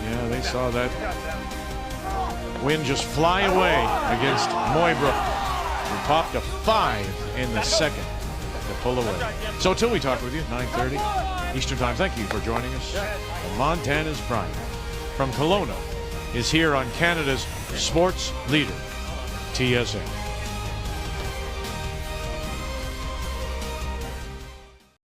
Yeah, they saw that win just fly away against Mooibroek. We popped a 5 in the second to pull away. So till we talk with you, 9:30 Eastern Time, thank you for joining us. Montana's Brier from Kelowna is here on Canada's sports leader, TSN.